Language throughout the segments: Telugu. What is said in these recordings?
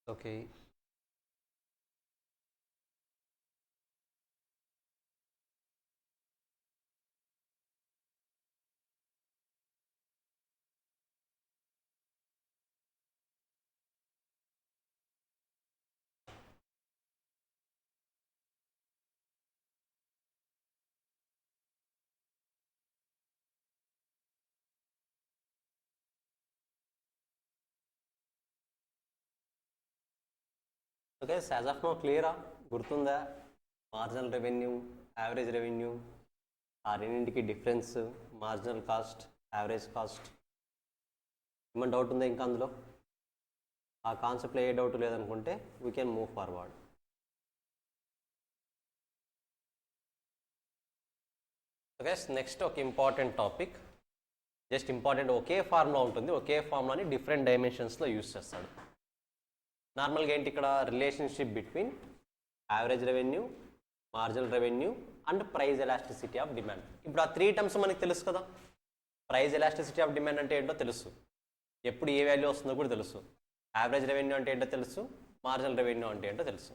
Okay. Okay, so as of now clear గుర్తుందా? మార్జినల్ రెవెన్యూ, యావరేజ్ రెవెన్యూ ఆ రెండింటికి difference, marginal cost, average cost. ఏమైనా డౌట్ ఉందా ఇంకా అందులో? ఆ కాన్సెప్ట్లో ఏ డౌట్ లేదనుకుంటే we can move forward. Okay, next ఒక ఇంపార్టెంట్ టాపిక్. జస్ట్ ఇంపార్టెంట్, ఒకే ఫార్ములా ఉంటుంది, ఒకే ఫార్ములాని డిఫరెంట్ డైమెన్షన్స్లో యూజ్ చేస్తాడు. నార్మల్గా ఏంటి ఇక్కడ relationship between average revenue, marginal revenue and price elasticity of demand. ఇప్పుడు ఆ 3 టర్మ్స్ మనకి తెలుసు కదా. ప్రైస్ ఎలాస్టిసిటీ ఆఫ్ డిమాండ్ అంటే ఏంటో తెలుసు, ఎప్పుడు ఏ వాల్యూ వస్తుందో కూడా తెలుసు. యావరేజ్ రెవెన్యూ అంటే ఏంటో తెలుసు, మార్జినల్ రెవెన్యూ అంటే ఏంటో తెలుసు.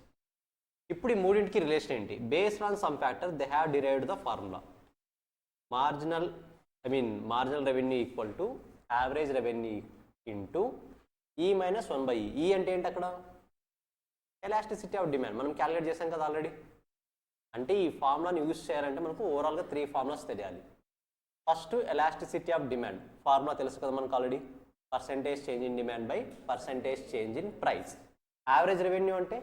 ఇప్పుడు ఈ మూడింటికి రిలేషన్ ఏంటి? Based on some factor they have derived the formula. Marginal revenue equal to average revenue into e minus 1/E. ఈ అంటే ఏంటి అక్కడ? Elasticity of demand. మనం క్యాలిక్యులేట్ చేసాం కదా ఆల్రెడీ. అంటే ఈ ఫార్ములాని యూజ్ చేయాలంటే మనకు ఓవరాల్గా 3 ఫార్ములాస్ తెలియాలి. First elasticity of demand formula తెలుసు కదా మనకు already. Percentage change in demand by percentage change in price. Average revenue అంటే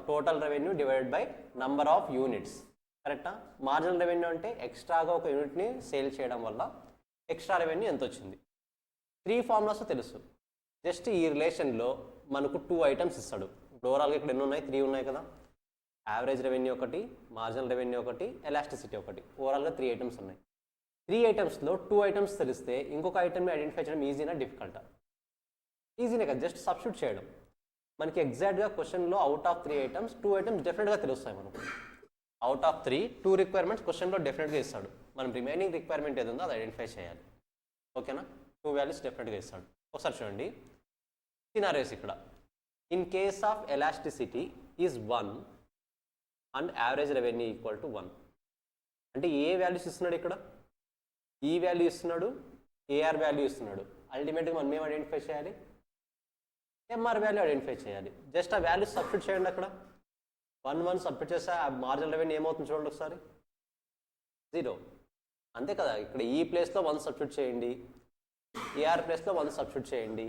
total revenue divided by number of units. కరెక్టా? మార్జినల్ రెవెన్యూ అంటే ఎక్స్ట్రాగా ఒక యూనిట్ని సేల్ చేయడం వల్ల ఎక్స్ట్రా రెవెన్యూ ఎంత వచ్చింది. 3 ఫార్ములాస్ తెలుసు. జస్ట్ ఈ రిలేషన్లో మనకు 2 ఐటమ్స్ ఇస్తాడు. ఇప్పుడు ఓవరాల్గా ఇక్కడ ఎన్ని ఉన్నాయి? 3 ఉన్నాయి కదా. యావరేజ్ రెవెన్యూ ఒకటి, మార్జినల్ రెవెన్యూ ఒకటి, ఎలాస్టిసిటీ ఒకటి. ఓవరాల్గా 3 ఐటమ్స్ ఉన్నాయి. 3 ఐటమ్స్లో 2 ఐటమ్స్ తెలిస్తే ఇంకొక ఐటమ్ని ఐడెంటిఫై చేయడం ఈజీనా డిఫికల్టా? ఈజీనే కదా, జస్ట్ సబ్స్టిట్యూట్ చేయడం. మనకి ఎగ్జాక్ట్గా క్వశ్చన్లో అవుట్ ఆఫ్ 3 ఐటమ్స్ 2 ఐటమ్స్ డెఫినెట్గా తెలుస్తాయి మనకు. అవుట్ ఆఫ్ 3 2 రిక్వైర్మెంట్స్ క్వశ్చన్లో డెఫినెట్గా ఇస్తాడు. మనం రిమైనింగ్ రిక్వైర్మెంట్ ఏది ఉందో అది ఐడెంటిఫై చేయాలి. ఓకేనా? 2 వాల్యూస్ డెఫినెట్గా ఇస్తాడు. ఒకసారి చూడండి సినారియోస్ ఇక్కడ. In case of elasticity is 1 and average revenue equal to 1. అంటే ఏ వాల్యూస్ ఇస్తున్నాడు ఇక్కడ? ఈ వాల్యూ ఇస్తున్నాడు, ఏఆర్ వాల్యూ ఇస్తున్నాడు. అల్టిమేట్గా మనం ఏం ఐడెంటిఫై చేయాలి? ఎంఆర్ వాల్యూ ఐడెంటిఫై చేయాలి. జస్ట్ ఆ వాల్యూస్ సబ్స్టిట్యూట్ చేయండి. అక్కడ 1 1 సబ్స్టిట్యూట్ చేస్తే ఆ మార్జినల్ రెవెన్యూ ఏమవుతుంది చూడండి ఒకసారి. 0. అంతే కదా. ఇక్కడ ఈ ప్లేస్లో 1 సబ్స్టిట్యూట్ చేయండి, ఏఆర్ ప్లేస్లో 1 సబ్స్టిట్యూట్ చేయండి.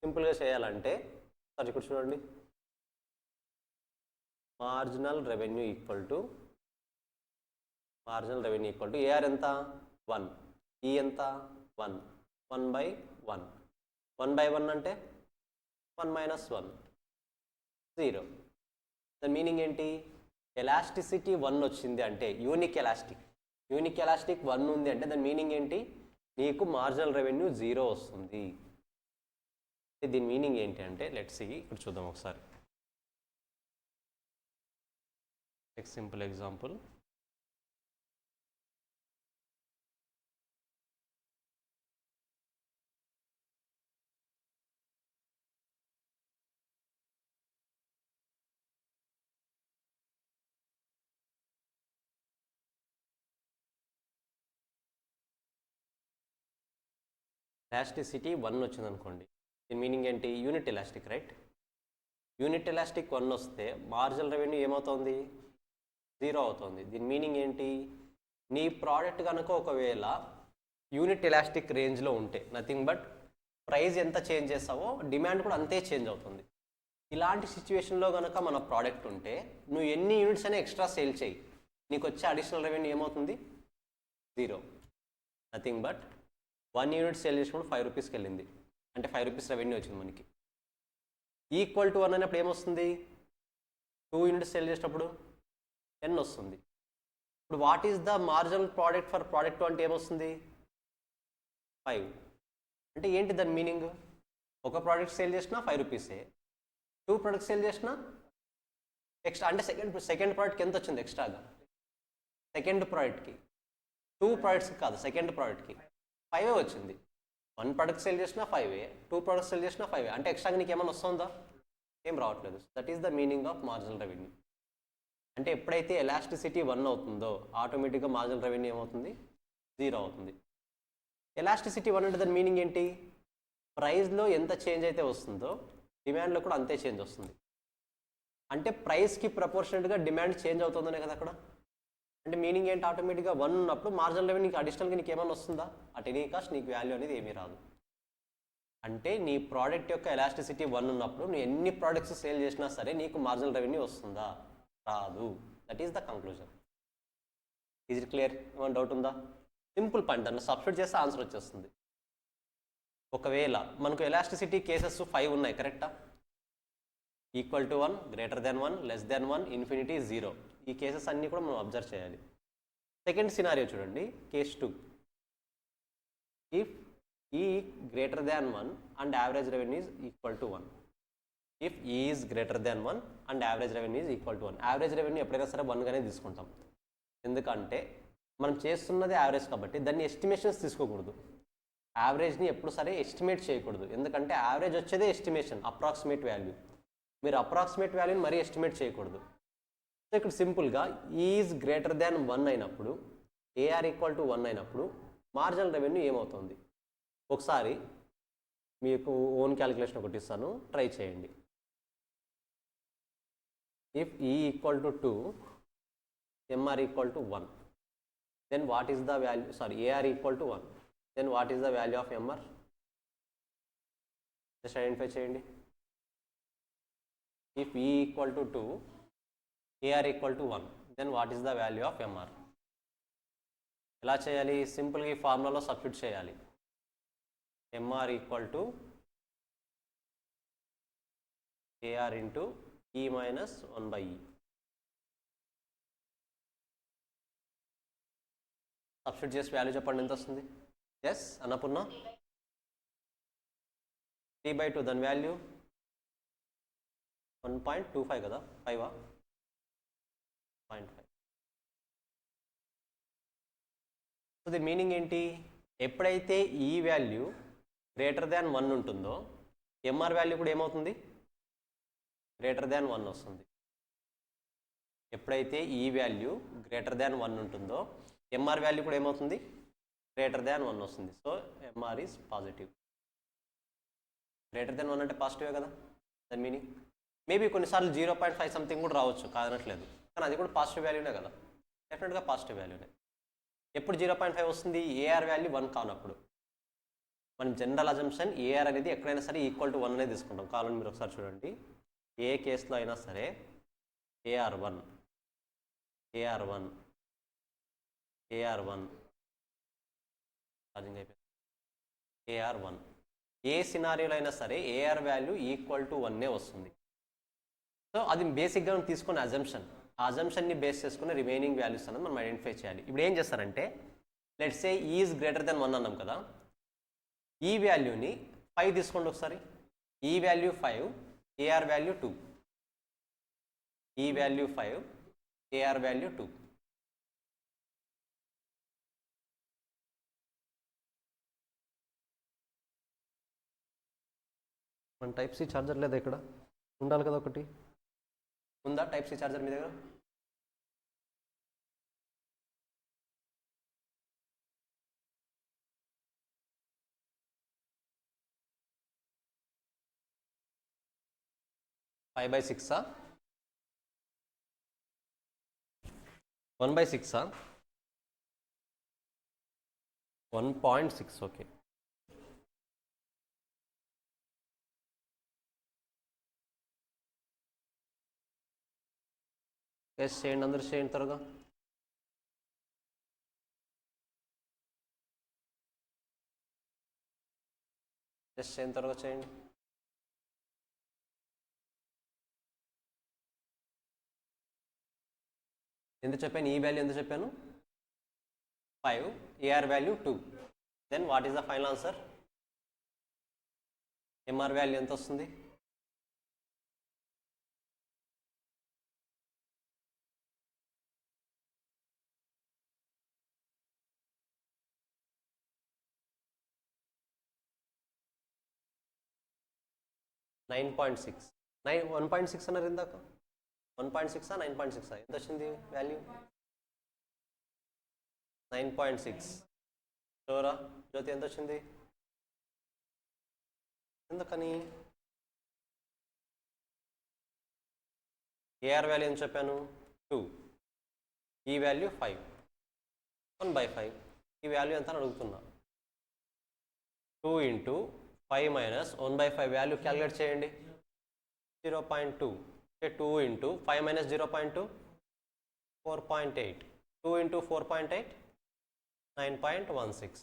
సింపుల్గా చేయాలంటే సార్ ఇక్కడ చూడండి, marginal revenue equal to AR ఎంత? 1. ఈ ఎంత? 1. 1/1. 1/1 అంటే 1 - 1 0. దాని మీనింగ్ ఏంటి? ఎలాస్టిసిటీ 1 వచ్చింది అంటే యూనిక్ ఎలాస్టిక్ 1 ఉంది అంటే దాని మీనింగ్ ఏంటి? నీకు మార్జినల్ రెవెన్యూ 0 వస్తుంది. దీని మీనింగ్ ఏంటి అంటే లెట్స్ సీ, ఇక్కడ చూద్దాం ఒకసారి. Simple example. ఎలాస్టిసిటీ 1 వచ్చింది అనుకోండి. దీని మీనింగ్ ఏంటి? Unit elastic, right? Unit elastic 1 వస్తే మార్జినల్ రెవెన్యూ ఏమవుతుంది? 0 అవుతుంది. దీని మీనింగ్ ఏంటి? నీ ప్రోడక్ట్ కనుక ఒకవేళ యూనిట్ ఎలాస్టిక్ రేంజ్లో ఉంటే నథింగ్ బట్ ప్రైస్ ఎంత చేంజ్ చేస్తావో డిమాండ్ కూడా అంతే చేంజ్ అవుతుంది. ఇలాంటి సిచ్యువేషన్లో కనుక మన ప్రోడక్ట్ ఉంటే నువ్వు ఎన్ని యూనిట్స్ అయినా ఎక్స్ట్రా సేల్ చేయి, నీకు వచ్చే అడిషనల్ రెవెన్యూ ఏమవుతుంది? 0. నథింగ్ బట్ 1 యూనిట్ సేల్ చేసినప్పుడు 5 రూపీస్కి వెళ్ళింది అంటే 5 రూపీస్ రెవెన్యూ వచ్చింది మనకి. ఈక్వల్ టు 1 అయినప్పుడు ఏమొస్తుంది? 2 యూనిట్స్ సేల్ చేసినప్పుడు 10 వస్తుంది. ఇప్పుడు what is the marginal product for product 2 అంటే ఏమొస్తుంది? 5. అంటే ఏంటి దాని మీనింగ్? ఒక ప్రోడక్ట్ సేల్ చేసినా 5 రూపీసే, 2 ప్రోడక్ట్స్ సేల్ చేసినా ఎక్స్ట్రా అంటే సెకండ్ ప్రోడక్ట్కి ఎంత వచ్చింది ఎక్స్ట్రాగా? సెకండ్ ప్రోడక్ట్కి 2 ప్రోడక్ట్స్కి కాదు, సెకండ్ ప్రోడక్ట్కి 5 వచ్చింది. 1 ప్రోడక్ట్ సేల్ చేసినా 5 2 ప్రోడక్ట్స్ సేల్ చేసినా 5 అంటే ఎక్స్ట్రాగా నీకు ఏమైనా వస్తుందా? ఏం రావట్లేదు. That is the meaning of marginal revenue. అంటే ఎప్పుడైతే ఎలాస్టిసిటీ 1 అవుతుందో ఆటోమేటిక్గా మార్జినల్ రెవెన్యూ ఏమవుతుంది? 0 అవుతుంది. ఎలాస్టిసిటీ 1 అంటే దాని మీనింగ్ ఏంటి? ప్రైస్లో ఎంత చేంజ్ అయితే వస్తుందో డిమాండ్లో కూడా అంతే చేంజ్ వస్తుంది. అంటే ప్రైస్కి ప్రపోర్షనట్గా డిమాండ్ చేంజ్ అవుతుందనే కదా అక్కడ. అంటే మీనింగ్ ఏంటి? ఆటోమేటిక్గా 1 ఉన్నప్పుడు మార్జినల్ రెవెన్యూ నీకు అడిషనల్గా నీకు ఏమైనా వస్తుందా? అట్ ఎనీ కాస్ట్ నీకు వాల్యూ అనేది ఏమీ రాదు. అంటే నీ ప్రోడక్ట్ యొక్క ఎలాస్టిసిటీ 1 ఉన్నప్పుడు నువ్వు ఎన్ని ప్రోడక్ట్స్ సేల్ చేసినా సరే నీకు మార్జినల్ రెవెన్యూ వస్తుందా? రాదు. That is the conclusion. Is it clear? ఏమైనా డౌట్ ఉందా? Simple point. దాన్ని సబ్స్టిట్యూట్ చేస్తే ఆన్సర్ వచ్చేస్తుంది. ఒకవేళ మనకు ఎలాస్టిసిటీ కేసెస్ 5 ఉన్నాయి, కరెక్టా? Equal to 1, greater than 1, less than 1, infinity 0. ఈ కేసెస్ అన్నీ కూడా మనం అబ్జర్వ్ చేయాలి. సెకండ్ సినారియో చూడండి, case 2. If E greater than 1 and average revenue is equal to 1. If E is greater than 1 and average revenue is equal to 1. Average revenue ఎప్పుడైనా సరే 1 గానే తీసుకుంటాం. ఎందుకంటే మనం చేస్తున్నది యావరేజ్ కాబట్టి దాన్ని ఎస్టిమేషన్స్ తీసుకోకూడదు. యావరేజ్ని ఎప్పుడు సరే ఎస్టిమేట్ చేయకూడదు. ఎందుకంటే యావరేజ్ వచ్చేదే ఎస్టిమేషన్, అప్రాక్సిమేట్ వాల్యూ. మీరు అప్రాక్సిమేట్ వాల్యూని మరీ ఎస్టిమేట్ చేయకూడదు. సో ఇక్కడ సింపుల్గా ఈజ్ గ్రేటర్ దాన్ 1 అయినప్పుడు, ఏఆర్ ఈక్వల్ టు 1 అయినప్పుడు మార్జినల్ రెవెన్యూ ఏమవుతుంది? ఒకసారి మీకు ఓన్ క్యాలిక్యులేషన్ ఒకటి ఇస్తాను, ట్రై చేయండి. If e equal to 2, MR equal to 1, then what is the value? Sorry, AR equal to 1, then what is the value of MR? Just identify చేయండి. If e equal to 2, AR equal to 1, then what is the value of MR? ఎలా చేయాలి? సింపుల్గా ఈ ఫార్ములాలో సబ్స్టిట్యూట్ చేయాలి. MR equal to AR into E minus 1 by E. Substitute చేసి వాల్యూ చెప్పండి, ఎంత వస్తుంది? ఎస్ అన్నపూర్ణ? 3/2. దాని వాల్యూ 1.25 కదా, 5. 0.5. సో ది మీనింగ్ ఏంటి? ఎప్పుడైతే ఈ వాల్యూ గ్రేటర్ దాన్ 1 ఉంటుందో ఎంఆర్ వాల్యూ కూడా ఏమవుతుంది? గ్రేటర్ దాన్ 1 వస్తుంది. ఎప్పుడైతే ఈ వాల్యూ గ్రేటర్ దాన్ 1 ఉంటుందో ఎంఆర్ వాల్యూ కూడా ఏమవుతుంది? గ్రేటర్ దాన్ 1 వస్తుంది. So MR is positive. Greater than 1 అంటే పాజిటివే కదా దాని మీనింగ్. మేబీ కొన్నిసార్లు 0.5 సంథింగ్ కూడా రావచ్చు, కాదనట్లేదు, కానీ అది కూడా పాజిటివ్ వాల్యూనే కదా, డెఫినెట్గా పాజిటివ్ వాల్యూనే. ఎప్పుడు 0.5 వస్తుంది? ఏఆర్ వాల్యూ 1 కానప్పుడు. మనం జనరల్ అజంప్షన్ ఏఆర్ అనేది ఎక్కడైనా సరే ఈక్వల్ టు 1 అనేది తీసుకుంటాం. కావాలని మీరు ఒకసారి చూడండి, ఏ కేసులో అయినా సరే AR1 AR1 AR1 ఛార్జింగ్ అయిపోయింది, AR1 ఏ సినారియోలో అయినా సరే ఏఆర్ వాల్యూ ఈక్వల్ టు 1 వస్తుంది. సో అది బేసిక్గా మనం తీసుకున్న అజంప్షన్. ఆ అజంప్షన్ని బేస్ చేసుకుని రిమైనింగ్ వాల్యూస్ అనేది మనం ఐడెంటిఫై చేయాలి. ఇప్పుడు ఏం చేస్తారంటే, let's say is greater than 1 అన్నాం కదా, ఈ వాల్యూని 5 తీసుకోండి ఒకసారి. ఈ వాల్యూ 5, ఏఆర్ వాల్యూ 2. ఈ వాల్యూ 5, ఏఆర్ వాల్యూ 2. మన టైప్ సి ఛార్జర్ లేదా ఇక్కడ? ఉండాలి కదా ఒకటి. ఉందా టైప్ సి ఛార్జర్ మీ దగ్గర? Five by 6 1/6 1.6. ఓకే, ఎస్ చేయండి, అందరూ చేయండి త్వరగా. ఎస్ చేయండి, త్వరగా చేయండి. ఎంత చెప్పాను? ఈ వాల్యూ ఎంత చెప్పాను? 5, AR value 2. Then what is the final answer? MR value ఎంత వస్తుంది? 9.6 1.6 అన్నారు ఇందాక 1.6 9.6 ఎంత వచ్చింది వాల్యూ 9.6 షూరా జ్యోతి ఎంత వచ్చింది ఎందుకని ఏఆర్ వాల్యూ ఎంత చెప్పాను 2 ఈ వాల్యూ 5 1/5 ఈ వాల్యూ ఎంత అని అడుగుతున్నా 2 ఇంటూ 5 మైనస్ 1/5 వాల్యూ క్యాలిక్యులేట్ చేయండి 0.2 2 ఇంటూ 5 మైనస్ 0.2 4.8 2 ఇంటూ 4.8 9.16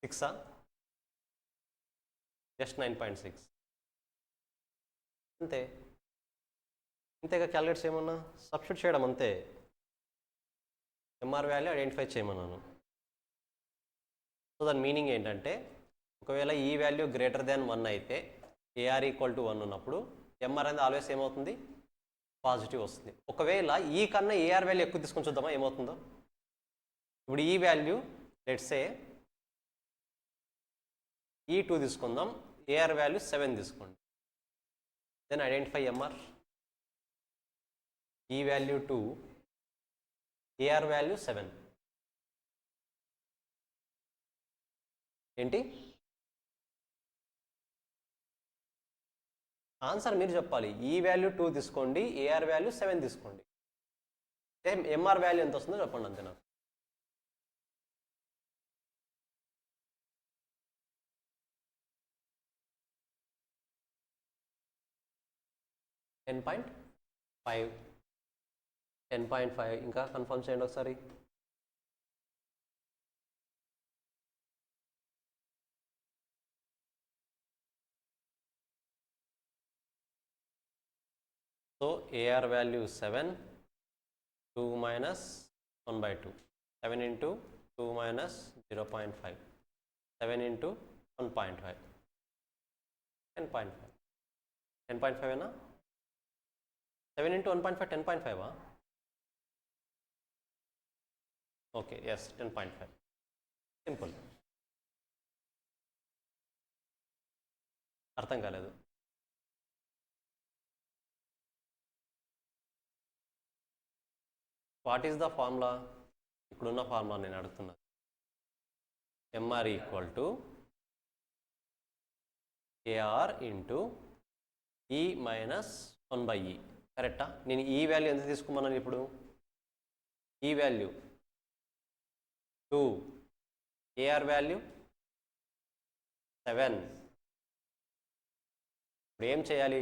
6 జస్ట్ 9.6 అంతే ఇంతేగా క్యాలిక్యులేట్ చేయమన్నా సబ్స్టిట్యూట్ చేయడం అంతే ఎంఆర్ వాల్యూ ఐడెంటిఫై చేయమన్నాను సో దాని మీనింగ్ ఏంటంటే ఒకవేళ ఈ వాల్యూ గ్రేటర్ దాన్ 1 అయితే ఏఆర్ ఈక్వల్ టు 1 ఉన్నప్పుడు ఎంఆర్ అనేది ఆల్వేస్ ఏమవుతుంది పాజిటివ్ వస్తుంది ఒకవేళ ఈ కన్నా ఏఆర్ వాల్యూ ఎక్కువ తీసుకొని చూద్దామా ఏమవుతుందో ఇప్పుడు ఈ వాల్యూ లెట్స్ సే ఈ 2 తీసుకుందాం ఏఆర్ వాల్యూ 7 తీసుకోండి దెన్ ఐడెంటిఫై ఎంఆర్ ఈ వాల్యూ 2 ఏఆర్ వాల్యూ 7 ఏంటి ఆన్సర్ మీరు చెప్పాలి ఈ వాల్యూ 2 తీసుకోండి ఏఆర్ వాల్యూ 7 తీసుకోండి ఎంఆర్ వాల్యూ ఎంత వస్తుందో చెప్పండి అంతే నాకు 10.5 10.5 ఇంకా కన్ఫర్మ్ చేయండి ఒకసారి so AR value 7 2 minus 1/2 7 into 2 minus 0.5 7 into 1.5 10.5 10.5 ఏనా 7 ఇంటూ 1.5 10.5 ఓకే ఎస్ 10.5 సింపుల్ అర్థం కాలేదు వాట్ ఈస్ ద ఫార్ములా ఇప్పుడున్న ఫార్ములా నేను అడుగుతున్నాను MR equal to AR into e minus 1/e కరెక్టా నేను ఈ వాల్యూ ఎంత తీసుకోమన్నాను ఇప్పుడు ఈ వాల్యూ 2 ఏఆర్ వాల్యూ 7 ఇప్పుడు ఏం చేయాలి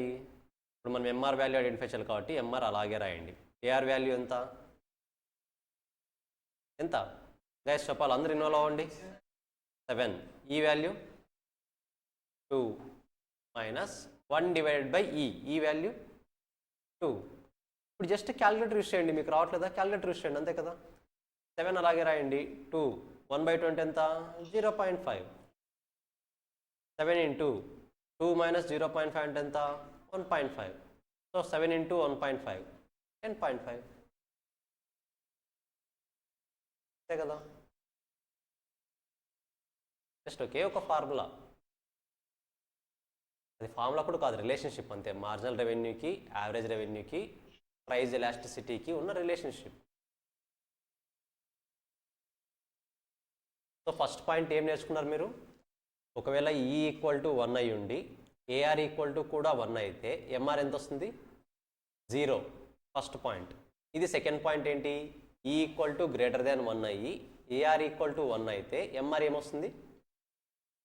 ఇప్పుడు మనం ఎంఆర్ వాల్యూ ఐడెంటిఫై చేయాలి కాబట్టి ఎంఆర్ అలాగే రాయండి ఏఆర్ వాల్యూ ఎంత గైస్ చెప్పాలి అందరు ఇన్వాల్వ్ అవ్వండి 7 ఈ వాల్యూ 2 మైనస్ 1/e ఈ వాల్యూ 2 ఇప్పుడు జస్ట్ క్యాలిక్యులేటర్ యూస్ చేయండి మీకు రావట్లేదా క్యాలిక్యులేటర్ యూస్ చేయండి అంతే కదా 7 అలాగే రాయండి 2 1/2 అంటే ఎంత 0.5 7 ఇంటూ 2 మైనస్ 0.5 అంటే ఎంత 1.5 సో 7 ఇంటూ 1.5 10.5 అంతే కదా జస్ట్ ఒకే ఒక ఫార్ములా అది ఫార్ములా కూడా కాదు రిలేషన్షిప్ అంతే మార్జినల్ రెవెన్యూకి యావరేజ్ రెవెన్యూకి ప్రైస్ ఎలాస్టిసిటీకి ఉన్న రిలేషన్షిప్ సో ఫస్ట్ పాయింట్ ఏం నేర్చుకున్నారు మీరు ఒకవేళ ఈ ఈక్వల్ టు 1 అయి ఉండి ఏఆర్ ఈక్వల్ టు కూడా 1 అయితే ఎంఆర్ ఎంత వస్తుంది 0 ఫస్ట్ పాయింట్ ఇది సెకండ్ పాయింట్ ఏంటి ఈ ఈక్వల్ టు గ్రేటర్ దాన్ 1 అయ్యి ఏఆర్ ఈక్వల్ టు 1 అయితే ఎంఆర్ ఏమొస్తుంది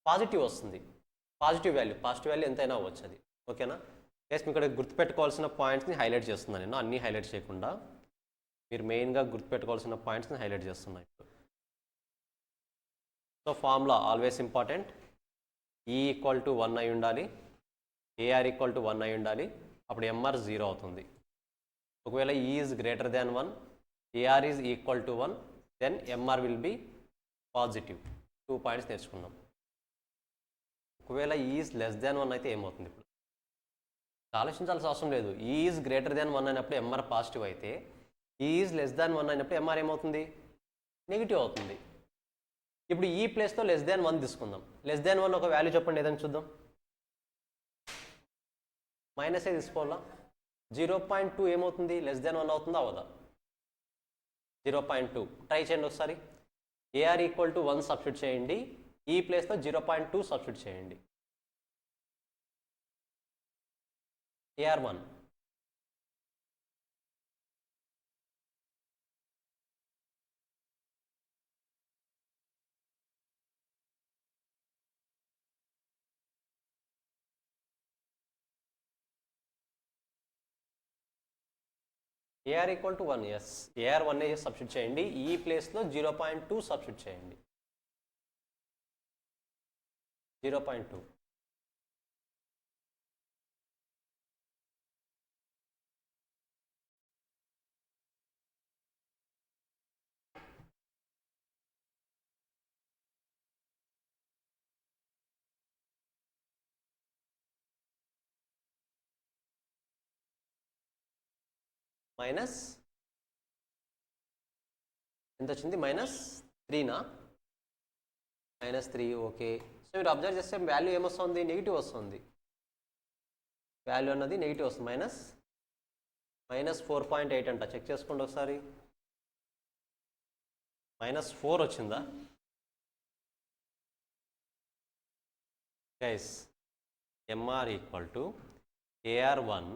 పాజిటివ్ వస్తుంది పాజిటివ్ వాల్యూ ఎంతైనా అవ్వచ్చు అది ఓకేనా ఎస్ మీకు ఇక్కడ గుర్తుపెట్టుకోవాల్సిన పాయింట్స్ని హైలైట్ చేస్తున్నాను నేను అన్నీ హైలైట్ చేయకుండా మీరు మెయిన్గా గుర్తుపెట్టుకోవాల్సిన పాయింట్స్ని హైలైట్ చేస్తున్నాను ఇప్పుడు సో ఫార్ములా ఆల్వేస్ ఇంపార్టెంట్ ఈ ఈక్వల్ టు 1 అయి ఉండాలి ఏఆర్ ఈక్వల్ టు 1 అయి ఉండాలి అప్పుడు ఎంఆర్ 0 అవుతుంది ఒకవేళ e is greater than 1 AR is equal to 1 then MR will be positive 2 points నేర్చుకున్నాం ఒకవేళ ఈజ్ లెస్ దాన్ 1 అయితే ఏమవుతుంది ఇప్పుడు ఆలోచించాల్సిన అవసరం లేదు ఈజ్ గ్రేటర్ దాన్ 1 అయినప్పుడు ఎంఆర్ పాజిటివ్ అయితే ఈజ్ లెస్ దాన్ 1 అయినప్పుడు ఎంఆర్ ఏమవుతుంది నెగిటివ్ అవుతుంది ఇప్పుడు ఈ ప్లేస్లో లెస్ దాన్ 1 తీసుకుందాం లెస్ దాన్ 1 ఒక వాల్యూ చెప్పండి ఏదైనా చూద్దాం మైనస్ ఏ తీసుకోవాలా. 0.2 ఏమవుతుంది, లెస్ దెన్ 1 అవుతుందా అవదా. 0.2 ట్రై చేయండి ఒకసారి. ఏఆర్ ఈక్వల్ టు 1 సబ్స్టిట్యూట్ చేయండి, ఈ ప్లేస్లో 0.2 సబ్స్టిట్యూట్ చేయండి. AR 1 AR equal to 1. Yes, AR 1 substitute చేయండి, ఈ ప్లేస్లో 0.2 సబ్స్టిట్యూట్ చేయండి. 0.2 మైనస్ ఎంత వచ్చింది, -3నా, -3. ఓకే, సో మీరు అబ్జర్వ్ చేస్తే వాల్యూ ఏమొస్తుంది, నెగిటివ్ వస్తుంది. వాల్యూ అన్నది నెగిటివ్ వస్తుంది, -4.8 అంట. చెక్ చేసుకోండి ఒకసారి. -4 వచ్చిందా గైస్? ఎంఆర్ ఈక్వల్ టు ఏఆర్1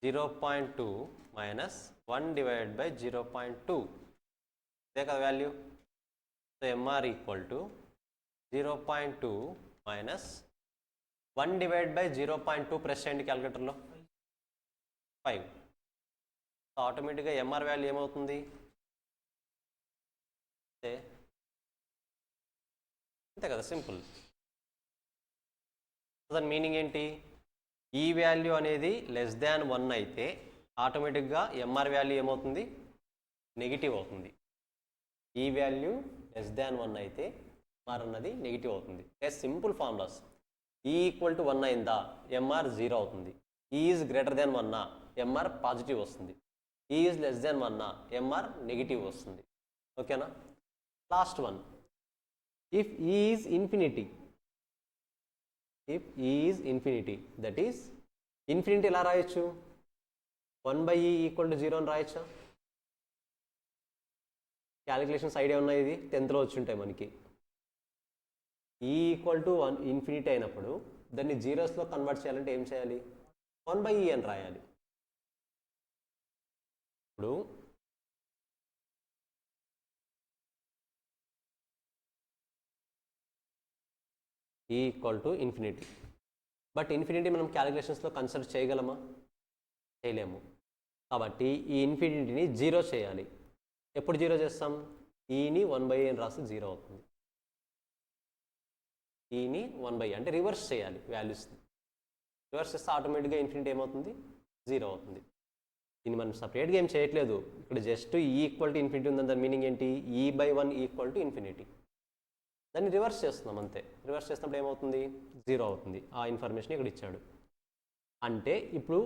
0.2 మైనస్ 1 డివైడెడ్ బై 0.2, ఇదే కదా value. So MR equal to 0.2 minus 1 divide by 0.2 press చేయండి క్యాలిక్యులేటర్లో, 5. సో ఆటోమేటిక్గా ఎంఆర్ వాల్యూ ఏమవుతుంది, అంతే కదా, సింపుల్. దాని మీనింగ్ ఏంటి, ఈ వాల్యూ అనేది లెస్ దాన్ 1 అయితే ఆటోమేటిక్గా ఎంఆర్ వాల్యూ ఏమవుతుంది, నెగిటివ్ అవుతుంది. ఈ వాల్యూ లెస్ దాన్ 1 అయితే ఎంఆర్ అన్నది నెగిటివ్ అవుతుంది. Simple formulas. E equal to 1 అయిందా, ఎంఆర్ 0 అవుతుంది. E is greater than 1 MR positive వస్తుంది. E is less than 1 MR negative వస్తుంది. ఓకేనా. Last one, if e is infinity, if e is infinity, that is infinity ఎలా రాయొచ్చు, 1/e ఈక్వల్ టు 0 అని రాయొచ్చా? క్యాలిక్యులేషన్స్ ఐడియా ఉన్నాయి, ఇది 10th వచ్చి ఉంటాయి మనకి. e ఈక్వల్ టు 1 ఇన్ఫినిటీ అయినప్పుడు దాన్ని జీరోస్లో కన్వర్ట్ చేయాలంటే ఏం చేయాలి, 1/e అని రాయాలి. ఇప్పుడు ఈ equal to infinity, but infinity మనం క్యాలిక్యులేషన్స్లో కన్సిడర్ చేయగలమా, చేయలేము. కాబట్టి ఈ ఇన్ఫినిటీని 0 చేయాలి. ఎప్పుడు 0 చేస్తాం, ఈని 1/e అని రాస్తే 0 అవుతుంది. ఈని 1/e అంటే రివర్స్ చేయాలి వాల్యూస్ని. రివర్స్ చేస్తే ఆటోమేటిక్గా ఇన్ఫినిటీ ఏమవుతుంది, 0 అవుతుంది. దీన్ని మనం సపరేట్గా ఏం చేయట్లేదు, ఇక్కడ జస్ట్ ఈ ఈక్వల్ టు ఇన్ఫినిటీ ఉందని దాని మీనింగ్ ఏంటి, e/1 ఈక్వల్ టు ఇన్ఫినిటీ. దాన్ని రివర్స్ చేస్తున్నాం అంతే. రివర్స్ చేసినప్పుడు ఏమవుతుంది, 0 అవుతుంది. ఆ ఇన్ఫర్మేషన్ ఇక్కడ ఇచ్చాడు. అంటే ఇప్పుడు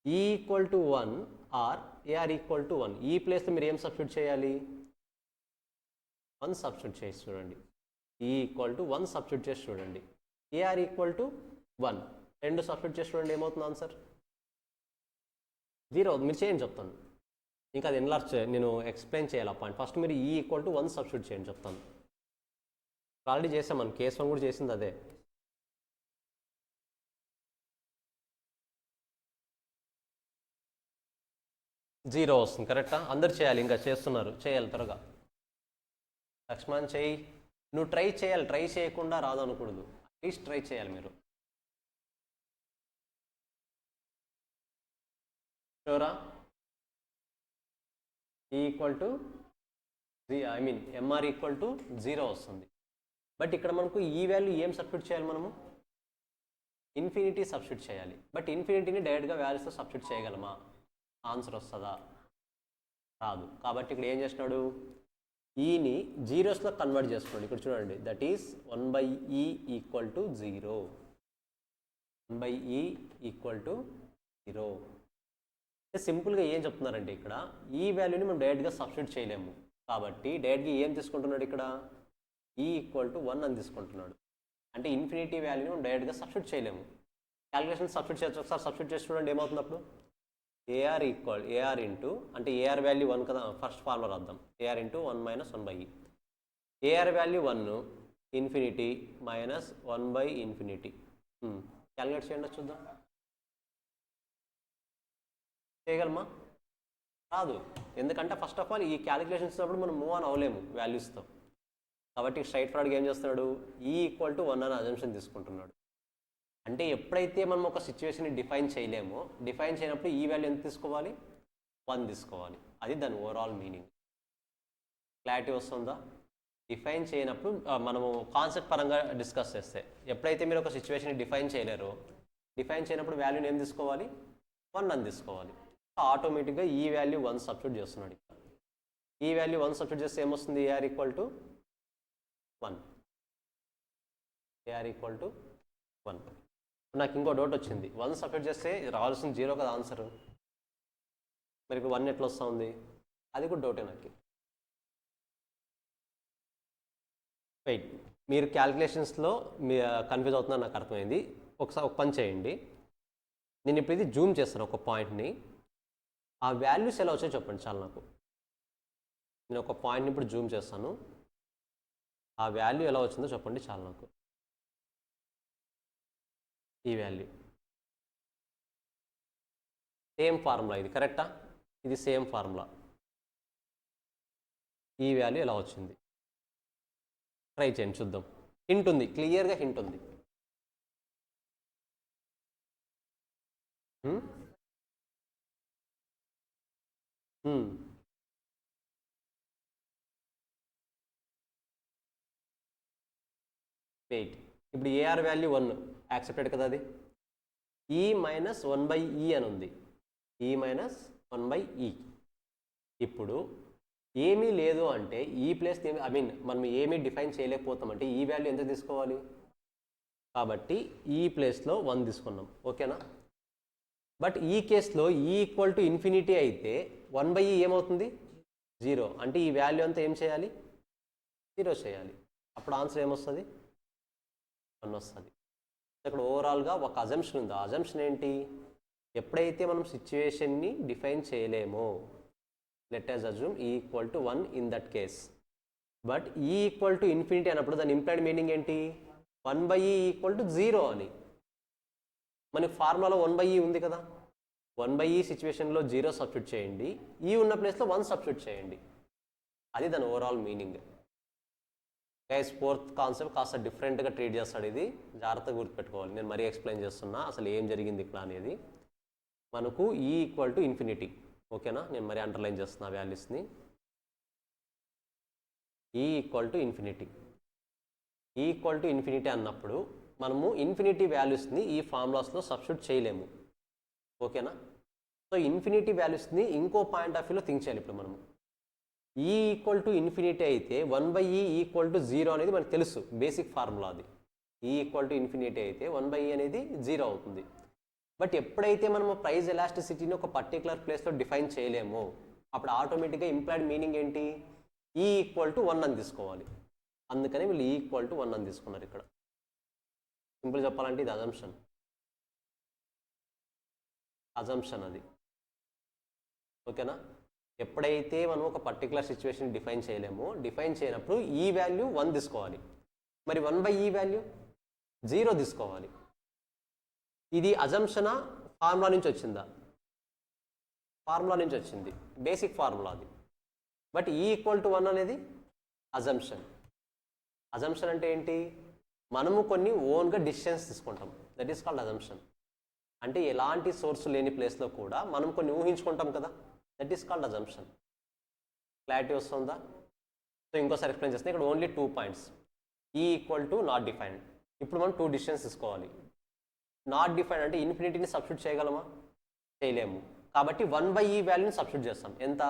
ఈ equal to 1 or AR equal to 1, ఈ ప్లేస్లో మీరు ఏం సబ్స్టిట్యూట్ చేయాలి, 1 సబ్స్టిట్యూట్ చేసి చూడండి. ఈ ఈక్వల్ టు 1 సబ్స్టిట్యూట్ చేసి చూడండి. ఏఆర్ ఈక్వల్ టు 1 2 సబ్స్టిట్యూట్ చేసి చూడండి, ఏమవుతుంది ఆన్సర్ 0 అవుతుంది. మీరు చేయండి చెప్తాను, ఇంకా అది ఎన్లార్జ్ నేను ఎక్స్ప్లెయిన్ చేయాలి ఆ పాయింట్. ఫస్ట్ మీరు ఈ ఈక్వల్ టు 1 సబ్స్టిట్యూట్ చేయండి చెప్తాను. ఆల్రెడీ చేసాం మనం, కేస్ 1 కూడా చేసింది అదే. జీరో వస్తుంది, కరెక్టా? అందరు చేయాలి, ఇంకా చేస్తున్నారు, చేయాలి త్వరగా. లక్ష్మణ్ చేయి, నువ్వు ట్రై చేయాలి, ట్రై చేయకుండా రాదు అనకూడదు, అట్లీస్ట్ ట్రై చేయాలి మీరు. షూరా equal to MR equal to 0 వస్తుంది. బట్ ఇక్కడ మనకు ఈ వాల్యూ ఏం సబ్స్టిట్యూట్ చేయాలి, మనము ఇన్ఫినిటీ సబ్స్టిట్యూట్ చేయాలి. బట్ ఇన్ఫినిటీని డైరెక్ట్గా వాల్యూస్తో సబ్స్టిట్యూట్ చేయగలమా, ఆన్సర్ వస్తుందా, రాదు. కాబట్టి ఇక్కడ ఏం చేస్తున్నాడు, ఈని జీరోస్లో కన్వర్ట్ చేసుకున్నాడు. ఇక్కడ చూడండి, that is 1/e equal to 0, 1/e equal to 0. సింపుల్గా ఏం చెప్తున్నారంటే ఇక్కడ ఈ వాల్యూని మనం డైరెక్ట్గా సబ్స్టిట్యూట్ చేయలేము. కాబట్టి డైరెక్ట్గా ఏం తీసుకుంటున్నాడు, ఇక్కడ ఈ ఈక్వల్ టు 1 అని తీసుకుంటున్నాడు. అంటే ఇన్ఫినిటీ వాల్యూని మనం డైరెక్ట్గా సబ్స్టిట్యూట్ చేయలేము. క్యాలిక్యులేషన్ సబ్స్టిట్యూట్ చేయొచ్చు. ఒకసారి సబ్స్టిట్యూట్ చేసి చూడండి ఏమవుతుంది అప్పుడు. ఏఆర్ ఇంటూ అంటే ఏఆర్ వాల్యూ 1 కదా, ఫస్ట్ ఫార్ములా రాద్దాం. AR into 1 minus 1/e. AR value 1 infinity minus 1/ఇన్ఫినిటీ. క్యాలిక్యులేట్ చేయండి చూద్దాం. చేయగలమా? రాదు. ఎందుకంటే ఫస్ట్ ఆఫ్ ఆల్ ఈ క్యాలిక్యులేషన్స్ అప్పుడు మనం మూవ్ ఆన్ అవ్వలేము వాల్యూస్తో. కాబట్టి స్ట్రైట్ ఫార్వర్డ్గా ఏం చేస్తున్నాడు, ఈ ఈక్వల్ టు 1 అనే అజంప్షన్ తీసుకుంటున్నాడు. అంటే ఎప్పుడైతే మనం ఒక సిచ్యువేషన్ని డిఫైన్ చేయలేమో, డిఫైన్ చేయనప్పుడు ఈ వాల్యూ ఎంత తీసుకోవాలి, 1 తీసుకోవాలి. అది దాని ఓవరాల్ మీనింగ్. క్లారిటీ వస్తుందా? డిఫైన్ చేయనప్పుడు మనము కాన్సెప్ట్ పరంగా డిస్కస్ చేస్తే, ఎప్పుడైతే మీరు ఒక సిచ్యువేషన్ని డిఫైన్ చేయలేరో, డిఫైన్ చేయనప్పుడు వాల్యూని ఏం తీసుకోవాలి, 1 అని తీసుకోవాలి. ఆటోమేటిక్గా ఈ వాల్యూ 1 సబ్స్టిట్యూట్ చేస్తున్నాడు. ఈ వాల్యూ 1 సబ్స్టిట్యూట్ చేస్తే ఏమొస్తుంది, AR equal to 1. AR equal to 1. నాకు ఇంకో డౌట్ వచ్చింది. 1 సబ్స్టిట్యూట్ చేస్తే రావాల్సిన 0 కదా ఆన్సర్. మరి ఇప్పుడు 1 ఎట్లా వస్తూ ఉంది, అది కూడా డౌటే నాకు. వెయిట్, మీరు క్యాలిక్యులేషన్స్లో మీ కన్ఫ్యూజ్ అవుతుందని నాకు అర్థమైంది. ఒకసారి ఒక పని చేయండి. నేను ఇప్పుడు ఇది జూమ్ చేస్తాను ఒక పాయింట్ని. ఆ వాల్యూస్ ఎలా వచ్చాయో చెప్పండి చాలు నాకు. నేను ఒక పాయింట్ని ఇప్పుడు జూమ్ చేస్తాను. ఆ వాల్యూ ఎలా వచ్చిందో చెప్పండి చాలు నాకు. ఈ వాల్యూ సేమ్ ఫార్ములా, ఇది కరెక్టా? ఇది సేమ్ ఫార్ములా. ఈ వాల్యూ ఎలా వచ్చింది ట్రై చేయండి చూద్దాం. హింట్ ఉంది, క్లియర్గా హింట్ ఉంది. వెయిట్, ఇప్పుడు ఏఆర్ వాల్యూ 1 యాక్సెప్టెడ్ కదా, అది ఈ మైనస్ 1/e అని ఉంది. ఈ మైనస్ 1/e. ఇప్పుడు ఏమీ లేదు అంటే ఈ ప్లేస్ మనం ఏమీ డిఫైన్ చేయలేకపోతామంటే ఈ వాల్యూ ఎంత తీసుకోవాలి, కాబట్టి ఈ ప్లేస్లో 1 తీసుకున్నాం. ఓకేనా? బట్ ఈ కేసులో ఈ ఈక్వల్ టు ఇన్ఫినిటీ అయితే 1/e ఏమవుతుంది, 0. అంటే ఈ వాల్యూ అంతా ఏం చేయాలి, 0 చేయాలి. అప్పుడు ఆన్సర్ ఏమొస్తుంది, 1 వస్తుంది. ఇక్కడ ఓవరాల్గా ఒక అజంప్షన్ ఉంది. ఆ అజంప్షన్ ఏంటి, ఎప్పుడైతే మనం సిచ్యువేషన్ని డిఫైన్ చేయలేమో, let us assume e equal to 1 in that case. But e equal to infinity అన్నప్పుడు దాని ఇంప్లైడ్ మీనింగ్ ఏంటి, 1/e ఈక్వల్ టు 0 అని. మనకి ఫార్ములాలో 1/e ఉంది కదా, 1/e సిచ్యువేషన్లో 0 సబ్స్టిట్యూట్ చేయండి, ఈ ఉన్న ప్లేస్లో 1 సబ్స్టిట్యూట్ చేయండి. అది దాని overall meaning. Guys, fourth concept కాస్త డిఫరెంట్గా ట్రీట్ చేస్తాడు. ఇది జాగ్రత్తగా గుర్తుపెట్టుకోవాలి. నేను మరీ ఎక్స్ప్లెయిన్ చేస్తున్నా అసలు ఏం జరిగింది ఇక్కడ అనేది. మనకు ఈ ఈక్వల్ టు ఇన్ఫినిటీ, ఓకేనా? నేను మరీ అండర్లైన్ చేస్తున్నా వాల్యూస్ని. ఈ ఈక్వల్ టు ఇన్ఫినిటీ, ఈ ఈక్వల్ టు ఇన్ఫినిటీ అన్నప్పుడు మనము ఇన్ఫినిటీ వాల్యూస్ని ఈ ఫార్ములాస్లో సబ్స్టిట్యూట్ చేయలేము. ఓకేనా? సో ఇన్ఫినిటీ వాల్యూస్ని ఇంకో పాయింట్ ఆఫ్ వ్యూలో థింక్ చేయాలి. ఇప్పుడు మనము ఈ ఈక్వల్ టు ఇన్ఫినిటీ అయితే 1/e ఈక్వల్ టు 0 అనేది మనకు తెలుసు, బేసిక్ ఫార్ములా అది. ఈ ఈక్వల్ టు ఇన్ఫినిటీ అయితే 1/e అనేది 0 అవుతుంది. బట్ ఎప్పుడైతే మనము ప్రైస్ ఎలాస్టిసిటీని ఒక పర్టికులర్ ప్లేస్లో డిఫైన్ చేయలేమో, అప్పుడు ఆటోమేటిక్గా ఇంప్లాయిడ్ మీనింగ్ ఏంటి, ఈ ఈక్వల్ టు 1 అని తీసుకోవాలి. అందుకని వీళ్ళు ఈ ఈక్వల్ టు 1 అని తీసుకున్నారు. ఇక్కడ సింపుల్ చెప్పాలంటే ఇది అజంప్షన్. అజంప్షన్ అది. ఓకేనా? ఎప్పుడైతే మనం ఒక పర్టికులర్ సిచ్యువేషన్ డిఫైన్ చేయలేమో, డిఫైన్ చేయనప్పుడు ఈ వాల్యూ 1 తీసుకోవాలి. మరి 1/e వాల్యూ 0 తీసుకోవాలి. ఇది అజంప్షనా, ఫార్ములా నుంచి వచ్చిందా? ఫార్ములా నుంచి వచ్చింది, బేసిక్ ఫార్ములా అది. బట్ ఈ ఈక్వల్ టు 1 అనేది అజంప్షన్. అజంప్షన్ అంటే ఏంటి, మనము కొన్ని ఓన్గా డిసిషన్స్ తీసుకుంటాం. That is called assumption. అంటే ఎలాంటి సోర్స్ లేని ప్లేస్లో కూడా మనం కొన్ని ఊహించుకుంటాం కదా, that is called assumption. Clarity వస్తుందా? సో ఇంకోసారి ఎక్స్ప్లెయిన్ చేస్తే ఇక్కడ ఓన్లీ 2 పాయింట్స్. ఈ ఈక్వల్ టు నాట్ డిఫైన్డ్. ఇప్పుడు మనం 2 డిసిషన్స్ తీసుకోవాలి. నాట్ డిఫైన్డ్ అంటే ఇన్ఫినిటీని సబ్స్టిట్యూట్ చేయగలమా, చేయలేము. కాబట్టి 1/e వాల్యూని సబ్స్టిట్యూట్ చేస్తాం. ఎంత,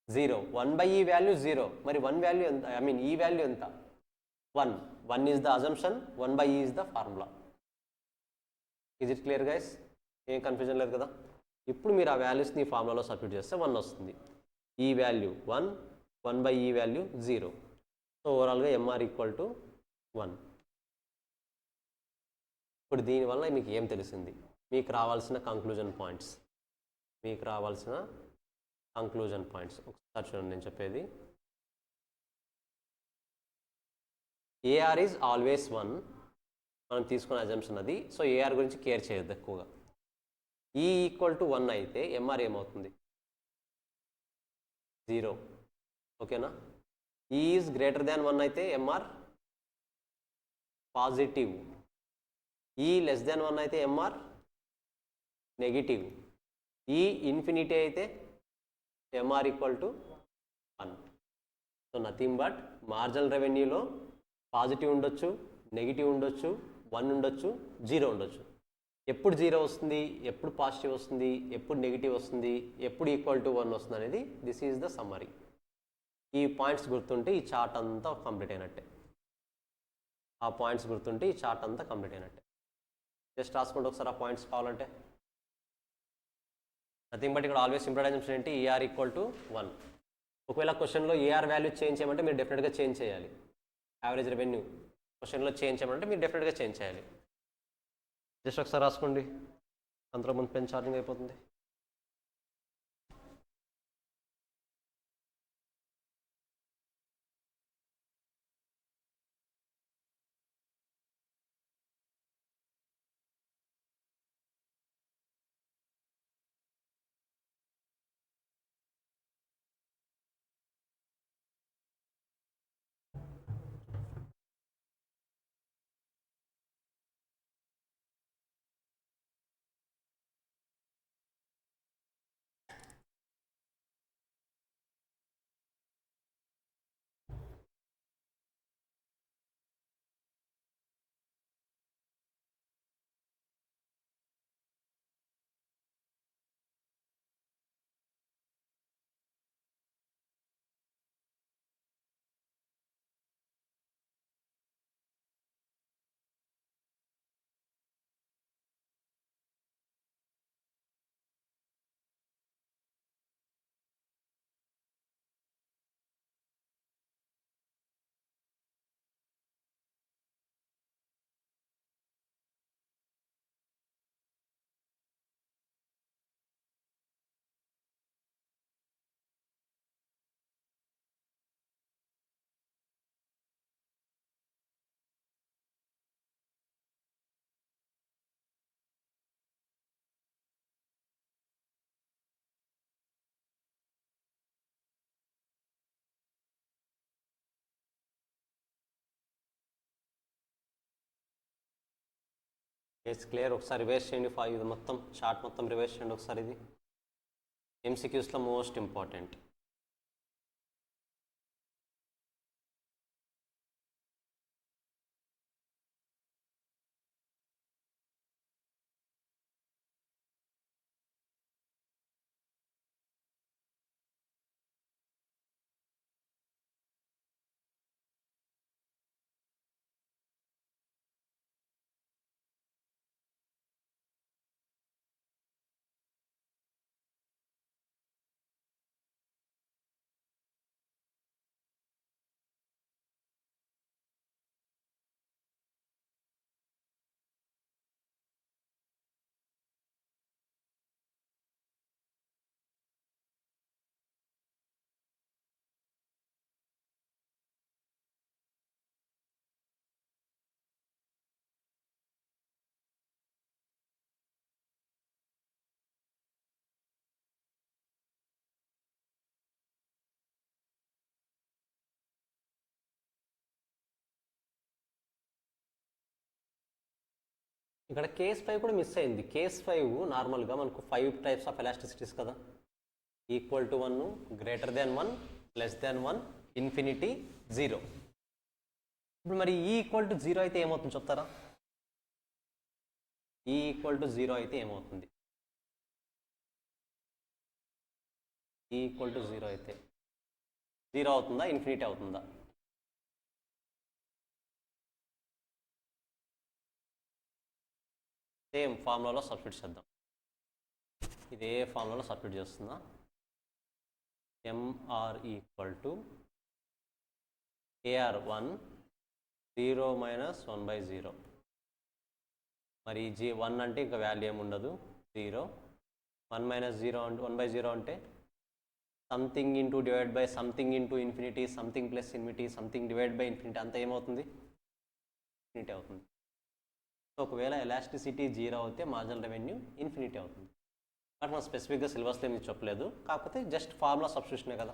0. 1/e value 0. మరి 1 వాల్యూ ఎంత, ఈ వాల్యూ ఎంత, 1. 1 is the assumption, 1/e is the formula. Is it clear guys? ఏం కన్ఫ్యూజన్ లేదు కదా? ఇప్పుడు మీరు ఆ వాల్యూస్ని ఫార్ములాలో సబ్స్టిట్యూట్ చేస్తే 1 వస్తుంది. ఈ వాల్యూ 1, 1/e వాల్యూ 0. సో ఓవరాల్గా MR ఈక్వల్ టు 1. ఇప్పుడు దీనివల్ల మీకు ఏం తెలిసింది, మీకు రావాల్సిన కంక్లూజన్ పాయింట్స్ ఒకసారి చూడండి నేను చెప్పేది. ఏఆర్ ఈజ్ ఆల్వేస్ 1 మనం తీసుకున్న అజంప్షన్ అది. సో ఏఆర్ గురించి కేర్ చేయొద్దు ఎక్కువగా. ఈ ఈక్వల్ టు 1 అయితే ఎంఆర్ ఏమవుతుంది, 0. ఓకేనా. ఈ ఈజ్ గ్రేటర్ దాన్ 1 అయితే MR positive. E less than 1 అయితే ఎంఆర్ నెగిటివ్. ఈ ఇన్ఫినిటీ అయితే MR equal to 1. So nothing but marginal రెవెన్యూలో పాజిటివ్ ఉండొచ్చు, నెగిటివ్ ఉండొచ్చు, 1 ఉండొచ్చు, 0 ఉండొచ్చు. ఎప్పుడు 0 వస్తుంది, ఎప్పుడు పాజిటివ్ వస్తుంది, ఎప్పుడు నెగిటివ్ వస్తుంది, ఎప్పుడు ఈక్వల్ టు 1 వస్తుంది అనేది దిస్ ఈజ్ ద సమ్మరీ. ఈ పాయింట్స్ గుర్తుంటే ఈ చార్ట్ అంతా కంప్లీట్ అయినట్టే. జస్ట్ రాసుకోండి ఒకసారి ఆ పాయింట్స్ కావాలంటే. నథింగ్ బట్ ఇక్కడ ఆల్వేస్ ఇంపార్టెంట్ అజంప్షన్ ఏంటి, ఏఆర్ ఈక్వల్ టు 1. ఒకవేళ క్వశ్చన్లో ఏఆర్ వాల్యూ చేంజ్ చేయమంటే మీరు డెఫినెట్గా చేంజ్ చేయాలి. యావరేజ్ రెవెన్యూ క్వశ్చన్లో చేంజ్ చేయమంటే మీరు డెఫినెట్గా చేంజ్ చేయాలి. జస్ట్ ఒకసారి రాసుకోండి, అంతలో ముందు పెన్ ఛార్జింగ్ అయిపోతుంది. It's clear. ఒకసారి రివైజ్ చేయండి, ఇది మొత్తం చార్ట్ మొత్తం రివైజ్ చేయండి ఒకసారి. ఇది ఎంసీక్యూస్లో మోస్ట్ ఇంపార్టెంట్. ఇక్కడ కేస్ 5 కూడా మిస్ అయింది. కేస్ 5 నార్మల్గా మనకు 5 టైప్స్ ఆఫ్ ఎలాస్టిసిటీస్ కదా, equal to 1, greater than 1, less than 1, infinity, 0. ఇప్పుడు మరి ఈ ఈక్వల్ టు 0 అయితే ఏమవుతుంది చెప్తారా? ఈ ఈక్వల్ టు 0 అయితే ఏమవుతుంది? ఈ ఈక్వల్ టు 0 అయితే 0 అవుతుందా, ఇన్ఫినిటీ అవుతుందా? సేమ్ ఫార్ములాలో సబ్స్టిట్యూట్ చేద్దాం. ఇదే ఫార్ములాలో సబ్స్టిట్యూట్ చేస్తుందా? MR equal to AR 1, 0 - 1/0. మరి G1 అంటే ఇంకా వాల్యూ ఏమి ఉండదు, 0. 1 మైనస్ 0 అంటే 1/0 అంటే something into divide by something into infinity, something plus infinity, something divide by infinity, అంతా ఏమవుతుంది, ఇన్ఫినిటీ అవుతుంది. సో ఒకవేళ ఎలాస్టిసిటీ 0 అయితే మార్జినల్ రెవెన్యూ ఇన్ఫినిటీ అవుతుంది. బట్ మనం స్పెసిఫిక్గా సిలబస్లో ఏమి చెప్పలేదు, కాకపోతే జస్ట్ ఫార్ములా సబ్స్టిట్యూషనే కదా,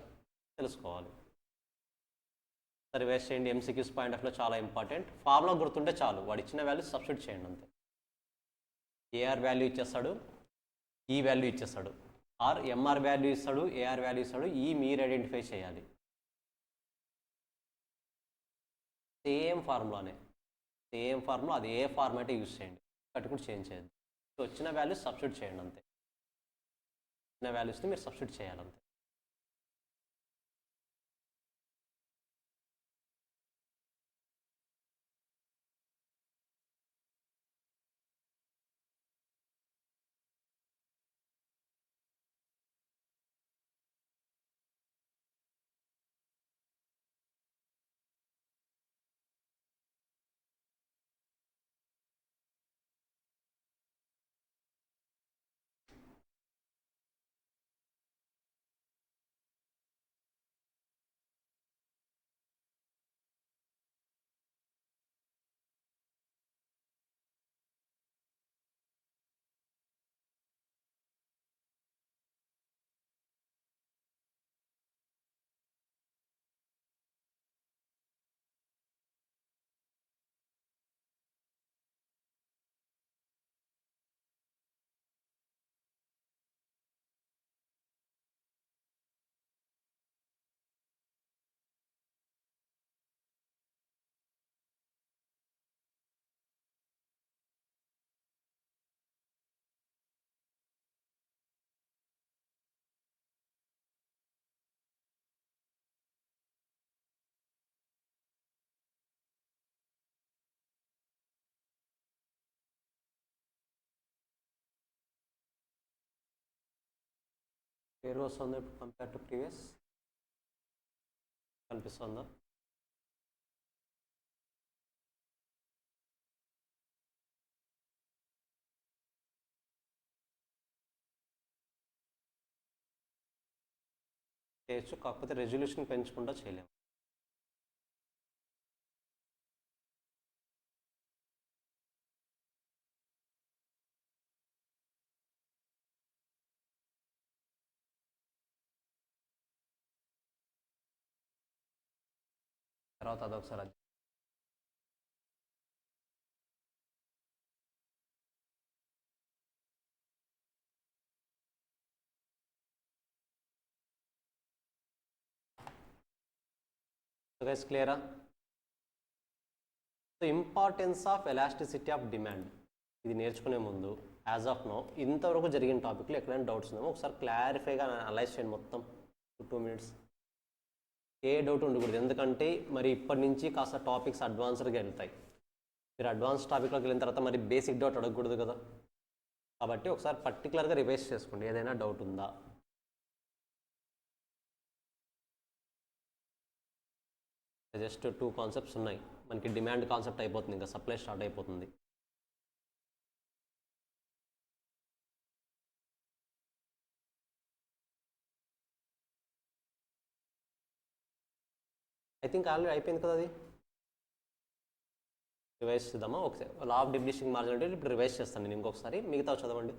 తెలుసుకోవాలి. రివైజ్ చేయండి. ఎంసీక్యూస్ పాయింట్ ఆఫ్ లో చాలా ఇంపార్టెంట్. ఫార్ములా గుర్తుంటే చాలు, వాడు ఇచ్చిన వాల్యూ సబ్స్టిట్యూట్ చేయండి అంతే. ఏఆర్ వాల్యూ ఇచ్చేస్తాడు, ఈ వాల్యూ ఇచ్చేస్తాడు, ఆర్ ఎంఆర్ వాల్యూ ఇస్తాడు, ఏఆర్ వాల్యూ ఇస్తాడు, ఈ మీరు ఐడెంటిఫై చేయాలి. సేమ్ ఫార్ములానే, సేమ్ ఫార్ములా, అది ఏ ఫార్మాటే యూజ్ చేయండి, ఒకటి కూడా చేంజ్ చేయద్దు. వచ్చిన వాల్యూ సబ్స్టిట్యూట్ చేయండి అంతే. వచ్చిన వాల్యూస్ని మీరు సబ్స్టిట్యూట్ చేయాలంతే. పేరు వస్తుందా ఇప్పుడు కంపేర్ టు ప్రీవియస్, కనిపిస్తుందా? చేయొచ్చు, కాకపోతే రెజల్యూషన్ పెంచుకుంటా చేయలేము. తర్వాత అదొకసారి గైస్ క్లియరా? So importance of elasticity of demand, ఇది నేర్చుకునే ముందు యాజ్ ఆఫ్ నో ఇంతవరకు జరిగిన టాపిక్లో ఎక్కడైనా డౌట్స్ ఉందేమో ఒకసారి క్లారిఫైగా అనలైజ్ చేయండి మొత్తం 2 minutes. ఏ డౌట్ ఉండకూడదు, ఎందుకంటే మరి ఇప్పటి నుంచి కాస్త టాపిక్స్ అడ్వాన్స్డ్గా వెళ్తాయి. మీరు అడ్వాన్స్ టాపిక్లోకి వెళ్ళిన తర్వాత మరి బేసిక్ డౌట్ అడగకూడదు కదా, కాబట్టి ఒకసారి పర్టికులర్గా రివైజ్ చేసుకోండి ఏదైనా డౌట్ ఉందా. జస్ట్ 2 కాన్సెప్ట్స్ ఉన్నాయి మనకి. డిమాండ్ కాన్సెప్ట్ అయిపోతుంది, ఇంకా సప్లై స్టార్ట్ అయిపోతుంది. ఐ థింక్ ఆల్రెడీ అయిపోయింది కదా అది. రివైజ్ చేద్దామా ఒకసారి. లా ఆఫ్ డిమినిషింగ్ మార్జిన్ అంటే ఇప్పుడు రివైజ్ చేస్తాను నేను ఇంకొకసారి, మిగతా చదవండి.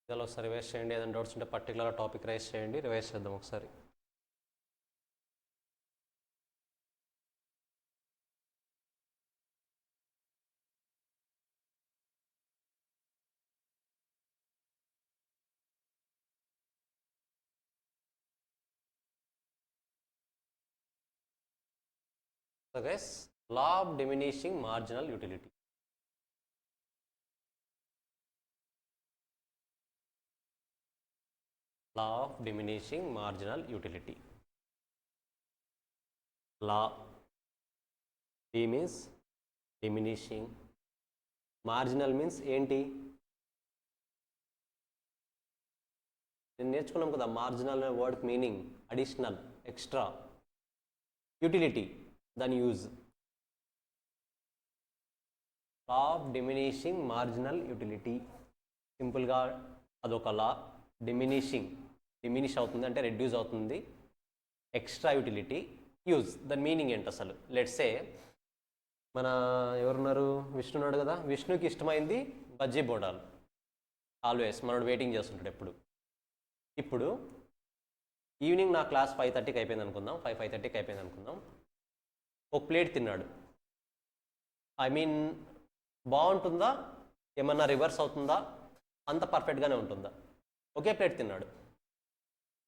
ఇలా ఒకసారి రివైజ్ చేయండి, ఏదైనా డౌట్స్ ఉంటే పర్టికులర్ టాపిక్ రైజ్ చేయండి, రివైజ్ చేద్దాం ఒకసారి. So guys, law of diminishing marginal utility. Law of diminishing marginal utility. Law D means diminishing, marginal means ఏంటి? నేను నేర్చుకున్నాం కదా మార్జినల్ అనే word meaning additional, extra, utility దాని use. Law of diminishing marginal utility సింపుల్గా అదొక లా. డిమినిష్ అవుతుంది అంటే రెడ్యూస్ అవుతుంది. ఎక్స్ట్రా యూటిలిటీ యూజ్, దాని మీనింగ్ ఏంటి అసలు? లెట్స్ సే మన ఎవరున్నారు, విష్ణు ఉన్నాడు కదా, విష్ణుకి ఇష్టమైంది బజ్జీ బోండాలు. ఆల్వేస్ మనోడు వెయిటింగ్ చేస్తుంటాడు ఎప్పుడు. ఇప్పుడు ఈవినింగ్ నా క్లాస్ 5:30కి అయిపోయింది అనుకుందాం, 5:30కి అయిపోయింది అనుకుందాం. ఒక ప్లేట్ తిన్నాడు. ఐ మీన్ బాగుంటుందా, ఏమన్నా రివర్స్ అవుతుందా, అంత పర్ఫెక్ట్గానే ఉంటుందా? ఒకే ప్లేట్ తిన్నాడు,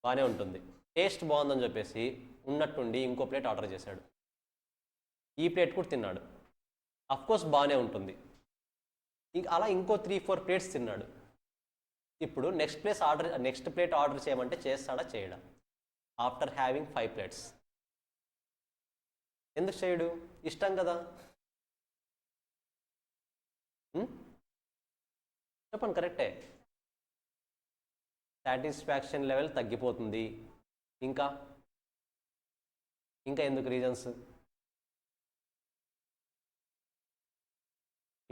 బాగానే ఉంటుంది. టేస్ట్ బాగుందని చెప్పేసి ఉన్నట్టుండి ఇంకో ప్లేట్ ఆర్డర్ చేశాడు. ఈ ప్లేట్ కూడా తిన్నాడు, అఫ్కోర్స్ బాగానే ఉంటుంది. అలా ఇంకో 3-4 ప్లేట్స్ తిన్నాడు. ఇప్పుడు నెక్స్ట్ ప్లేట్ ఆర్డర్ చేయమంటే చేస్తాడా చేయడా? ఆఫ్టర్ హ్యావింగ్ 5 ప్లేట్స్ ఎందుకు చేయడు? ఇష్టం కదా. చెప్పండి, కరెక్టే. సాటిస్ఫాక్షన్ లెవెల్ తగ్గిపోతుంది. ఇంకా ఎందుకు రీజన్స్?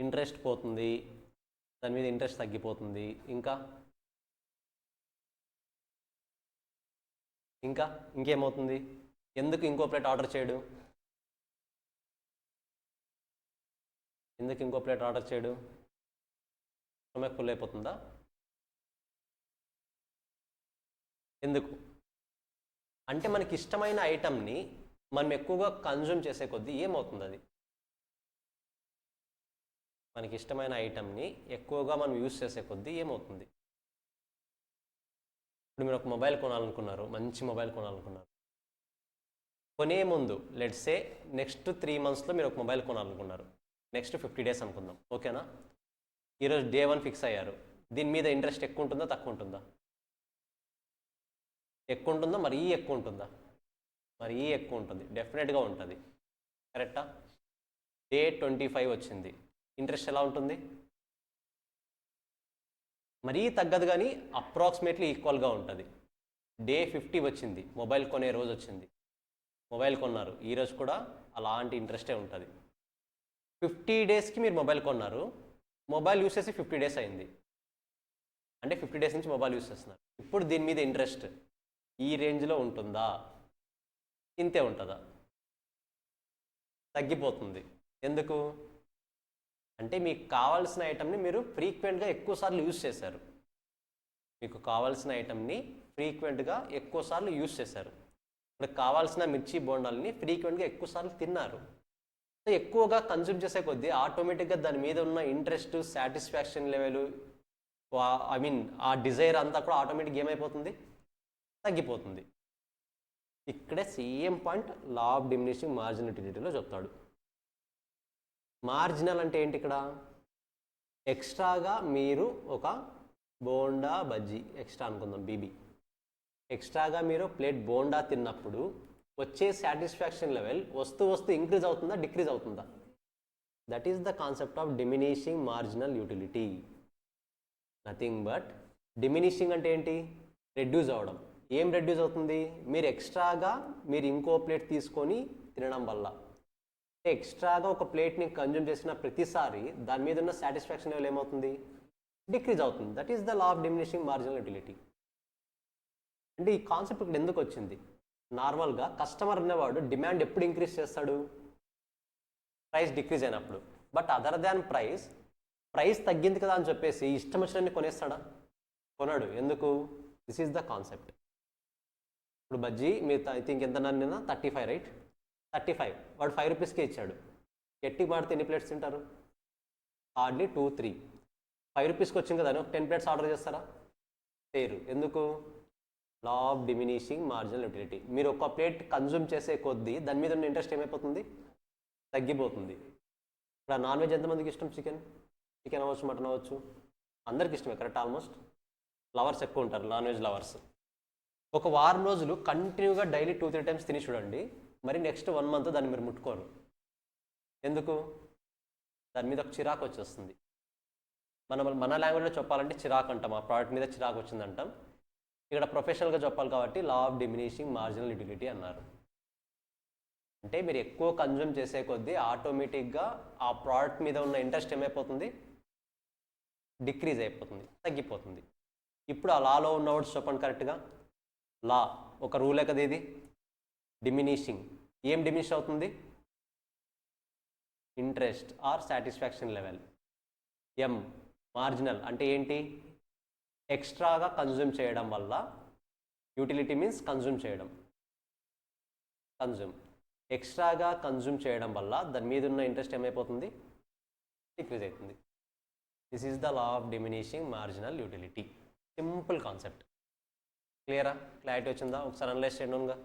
ఇంట్రెస్ట్ పోతుంది, దాని మీద ఇంట్రెస్ట్ తగ్గిపోతుంది. ఇంకేమవుతుంది? ఎందుకు ఇంకో ప్లేట్ ఆర్డర్ చేయడు? స్టమక్ ఫుల్ అయిపోతుందా? ఎందుకు అంటే మనకి ఇష్టమైన ఐటమ్ని మనం ఎక్కువగా కన్జ్యూమ్ చేసే కొద్దీ ఏమవుతుంది? అది మనకి ఇష్టమైన ఐటమ్ని ఎక్కువగా మనం యూజ్ చేసే కొద్దీ ఏమవుతుంది? ఇప్పుడు మీరు ఒక మొబైల్ కొనాలనుకున్నారు, మంచి మొబైల్ కొనాలనుకున్నారు. కొనే ముందు లెట్స్ సే నెక్స్ట్ 3 monthsలో మీరు ఒక మొబైల్ కొనాలనుకున్నారు. నెక్స్ట్ 50 days అనుకుందాం, ఓకేనా? ఈరోజు డే 1 ఫిక్స్ అయ్యారు. దీని మీద ఇంట్రెస్ట్ ఎక్కువ ఉంటుందా, తక్కువ ఉంటుందా? ఎక్కువ ఉంటుందా? మరీ ఎక్కువ ఉంటుందా? మరీ ఎక్కువ ఉంటుంది, డెఫినెట్గా ఉంటుంది. కరెక్టా? డే 25 వచ్చింది, ఇంట్రెస్ట్ ఎలా ఉంటుంది? మరీ తగ్గదు కానీ అప్రాక్సిమేట్లీ ఈక్వల్గా ఉంటుంది. డే 50 వచ్చింది, మొబైల్ కొనే రోజు వచ్చింది, మొబైల్ కొన్నారు, ఈరోజు కూడా అలాంటి ఇంట్రెస్టే ఉంటుంది. 50 daysకి మీరు మొబైల్ కొన్నారు, మొబైల్ యూస్ చేసి 50 days అయింది, అంటే 50 days నుంచి మొబైల్ యూస్ చేస్తున్నారు. ఇప్పుడు దీని మీద ఇంట్రెస్ట్ ఈ రేంజ్లో ఉంటుందా, ఇంతే ఉంటుందా? తగ్గిపోతుంది. ఎందుకు అంటే మీకు కావాల్సిన ఐటమ్ని మీరు ఫ్రీక్వెంట్గా ఎక్కువసార్లు యూజ్ చేశారు. మీకు కావాల్సిన ఐటమ్ని ఫ్రీక్వెంట్గా ఎక్కువసార్లు యూజ్ చేశారు. ఇప్పుడు కావాల్సిన మిర్చి బోండాలని ఫ్రీక్వెంట్గా ఎక్కువసార్లు తిన్నారు. సో ఎక్కువగా కన్జ్యూమ్ చేసే కొద్దీ ఆటోమేటిక్గా దాని మీద ఉన్న interest, satisfaction level, I mean ఆ డిజైర్ అంతా కూడా ఆటోమేటిక్గా ఏమైపోతుంది? తగ్గిపోతుంది. ఇక్కడే same point law of diminishing marginal యూటిలిటీలో చెప్తాడు. మార్జినల్ అంటే ఏంటి? ఇక్కడ ఎక్స్ట్రాగా మీరు ఒక బోండా బజ్జీ ఎక్స్ట్రా అనుకుందాం, బీబీ ఎక్స్ట్రాగా మీరు ప్లేట్ బోండా తిన్నప్పుడు వచ్చే సాటిస్ఫాక్షన్ లెవెల్ వస్తూ ఇంక్రీజ్ అవుతుందా, డిక్రీజ్ అవుతుందా? That is the concept of diminishing marginal utility. Nothing but diminishing అంటే ఏంటి? రెడ్యూస్ అవ్వడం. ఏం రెడ్యూస్ అవుతుంది? మీరు ఎక్స్ట్రాగా ఇంకో ప్లేట్ తీసుకొని తినడం వల్ల. ఎక్స్ట్రాగా ఒక ప్లేట్ని కన్జ్యూమ్ చేసిన ప్రతిసారి దాని మీద ఉన్న సాటిస్ఫాక్షన్ లెవెల్ ఏమవుతుంది? డిక్రీజ్ అవుతుంది. That is the law of diminishing marginal utility. అంటే ఈ కాన్సెప్ట్ ఇక్కడ ఎందుకు వచ్చింది? నార్మల్గా కస్టమర్ అనేవాడు డిమాండ్ ఎప్పుడు ఇంక్రీజ్ చేస్తాడు? ప్రైస్ డిక్రీజ్ అయినప్పుడు. బట్ అదర్ దాన్ ప్రైస్ తగ్గింది కదా అని చెప్పేసి ఇష్టం వచ్చినన్ని కొనేస్తాడా? కొనడు. ఎందుకు? This is the concept. ఇప్పుడు బజ్జీ మీరు ఐ థింక్ ఎంత నిన్న 35, రైట్? 35 వాడు 5 రూపీస్కే ఇచ్చాడు. గట్టి మాడితే ఎన్ని ప్లేట్స్ తింటారు? హార్డ్లీ 2-3. 5 రూపీస్కి వచ్చింది కదా, 10 ప్లేట్స్ ఆర్డర్ చేస్తారా? చేయరు. ఎందుకు? లా ఆఫ్ డిమినిషింగ్ మార్జినల్ యూటిలిటీ. మీరు ఒక ప్లేట్ కన్జ్యూమ్ చేసే కొద్దీ దాని మీద ఉన్న ఇంట్రెస్ట్ ఏమైపోతుంది? తగ్గిపోతుంది. ఇప్పుడు నాన్ వెజ్ ఎంతమందికి ఇష్టం? చికెన్ అవ్వచ్చు, మటన్ అవ్వచ్చు, అందరికి ఇష్టమే, కరెక్ట్? ఆల్మోస్ట్ లవర్స్ ఎక్కువ ఉంటారు, నాన్ వెజ్ లవర్స్. ఒక వారం రోజులు కంటిన్యూగా డైలీ 2-3 టైమ్స్ తిని చూడండి, మరి నెక్స్ట్ 1 మంత్ దాన్ని మీరు ముట్టుకోరు. ఎందుకు? దాని మీద ఒక చిరాకు వచ్చేస్తుంది. మన లాంగ్వేజ్లో చెప్పాలంటే చిరాకు అంటాం, ఆ ప్రోడక్ట్ మీద చిరాకు వచ్చిందంటాం. ఇక్కడ ప్రొఫెషనల్గా చెప్పాలి కాబట్టి లా ఆఫ్ డిమినిషింగ్ మార్జినల్ యూటిలిటీ అన్నారు. అంటే మీరు ఎక్కువ కన్జ్యూమ్ చేసే కొద్దీ ఆటోమేటిక్గా ఆ ప్రోడక్ట్ మీద ఉన్న ఇంట్రెస్ట్ ఏమైపోతుంది? డిక్రీజ్ అయిపోతుంది, తగ్గిపోతుంది. ఇప్పుడు ఆ లాలో ఉన్న వర్డ్స్ చెప్పండి కరెక్ట్గా. లా ఒక రూలే కదా ఇది. డిమినిషింగ్, ఏం డిమినిష్ అవుతుంది? Interest or satisfaction level. M marginal అంటే ఏంటి? ఎక్స్ట్రాగా కన్జ్యూమ్ చేయడం వల్ల. యూటిలిటీ మీన్స్ కన్జ్యూమ్ చేయడం, కన్జ్యూమ్. ఎక్స్ట్రాగా కన్జ్యూమ్ చేయడం వల్ల దాని మీద ఉన్న ఇంట్రెస్ట్ ఏమైపోతుంది? డిక్రీజ్ అవుతుంది. This is the law of diminishing marginal utility. Simple concept. క్లియరా? క్లారిటీ వచ్చిందా? ఒకసారి అనలైజ్ చేయండి ఓన్గా.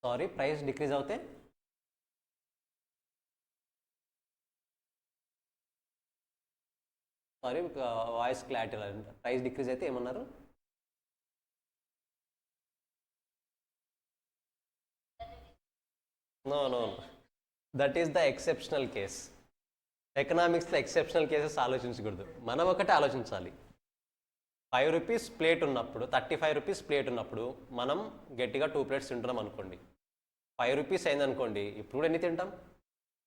సారీ, ప్రైస్ డిక్రీజ్ అవుతే సారీ వాయిస్ క్లారిటీ లేదు. ప్రైస్ డిక్రీజ్ అయితే ఏమన్నారు? No no no, that is the exceptional case. ఎకనామిక్స్లో exceptional cases ఆలోచించకూడదు, మనం ఒకటే ఆలోచించాలి. 5 రూపీస్ ప్లేట్ ఉన్నప్పుడు, 35 రూపీస్ ప్లేట్ ఉన్నప్పుడు మనం గట్టిగా 2 ప్లేట్స్ తింటున్నాం అనుకోండి. 5 రూపీస్ అయిందనుకోండి, ఇప్పుడు కూడా ఎన్ని తింటాం?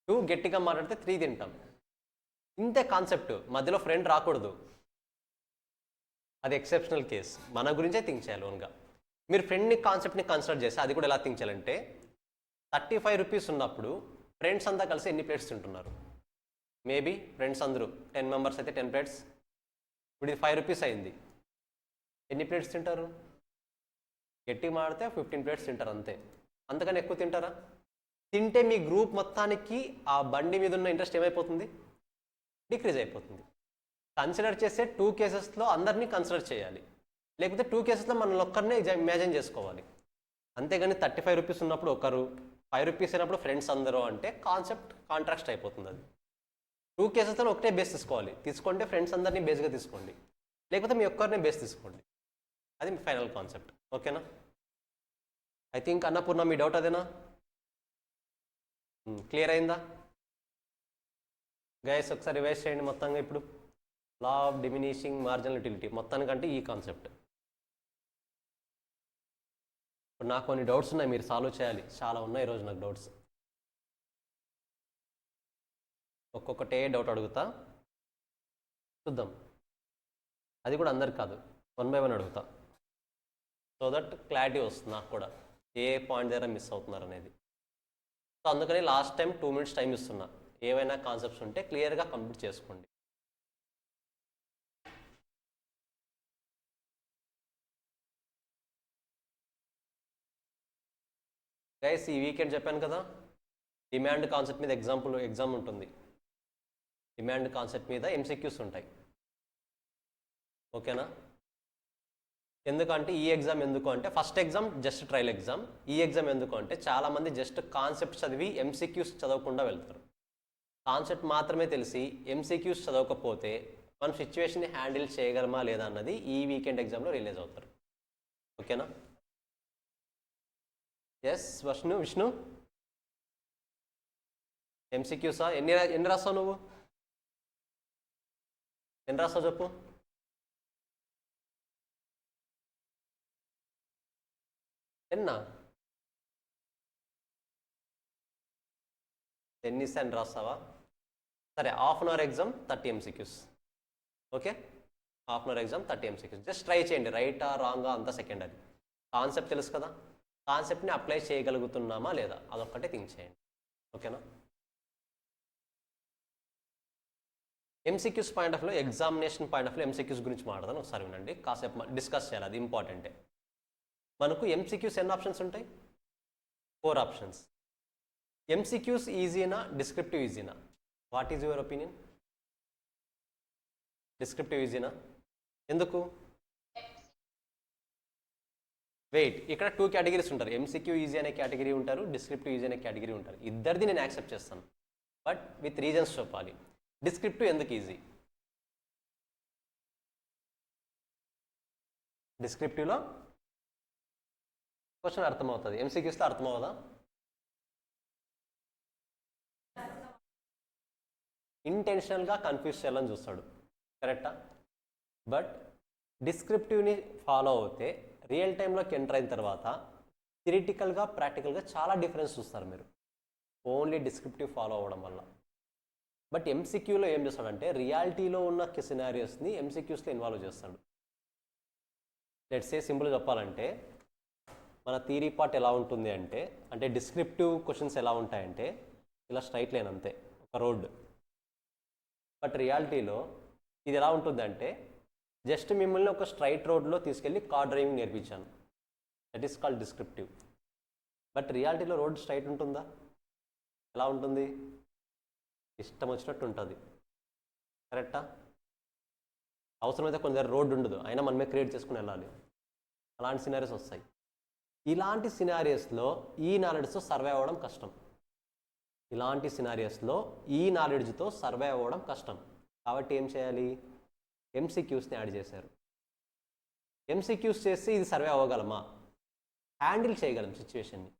2, గట్టిగా మాట్లాడితే 3 తింటాం. ఇంతే కాన్సెప్ట్, మధ్యలో ఫ్రెండ్ రాకూడదు. అది ఎక్సెప్షనల్ కేస్, మన గురించే థింక్ చేయాలి ఓన్గా. మీరు ఫ్రెండ్ని కాన్సెప్ట్ని కన్సిడర్ చేస్తే అది కూడా ఎలా థింక్ చేయాలంటే, 35 రూపీస్ ఉన్నప్పుడు ఫ్రెండ్స్ అంతా కలిసి ఎన్ని ప్లేట్స్ తింటున్నారు? మేబీ ఫ్రెండ్స్ అందరూ 10 మెంబర్స్ అయితే 10 ప్లేట్స్. ఇప్పుడు ఇది 5 రూపీస్ అయింది, ఎన్ని ప్లేట్స్ తింటారు? గట్టి మాడితే 15 ప్లేట్స్ తింటారు అంతే. అంతకని ఎక్కువ తింటారా? తింటే మీ గ్రూప్ మొత్తానికి ఆ బండి మీద ఉన్న ఇంట్రెస్ట్ ఏమైపోతుంది? డిక్రీజ్ అయిపోతుంది. కన్సిడర్ చేసే 2 కేసెస్లో అందరినీ కన్సిడర్ చేయాలి, లేకపోతే 2 కేసెస్లో మనల్ని ఒక్కరినే ఇమాజిన్ చేసుకోవాలి. అంతేగాని 35 రూపీస్ ఉన్నప్పుడు ఒకరు, 5 రూపీస్ అయినప్పుడు ఫ్రెండ్స్ అందరూ అంటే కాన్సెప్ట్ కాంట్రాక్ట్ అయిపోతుంది. అది 2 కేసెస్లో ఒకటే బేస్ తీసుకోవాలి. తీసుకుంటే ఫ్రెండ్స్ అందరినీ బేస్గా తీసుకోండి, లేకపోతే మీ ఒక్కరినే బేస్ తీసుకోండి. అది మీ ఫైనల్ కాన్సెప్ట్. ఓకేనా? ఐ థింక్ అన్నపూర్ణ మీ డౌట్ అదేనా? క్లియర్ అయిందా గైస్? ఒకసారి రివైజ్ చేయండి మొత్తంగా. ఇప్పుడు law of diminishing marginal utility మొత్తానికంటే ఈ కాన్సెప్ట్. ఇప్పుడు నాకు కొన్ని డౌట్స్ ఉన్నాయి, మీరు సాల్వ్ చేయాలి. చాలా ఉన్నాయి ఈరోజు నాకు డౌట్స్. ఒక్కొక్కటే డౌట్ అడుగుతా, చూద్దాం. అది కూడా అందరికి కాదు, 1 by 1 అడుగుతా, సో దట్ క్లారిటీ వస్తుంది నాకు కూడా ఏ పాయింట్ దగ్గర మిస్ అవుతున్నారు అనేది. సో అందుకని లాస్ట్ టైం 2 minutes టైం ఇస్తున్నా. ఏవైనా కాన్సెప్ట్స్ ఉంటే క్లియర్గా కంప్లీట్ చేసుకోండి. గైస్ ఈ వీకెండ్ చెప్పాను కదా, డిమాండ్ కాన్సెప్ట్ మీద ఎగ్జామ్ ఉంటుంది. డిమాండ్ కాన్సెప్ట్ మీద MCQs ఉంటాయి. ఓకేనా? ఎందుకంటే ఈ ఎగ్జామ్ ఎందుకు అంటే, first exam just trial exam. ఈ ఎగ్జామ్ ఎందుకు అంటే చాలామంది జస్ట్ కాన్సెప్ట్ చదివి MCQs చదవకుండా వెళ్తారు. కాన్సెప్ట్ మాత్రమే తెలిసి MCQs చదవకపోతే మనం సిచ్యువేషన్ని హ్యాండిల్ చేయగలమా లేదా అన్నది ఈ వీకెండ్ ఎగ్జామ్లో రిలీజ్ అవుతారు. ఓకేనా? ఎస్ విష్ణు MCQసా? ఎన్ని రాస్తావు నువ్వు? ఎన్ని రాస్తావు చెప్పు? ఎన్నా? ఎన్ని రాస్తావా? సరే, half an hour exam 30 MCQs. Okay, half an hour exam 30 MCQs. Just try చేయండి, రైటా రాంగా అంతా సెకండరీ. కాన్సెప్ట్ తెలుసు కదా, కాన్సెప్ట్ని అప్లై చేయగలుగుతున్నామా లేదా అదొక్కటే థింక్ చేయండి. ఓకేనా? MCQs point of view, examination point of view MCQs గురించి మాట్లాడదాను. ఒకసారి వినండి, కాసేపు డిస్కస్ చేయాలి, అది ఇంపార్టెంటే. మనకు MCQs ఎన్ని ఆప్షన్స్ ఉంటాయి? 4 ఆప్షన్స్. MCQs ఈజీనా, డిస్క్రిప్టివ్ ఈజీనా? What is your opinion? Descriptive ఈజీనా? ఎందుకు? వెయిట్, ఇక్కడ 2 కేటగిరీస్ ఉంటారు. MCQ ఈజీ అనే కేటగిరీ ఉంటారు, డిస్క్రిప్టివ్ ఈజీ అనే కేటగిరీ ఉంటారు. ఇద్దరిది నేను యాక్సెప్ట్ చేస్తాను, బట్ విత్ రీజన్స్ చెప్పాలి. డిస్క్రిప్టివ్ ఎందుకు ఈజీ? డిస్క్రిప్టివ్లో క్వశ్చన్ అర్థమవుతుంది, ఎంసీక్యూస్లో అర్థమవుదా? ఇంటెన్షనల్గా కన్ఫ్యూజ్ చేయాలని చూస్తాడు, కరెక్టా? బట్ డిస్క్రిప్టివ్ని ఫాలో అవుతే రియల్ టైంలోకి ఎంటర్ అయిన తర్వాత థియరిటికల్గా ప్రాక్టికల్గా చాలా డిఫరెన్స్ చూస్తారు మీరు ఓన్లీ డిస్క్రిప్టివ్ ఫాలో అవ్వడం వల్ల. బట్ ఎంసీక్యూలో ఏం చేస్తాడంటే రియాలిటీలో ఉన్న సినారియోస్ని ఎంసీక్యూస్లో ఇన్వాల్వ్ చేస్తాడు. లెట్స్ సే సింపుల్గా చెప్పాలంటే మన థియరీ పార్ట్ ఎలా ఉంటుంది అంటే డిస్క్రిప్టివ్ క్వశ్చన్స్ ఎలా ఉంటాయంటే ఇలా స్ట్రైట్ లైన్ అంతే, ఒక రోడ్డు. బట్ రియాలిటీలో ఇది ఎలా ఉంటుందంటే జస్ట్ మిమ్మల్ని ఒక స్ట్రైట్ రోడ్లో తీసుకెళ్ళి కార్ డ్రైవింగ్ నేర్పించాను, that is called descriptive. But రియాలిటీలో రోడ్ స్ట్రైట్ ఉంటుందా? ఎలా ఉంటుంది? ఇష్టం వచ్చినట్టు ఉంటుంది, కరెక్టా? అవసరమైతే కొంత రోడ్డు ఉండదు, అయినా మనమే క్రియేట్ చేసుకుని వెళ్ళాలి. అలాంటి సినారీస్ వస్తాయి. ఇలాంటి సినారియస్లో ఈ నాలెడ్జ్తో సర్వే అవ్వడం కష్టం. ఇలాంటి సినారియస్లో ఈ నాలెడ్జ్తో సర్వే అవ్వడం కష్టం. కాబట్టి ఏం చేయాలి? ఎంసీక్యూస్ని యాడ్ చేశారు. ఎంసీక్యూస్ చేస్తే ఇది సర్వే అవ్వగలమా? హ్యాండిల్ చేయగలం సిచ్యువేషన్ని.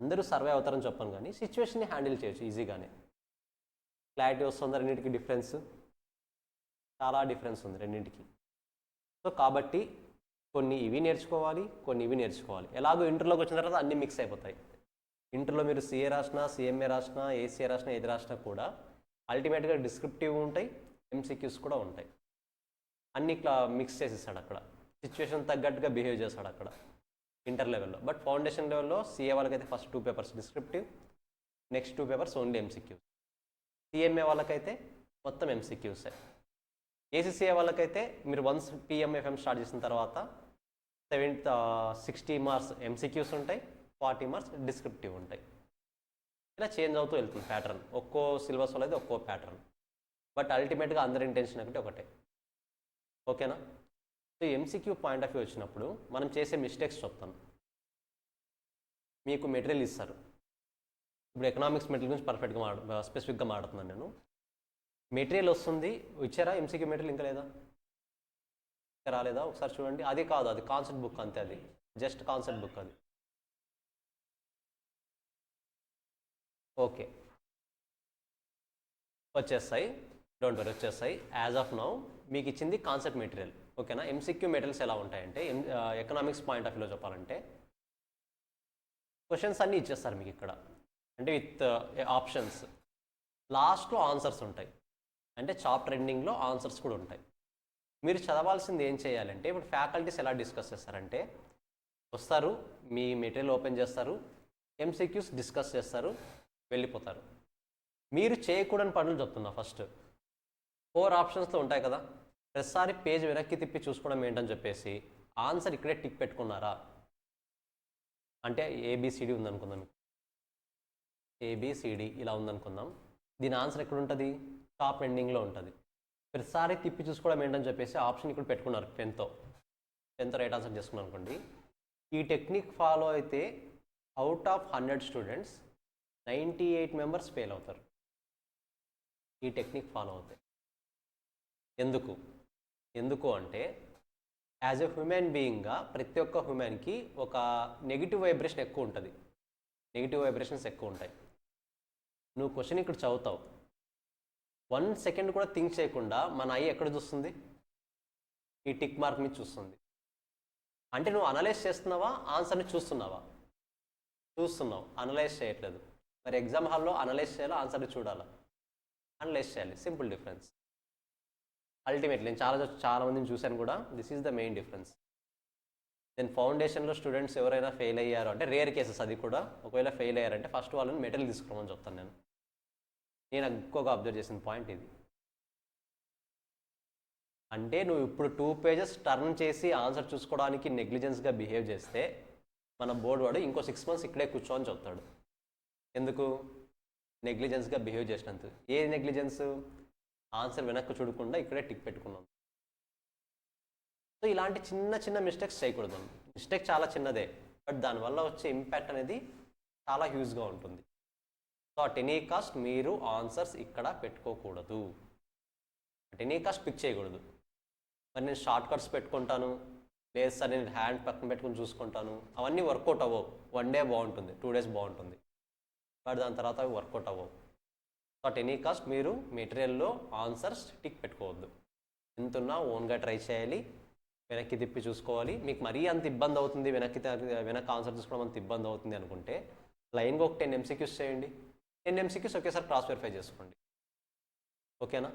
అందరూ సర్వే అవుతారని చెప్పాను, కానీ సిచ్యువేషన్ని హ్యాండిల్ చేయొచ్చు ఈజీగానే. క్లారిటీ వస్తుంది రెండింటికి డిఫరెన్స్, చాలా డిఫరెన్స్ ఉంది రెండింటికి. సో కాబట్టి కొన్ని ఇవి నేర్చుకోవాలి, కొన్ని ఇవి నేర్చుకోవాలి. ఎలాగో ఇంటర్లోకి వచ్చిన తర్వాత అన్నీ మిక్స్ అయిపోతాయి. ఇంటర్లో మీరు సిఏ రాసినా, సిఎంఏ రాసినా, ఏసీఏ రాసినా, ఏది రాసినా కూడా అల్టిమేట్గా డిస్క్రిప్టివ్ ఉంటాయి, ఎంసీక్యూస్ కూడా ఉంటాయి. అన్ని ఇట్లా మిక్స్ చేసేస్తాడు అక్కడ, సిచ్యువేషన్ తగ్గట్టుగా బిహేవ్ చేస్తాడు అక్కడ ఇంటర్ లెవెల్లో. బట్ ఫౌండేషన్ లెవెల్లో సిఏ వాళ్ళకైతే first 2 papers descriptive, next 2 papers only MCQs. CMA వాళ్ళకైతే మొత్తం ఎంసీక్యూసే. ఏసీసీఏ వాళ్ళకైతే మీరు వన్స్ పిఎంఎఫ్ఎం స్టార్ట్ చేసిన తర్వాత 60 మార్క్స్ ఎంసీక్యూస్ ఉంటాయి, 40 మార్క్స్ డిస్క్రిప్టివ్ ఉంటాయి. ఇలా చేంజ్ అవుతూ వెళ్తుంది ప్యాటర్న్, ఒక్కో సిలబస్ వాళ్ళది ఒక్కో ప్యాటర్న్. బట్ అల్టిమేట్గా అందరి ఇంటెన్షన్ ఒకటి ఒకటే, ఓకేనా? So MCQ point of view వచ్చినప్పుడు మనం చేసే మిస్టేక్స్ చెప్తాను. మీకు మెటీరియల్ ఇస్తారు, ఇప్పుడు ఎకనామిక్స్ మెటీరియల్ గురించి పర్ఫెక్ట్గా స్పెసిఫిక్గా మాట్లాడుతున్నాను నేను. మెటీరియల్ వస్తుంది, ఇచ్చారా ఎంసీక్యూ మెటీరియల్? ఇంకా లేదా? ఇంకా రాలేదా? ఒకసారి చూడండి. అది కాదు, అది కాన్సెప్ట్ బుక్ అంతే, అది జస్ట్ కాన్సెప్ట్ బుక్ అది. ఓకే, వచ్చేస్తాయి, డోంట్ వరీ, వచ్చేస్తాయి. యాజ్ ఆఫ్ నౌ మీకు ఇచ్చింది కాన్సెప్ట్ మెటీరియల్, ఓకేనా? ఎంసీక్యూ మెటీరియల్స్ ఎలా ఉంటాయంటే ఎకనామిక్స్ పాయింట్ ఆఫ్ వ్యూలో చెప్పాలంటే క్వశ్చన్స్ అన్నీ ఇచ్చేస్తారు మీకు ఇక్కడ, అంటే విత్ ఆప్షన్స్. లాస్ట్లో ఆన్సర్స్ ఉంటాయి, అంటే చాప్టర్ ఎండింగ్లో ఆన్సర్స్ కూడా ఉంటాయి. మీరు చదవాల్సింది ఏం చేయాలంటే, ఇప్పుడు ఫ్యాకల్టీస్ ఎలా డిస్కస్ చేస్తారంటే వస్తారు, మీ మెటీరియల్ ఓపెన్ చేస్తారు, ఎంసీక్యూస్ డిస్కస్ చేస్తారు, వెళ్ళిపోతారు. మీరు చేయకూడని పనులు చెప్తున్నా. ఫస్ట్ 4 ఆప్షన్స్లో ఉంటాయి కదా, ప్రతిసారి పేజ్ వెనక్కి తిప్పి చూసుకోవడం ఏంటని చెప్పేసి ఆన్సర్ ఇక్కడే టిక్ పెట్టుకున్నారా? అంటే ఏబిసిడి ఉందనుకుందాం, ఏబిసిడి ఇలా ఉందనుకుందాం. దీని ఆన్సర్ ఎక్కడ ఉంటుంది? టాప్ ఎండింగ్లో ఉంటుంది. ప్రతిసారి తిప్పి చూసుకోవడం ఏంటని చెప్పేసి ఆప్షన్ ఇక్కడ పెట్టుకున్నారు. పెన్తో రైట్ ఆన్సర్ చేసుకున్నాను అనుకోండి. ఈ టెక్నిక్ ఫాలో అయితే out of 100 students 98 members fail అవుతారు ఈ టెక్నిక్ ఫాలో అవుతాయి. ఎందుకు అంటే యాజ్ ఎ హ్యూమన్ బీయింగ్గా ప్రతి ఒక్క హ్యూమన్కి ఒక నెగిటివ్ వైబ్రేషన్ ఎక్కువ ఉంటుంది, నెగిటివ్ వైబ్రేషన్స్ ఎక్కువ ఉంటాయి. నువ్వు క్వశ్చన్ ఇక్కడ చదువుతావు, 1 సెకండ్ కూడా థింక్ చేయకుండా మన ఐ ఎక్కడ చూస్తుంది? ఈ టిక్ మార్క్ మీద చూస్తుంది. అంటే నువ్వు అనలైజ్ చేస్తున్నావా, ఆన్సర్ని చూస్తున్నావు, అనలైజ్ చేయట్లేదు. మరి ఎగ్జామ్ హాల్లో అనలైజ్ చేయాలా, ఆన్సర్ని చూడాలా? అనలైజ్ చేయాలి, సింపుల్ డిఫరెన్స్. అల్టిమేట్లీ నేను చాలా మందిని చూశాను కూడా, this is the main difference. Then ఫౌండేషన్లో స్టూడెంట్స్ ఎవరైనా ఫెయిల్ అయ్యారు అంటే, రేర్ కేసెస్ అది కూడా, ఒకవేళ ఫెయిల్ అయ్యారంటే ఫస్ట్ వాళ్ళని మెటీరియల్ తీసుకోమని చెప్తాను నేను ఎక్కువగా అబ్జర్వ్ చేసిన పాయింట్ ఇది. అంటే నువ్వు ఇప్పుడు 2 పేజెస్ టర్న్ చేసి ఆన్సర్ చూసుకోవడానికి నెగ్లిజెన్స్గా బిహేవ్ చేస్తే మన బోర్డు వాడు ఇంకో 6 మంత్స్ ఇక్కడే కూర్చోని చెప్తాడు. ఎందుకు? నెగ్లిజెన్స్గా బిహేవ్ చేసినందుకు. ఏ నెగ్లిజెన్స్? ఆన్సర్ వెనక్కి చూడకుండా ఇక్కడే టిక్ పెట్టుకున్నాం. సో ఇలాంటి చిన్న మిస్టేక్స్ చేయకూడదు. మిస్టేక్ చాలా చిన్నదే, బట్ దానివల్ల వచ్చే ఇంపాక్ట్ అనేది చాలా హ్యూజ్గా ఉంటుంది. సో అట్ ఎనీ కాస్ట్ మీరు ఆన్సర్స్ ఇక్కడ పెట్టుకోకూడదు, అట్ ఎనీ కాస్ట్ పిక్ చేయకూడదు. మరి నేను షార్ట్ కట్స్ పెట్టుకుంటాను, లేదు సార్ నేను హ్యాండ్ పక్కన పెట్టుకుని చూసుకుంటాను, అవన్నీ వర్కౌట్ అవ్వవు. 1 డే బాగుంటుంది, 2 డేస్ బాగుంటుంది, బట్ దాని తర్వాత అవి వర్కౌట్ అవ్వవు. సో అట్ ఎనీ కాస్ట్ మీరు మెటీరియల్లో ఆన్సర్స్ టిక్ పెట్టుకోవద్దు. ఎంతున్నా ఓన్గా ట్రై చేయాలి, వెనక్కి తిప్పి చూసుకోవాలి. మీకు మరీ అంత ఇబ్బంది అవుతుంది, వెనక్కి ఆన్సర్ తీసుకోవడం అంత ఇబ్బంది అవుతుంది అనుకుంటే లైన్గా ఒక 10 MCQs చేయండి. 10 MCQs ఒకేసారి క్రాస్ వెరిఫై చేసుకోండి, ఓకేనా?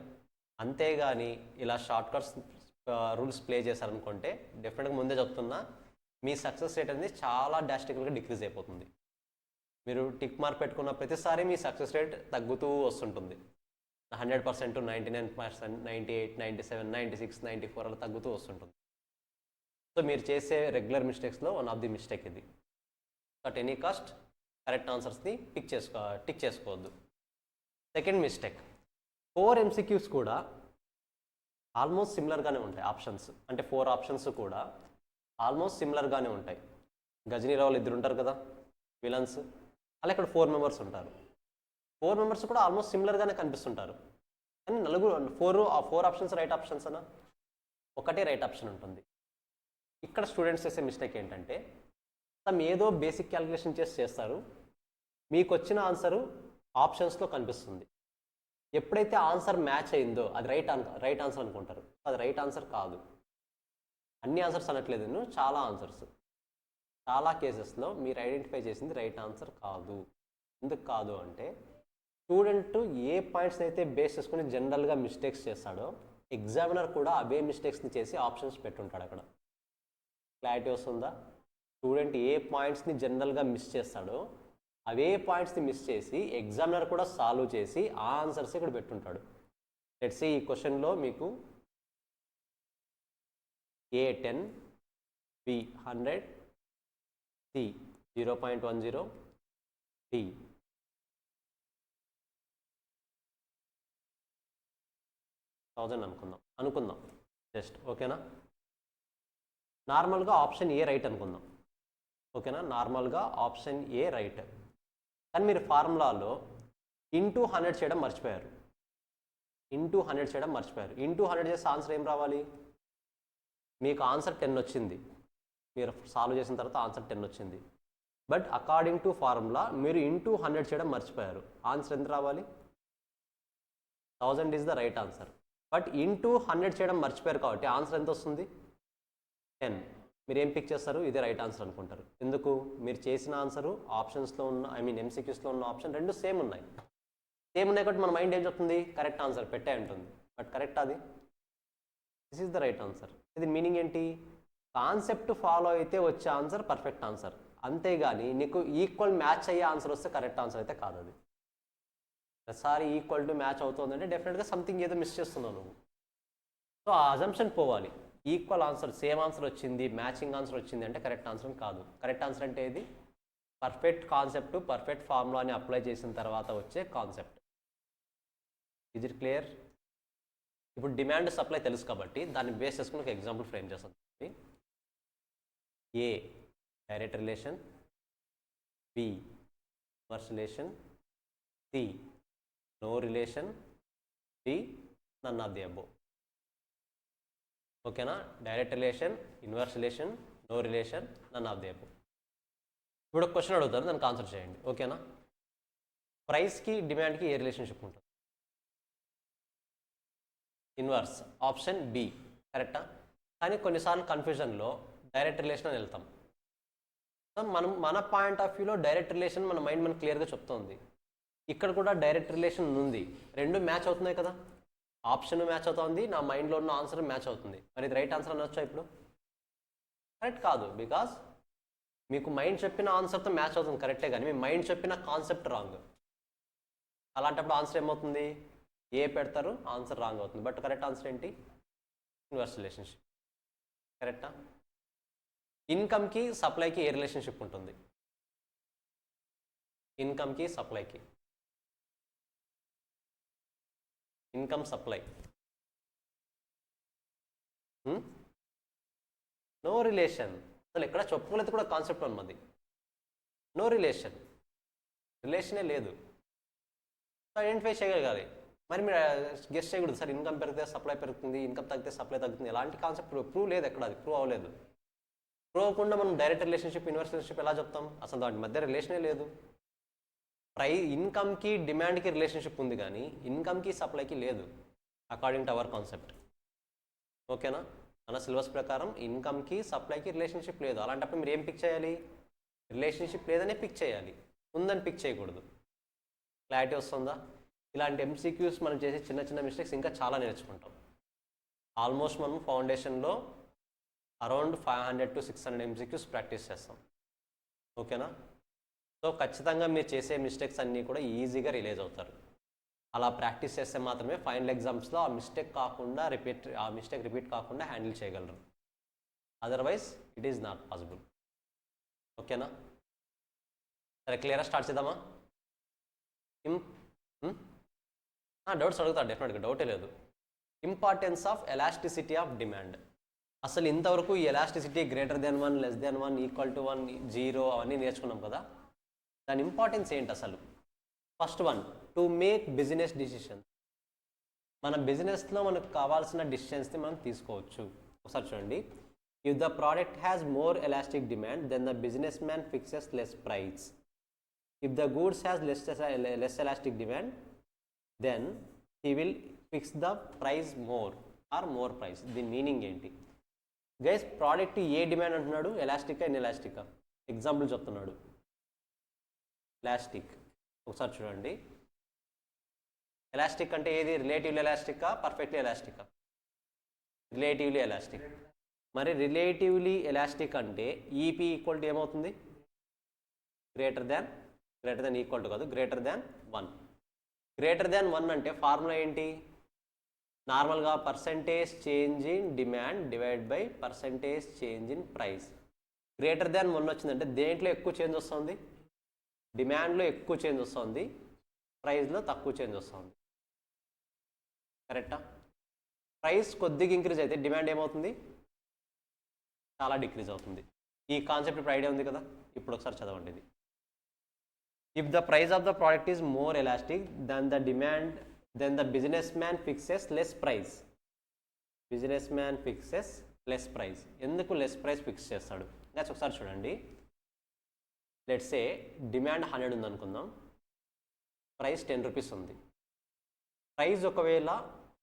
అంతేగాని ఇలా షార్ట్ కట్స్ రూల్స్ ప్లే చేశారనుకుంటే డెఫినెట్గా ముందే చెప్తున్నా మీ సక్సెస్ రేట్ అనేది చాలా డ్రాస్టికల్గా డిక్రీజ్ అయిపోతుంది. మీరు టిక్ మార్క్ పెట్టుకున్న ప్రతిసారి మీ సక్సెస్ రేట్ తగ్గుతూ వస్తుంటుంది. 100%, 99%, 98, 97, 96, 94 అలా తగ్గుతూ వస్తుంటుంది. సో మీరు చేసే రెగ్యులర్ మిస్టేక్స్లో వన్ ఆఫ్ ది మిస్టేక్ ఇది. అట్ ఎనీ కాస్ట్ కరెక్ట్ ఆన్సర్స్ని టిక్ చేసుకోవద్దు. సెకండ్ మిస్టేక్, 4 MCQs కూడా ఆల్మోస్ట్ సిమిలర్గానే ఉంటాయి. ఆప్షన్స్ అంటే 4 ఆప్షన్స్ కూడా ఆల్మోస్ట్ సిమిలర్గానే ఉంటాయి. గజనీరావులు 2 ఉంటారు కదా విలన్స్, అలా ఇక్కడ 4 మెంబర్స్ ఉంటారు. 4 మెంబర్స్ కూడా ఆల్మోస్ట్ సిమిలర్గానే కనిపిస్తుంటారు. కానీ 4 ఆప్షన్స్ రైట్ ఆప్షన్స్ అనా? ఒకటే రైట్ ఆప్షన్ ఉంటుంది. ఇక్కడ స్టూడెంట్స్ చేసే మిస్టేక్ ఏంటంటే తమ ఏదో బేసిక్ క్యాలిక్యులేషన్ చేస్తారు, మీకు వచ్చిన ఆన్సరు ఆప్షన్స్లో కనిపిస్తుంది. ఎప్పుడైతే ఆన్సర్ మ్యాచ్ అయిందో అది రైట్ ఆన్సర్ అనుకుంటారు. అది రైట్ ఆన్సర్ కాదు. అన్ని ఆన్సర్స్ అనట్లేదు నేను, చాలా ఆన్సర్స్, చాలా కేసెస్లో మీరు ఐడెంటిఫై చేసింది రైట్ ఆన్సర్ కాదు. ఎందుకు కాదు అంటే స్టూడెంట్ ఏ పాయింట్స్ అయితే బేస్ చేసుకుని జనరల్గా మిస్టేక్స్ చేస్తాడో ఎగ్జామినర్ కూడా అవే మిస్టేక్స్ని చేసి ఆప్షన్స్ పెట్టుంటాడు. అక్కడ క్లారిటీ వస్తుందా? స్టూడెంట్ ఏ పాయింట్స్ని జనరల్గా మిస్ చేస్తాడో అవే పాయింట్స్ని మిస్ చేసి ఎగ్జామినర్ కూడా సాల్వ్ చేసి ఆ ఆన్సర్స్ ఇక్కడ పెట్టుంటాడు. లెట్స్ సీ ఈ క్వశ్చన్లో మీకు A10, B 100, C 0.10, D 1000 అనుకుందాం జస్ట్, ఓకేనా? నార్మల్గా ఆప్షన్ ఏ రైట్ అనుకుందాం, ఓకేనా? నార్మల్గా ఆప్షన్ ఏ రైట్. కానీ మీరు ఫార్ములాలో ఇంటూ 100 చేయడం మర్చిపోయారు. ఇంటూ 100 చేస్తే ఆన్సర్ ఏం రావాలి? మీకు ఆన్సర్ 10 వచ్చింది, మీరు సాల్వ్ చేసిన తర్వాత ఆన్సర్ 10 వచ్చింది. బట్ అకార్డింగ్ టు ఫార్ములా మీరు ఇంటూ 100 చేయడం మర్చిపోయారు. ఆన్సర్ ఎంత రావాలి? 1000 is the right answer. But into 100 చేయడం మర్చిపోయారు కాబట్టి ఆన్సర్ ఎంత వస్తుంది? 10. మీరు ఏం పిక్ చేస్తారు? ఇదే రైట్ ఆన్సర్ అనుకుంటారు. ఎందుకు? మీరు చేసిన ఆన్సరు ఆప్షన్స్లో ఉన్న MCQsలో ఉన్న ఆప్షన్ రెండు సేమ్ ఉన్నాయి. కాబట్టి మన మైండ్ ఏం చెప్తుంది? కరెక్ట్ ఆన్సర్ పెట్టే ఉంటుంది. బట్ కరెక్ట్ అది? This is the right answer. ఇది మీనింగ్ ఏంటి? కాన్సెప్ట్ ఫాలో అయితే వచ్చే ఆన్సర్ పర్ఫెక్ట్ ఆన్సర్, అంతేగాని నీకు ఈక్వల్ మ్యాచ్ అయ్యే ఆన్సర్ వస్తే కరెక్ట్ ఆన్సర్ అయితే కాదు. అది ప్రతిసారి ఈక్వల్ టు మ్యాచ్ అవుతుందంటే డెఫినెట్గా సంథింగ్ ఏదో మిస్ చేస్తున్నావు నువ్వు. సో ఆ అజంప్షన్ పోవాలి. ఈక్వల్ ఆన్సర్, సేమ్ ఆన్సర్ వచ్చింది, మ్యాచింగ్ ఆన్సర్ వచ్చింది అంటే కరెక్ట్ ఆన్సర్ కాదు. కరెక్ట్ ఆన్సర్ అంటే ఏది? పర్ఫెక్ట్ కాన్సెప్ట్, పర్ఫెక్ట్ ఫార్ములాని అప్లై చేసిన తర్వాత వచ్చే కాన్సెప్ట్. Is it clear? ఇప్పుడు డిమాండ్ సప్లై తెలుసు కాబట్టి దాన్ని బేస్ చేసుకుని ఒక ఎగ్జాంపుల్ ఫ్రేమ్ చేస్తాను. A direct relation, B inverse relation, C no relation, D none of the above. ఓకేనా? Direct relation, inverse relation, no relation, none of the above. ఇప్పుడు ఒక క్వశ్చన్ అడుగుతారు, దానికి ఆన్సర్ చేయండి. ఓకేనా? ప్రైస్కి డిమాండ్కి ఏ రిలేషన్షిప్ ఉంటుంది? ఇన్వర్స్, ఆప్షన్ బి కరెక్టా? కానీ కొన్నిసార్లు కన్ఫ్యూజన్లో డైరెక్ట్ రిలేషన్ అని వెళ్తాం. మన పాయింట్ ఆఫ్ వ్యూలో డైరెక్ట్ రిలేషన్ మన మైండ్ మనకు క్లియర్గా చెప్తోంది. ఇక్కడ కూడా డైరెక్ట్ రిలేషన్ ఉంది, రెండు మ్యాచ్ అవుతున్నాయి కదా. ఆప్షన్ మ్యాచ్ అవుతుంది, నా మైండ్లో ఉన్న ఆన్సర్ మ్యాచ్ అవుతుంది. మరి ఇది రైట్ ఆన్సర్ అనొచ్చా ఇప్పుడు? కరెక్ట్ కాదు, బికాస్ మీకు మైండ్ చెప్పిన ఆన్సర్తో మ్యాచ్ అవుతుంది కరెక్టే, కానీ మీ మైండ్ చెప్పిన కాన్సెప్ట్ రాంగ్. అలాంటప్పుడు ఆన్సర్ ఏమవుతుంది? ఏ పెడతారు, ఆన్సర్ రాంగ్ అవుతుంది. బట్ కరెక్ట్ ఆన్సర్ ఏంటి? Inverse relationship. కరెక్టా? ఇన్కమ్కి సప్లైకి ఏ రిలేషన్షిప్ ఉంటుంది? ఇన్కమ్కి సప్లైకి, ఇన్కమ్ సప్లై, నో రిలేషన్. అసలు ఎక్కడ చెప్పుకోలేదు కూడా కాన్సెప్ట్ ఉన్నది. నో రిలేషన్, రిలేషనే లేదు. ఐడెంటిఫై చేయగలగాలి. మరి మీరు గెస్ట్ చేయకూడదు సార్ ఇన్కమ్ పెరిగితే సప్లై పెరుగుతుంది, ఇన్కమ్ తగ్గితే సప్లై తగ్గుతుంది. ఎలాంటి కాన్సెప్ట్ ప్రూవ్ లేదు, ఎక్కడ అది ప్రూవ్ అవ్వలేదు. అవ్వకుండా మనం డైరెక్ట్ రిలేషన్షిప్ ఇన్వర్స్ రిలేషన్షిప్ ఎలా చెప్తాం? అసలు దాని మధ్య రిలేషనే లేదు. ఇన్కమ్కి డిమాండ్కి రిలేషన్షిప్ ఉంది కానీ ఇన్కమ్కి సప్లైకి లేదు అకార్డింగ్ టు అవర్ కాన్సెప్ట్. ఓకేనా? మన సిలబస్ ప్రకారం ఇన్కమ్కి సప్లైకి రిలేషన్షిప్ లేదు. అలాంటప్పుడు మీరు ఏం పిక్ చేయాలి? రిలేషన్షిప్ లేదనే పిక్ చేయాలి, ఉందని పిక్ చేయకూడదు. క్లారిటీ వస్తుందా? ఇలాంటి ఎంసీక్యూస్ మనం చేసే చిన్న చిన్న మిస్టేక్స్ ఇంకా చాలా నేర్చుకుంటాం. ఆల్మోస్ట్ మనం ఫౌండేషన్లో అరౌండ్ 500 to 600 ఎంసీక్యూస్ ప్రాక్టీస్ చేస్తాం. ఓకేనా? సో ఖచ్చితంగా మీరు చేసే మిస్టేక్స్ అన్నీ కూడా ఈజీగా రిలీజ్ అవుతారు. అలా ప్రాక్టీస్ చేస్తే మాత్రమే ఫైనల్ ఎగ్జామ్స్లో ఆ మిస్టేక్ రిపీట్ కాకుండా హ్యాండిల్ చేయగలరు. Otherwise it is not possible. ఓకేనా? సరే, క్లియర్గా స్టార్ట్ చేద్దామా? డౌట్స్ అడుగుతారు డెఫినెట్గా, డౌటే లేదు. Importance of elasticity of demand. అసలు ఇంతవరకు ఈ elasticity greater than 1, less than 1, equal to 1, 0 అవన్నీ నేర్చుకున్నాం కదా. దాని ఇంపార్టెన్స్ ఏంటి అసలు? First one, to make business decision. మన బిజినెస్లో మనకు కావాల్సిన డిసిషన్స్ని మనం తీసుకోవచ్చు. ఒకసారి చూడండి. If the product has more elastic demand then the business man fixes less price. If the goods has less elastic demand then he will fix the price more or more price. దీని మీనింగ్ ఏంటి గైస్? ప్రోడక్ట్ ఏ డిమాండ్ అంటున్నాడు? ఎలాస్టికా ఇన్ ఎలాస్టికా? ఎగ్జాంపుల్ చెప్తున్నాడు. ఎలాస్టిక్. ఒకసారి చూడండి. ఎలాస్టిక్ అంటే ఏది? రిలేటివ్లీ ఎలాస్టికా, పర్ఫెక్ట్లీ ఎలాస్టికా? Relatively elastic. మరి రిలేటివ్లీ ఎలాస్టిక్ అంటే ఈపీ ఈక్వల్ టు ఏమవుతుంది? గ్రేటర్ దాన్ ఈక్వల్ టు కాదు, గ్రేటర్ దాన్ 1. గ్రేటర్ దాన్ 1 అంటే ఫార్ములా ఏంటి? నార్మల్గా percentage change in demand divide by percentage change in price. Greater than 1 వచ్చిందంటే దేంట్లో ఎక్కువ చేంజ్ వస్తుంది? డిమాండ్లో ఎక్కువ చేంజ్ వస్తుంది, ప్రైస్లో తక్కువ చేంజ్ వస్తుంది. కరెక్టా? ప్రైస్ కొద్దిగా ఇంక్రీజ్ అయితే డిమాండ్ ఏమవుతుంది? చాలా డిక్రీజ్ అవుతుంది. ఈ కాన్సెప్ట్ ఇప్పుడు ఐడియా ఉంది కదా. ఇప్పుడు ఒకసారి చదవండి ఇది. If the price of the product is more elastic then the demand then the business man fixes less price. Business man fixes less price. ఎందుకు లెస్ ప్రైస్ ఫిక్స్ చేస్తాడు? నెక్స్ట్ ఒకసారి చూడండి. లెట్స్ సే డిమాండ్ 100 ఉంది అనుకుందాం, ప్రైస్ 10 రూపీస్ ఉంది. ప్రైస్ ఒకవేళ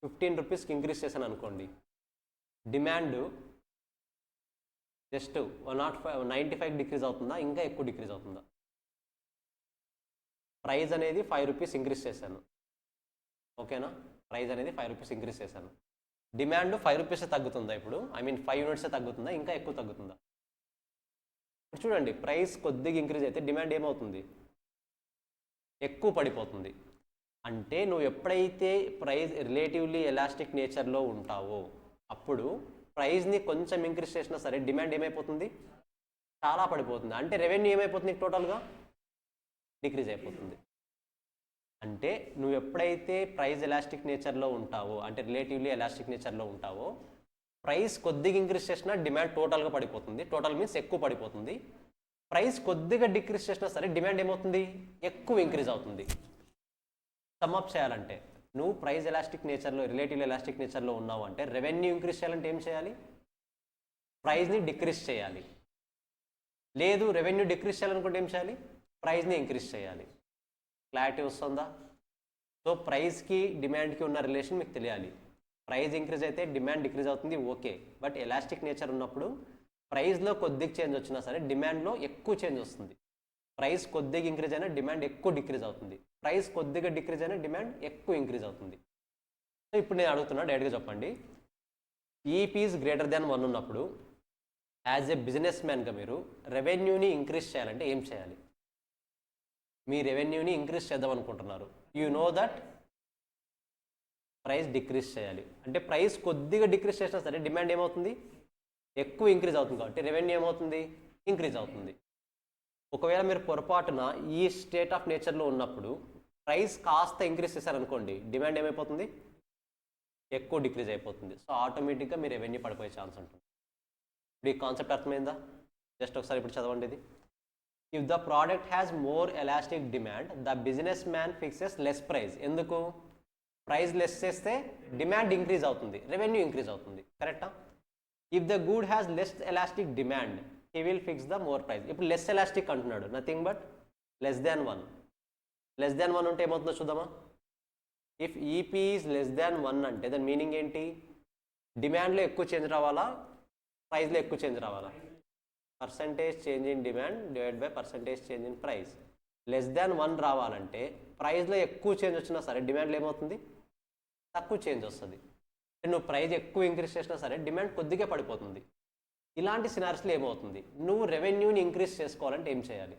15 రూపీస్కి ఇంక్రీజ్ చేశాను అనుకోండి, డిమాండ్ జస్ట్ 95 డిక్రీజ్ అవుతుందా, ఇంకా ఎక్కువ డిక్రీజ్ అవుతుందా? ప్రైస్ అనేది 5 రూపీస్ ఇంక్రీజ్ చేశాను. ఓకేనా? ప్రైస్ అనేది 5 రూపీస్ ఇంక్రీజ్ చేశాను. డిమాండ్ 5 రూపీసే తగ్గుతుందా? ఇప్పుడు 5 యూనిట్సే తగ్గుతుందా, ఇంకా ఎక్కువ తగ్గుతుందా? ఇప్పుడు చూడండి, ప్రైస్ కొద్దిగా ఇంక్రీజ్ అయితే డిమాండ్ ఏమవుతుంది? ఎక్కువ పడిపోతుంది. అంటే నువ్వు ఎప్పుడైతే ప్రైస్ రిలేటివ్లీ ఎలాస్టిక్ నేచర్లో ఉంటావో అప్పుడు ప్రైస్ని కొంచెం ఇంక్రీజ్ చేసినా సరే డిమాండ్ ఏమైపోతుంది? చాలా పడిపోతుంది. అంటే రెవెన్యూ ఏమైపోతుంది? టోటల్గా డిక్రీజ్ అయిపోతుంది. అంటే నువ్వు ఎప్పుడైతే ప్రైస్ ఎలాస్టిక్ నేచర్లో ఉంటావో, అంటే రిలేటివ్లీ ఎలాస్టిక్ నేచర్లో ఉంటావో, ప్రైస్ కొద్దిగా ఇంక్రీజ్ చేసినా డిమాండ్ టోటల్గా పడిపోతుంది. టోటల్ మీన్స్ ఎక్కువ పడిపోతుంది. ప్రైస్ కొద్దిగా డిక్రీజ్ చేసినా సరే డిమాండ్ ఏమవుతుంది? ఎక్కువ ఇంక్రీజ్ అవుతుంది. సమ్అప్ చేయాలంటే నువ్వు ప్రైస్ ఎలాస్టిక్ నేచర్లో, రిలేటివ్లీ ఎలాస్టిక్ నేచర్లో ఉన్నావు అంటే రెవెన్యూ ఇంక్రీజ్ చేయాలంటే ఏం చేయాలి? ప్రైస్ని డిక్రీజ్ చేయాలి. లేదు రెవెన్యూ డిక్రీజ్ చేయాలనుకుంటే ఏం చేయాలి? ప్రైస్ని ఇంక్రీజ్ చేయాలి. క్లారిటీ వస్తుందా? సో ప్రైస్కి డిమాండ్కి ఉన్న రిలేషన్ మీకు తెలియాలి. ప్రైస్ ఇంక్రీజ్ అయితే డిమాండ్ డిక్రీజ్ అవుతుంది, ఓకే. బట్ ఎలాస్టిక్ నేచర్ ఉన్నప్పుడు ప్రైస్లో కొద్దిగా చేంజ్ వచ్చినా సరే డిమాండ్లో ఎక్కువ చేంజ్ వస్తుంది. ప్రైస్ కొద్దిగా ఇంక్రీజ్ అయినా డిమాండ్ ఎక్కువ డిక్రీజ్ అవుతుంది. ప్రైస్ కొద్దిగా డిక్రీజ్ అయినా డిమాండ్ ఎక్కువ ఇంక్రీజ్ అవుతుంది. సో ఇప్పుడు నేను అడుగుతున్నా, డైరెక్ట్గా చెప్పండి. ఈపీ ఈజ్ గ్రేటర్ దాన్ 1 ఉన్నప్పుడు యాజ్ ఏ బిజినెస్ మ్యాన్గా మీరు రెవెన్యూని ఇంక్రీజ్ చేయాలంటే ఏం చేయాలి? మీ రెవెన్యూని ఇంక్రీజ్ చేద్దాం అనుకుంటున్నారు. You know that price decrease చేయాలి. అంటే ప్రైస్ కొద్దిగా డిక్రీజ్ చేసినా సరే డిమాండ్ ఏమవుతుంది? ఎక్కువ ఇంక్రీజ్ అవుతుంది. కాబట్టి రెవెన్యూ ఏమవుతుంది? ఇంక్రీజ్ అవుతుంది. ఒకవేళ మీరు పొరపాటున ఈ స్టేట్ ఆఫ్ నేచర్లో ఉన్నప్పుడు ప్రైస్ కాస్త ఇంక్రీజ్ చేశారనుకోండి, డిమాండ్ ఏమైపోతుంది? ఎక్కువ డిక్రీజ్ అయిపోతుంది. సో ఆటోమేటిక్గా మీ రెవెన్యూ పడిపోయే ఛాన్స్ ఉంటుంది. ఇప్పుడు ఈ కాన్సెప్ట్ అర్థమైందా? జస్ట్ ఒకసారి ఇప్పుడు చదవండి ఇది. If the product has more elastic demand the business man fixes less price. ఎందుకు? ప్రైస్ లెస్ చేస్తే డిమాండ్ ఇంక్రీజ్ అవుతుంది, రెవెన్యూ ఇంక్రీజ్ అవుతుంది. కరెక్టా? If the good has less elastic demand he will fix the more price. ఇప్పుడు లెస్ ఎలాస్టిక్ అంటున్నాడు, nothing but less than 1. Less than 1 ఉంటే ఏమవుతుందో చూద్దామా. If EP is less than 1 అంటే దాని మీనింగ్ ఏంటి? డిమాండ్లో ఎక్కువ చేంజ్ రావాలా, ప్రైస్లో ఎక్కువ చేంజ్ రావాలా? Percentage change in demand divide by percentage change in price. Less than 1 రావాలంటే ప్రైస్లో ఎక్కువ చేంజ్ వచ్చినా సరే డిమాండ్లో ఏమవుతుంది? తక్కువ చేంజ్ వస్తుంది. నువ్వు ప్రైస్ ఎక్కువ ఇంక్రీజ్ చేసినా సరే డిమాండ్ కొద్దిగా పడిపోతుంది. ఇలాంటి సినారియోస్లో ఏమవుతుంది? నువ్వు రెవెన్యూని ఇంక్రీజ్ చేసుకోవాలంటే ఏం చేయాలి?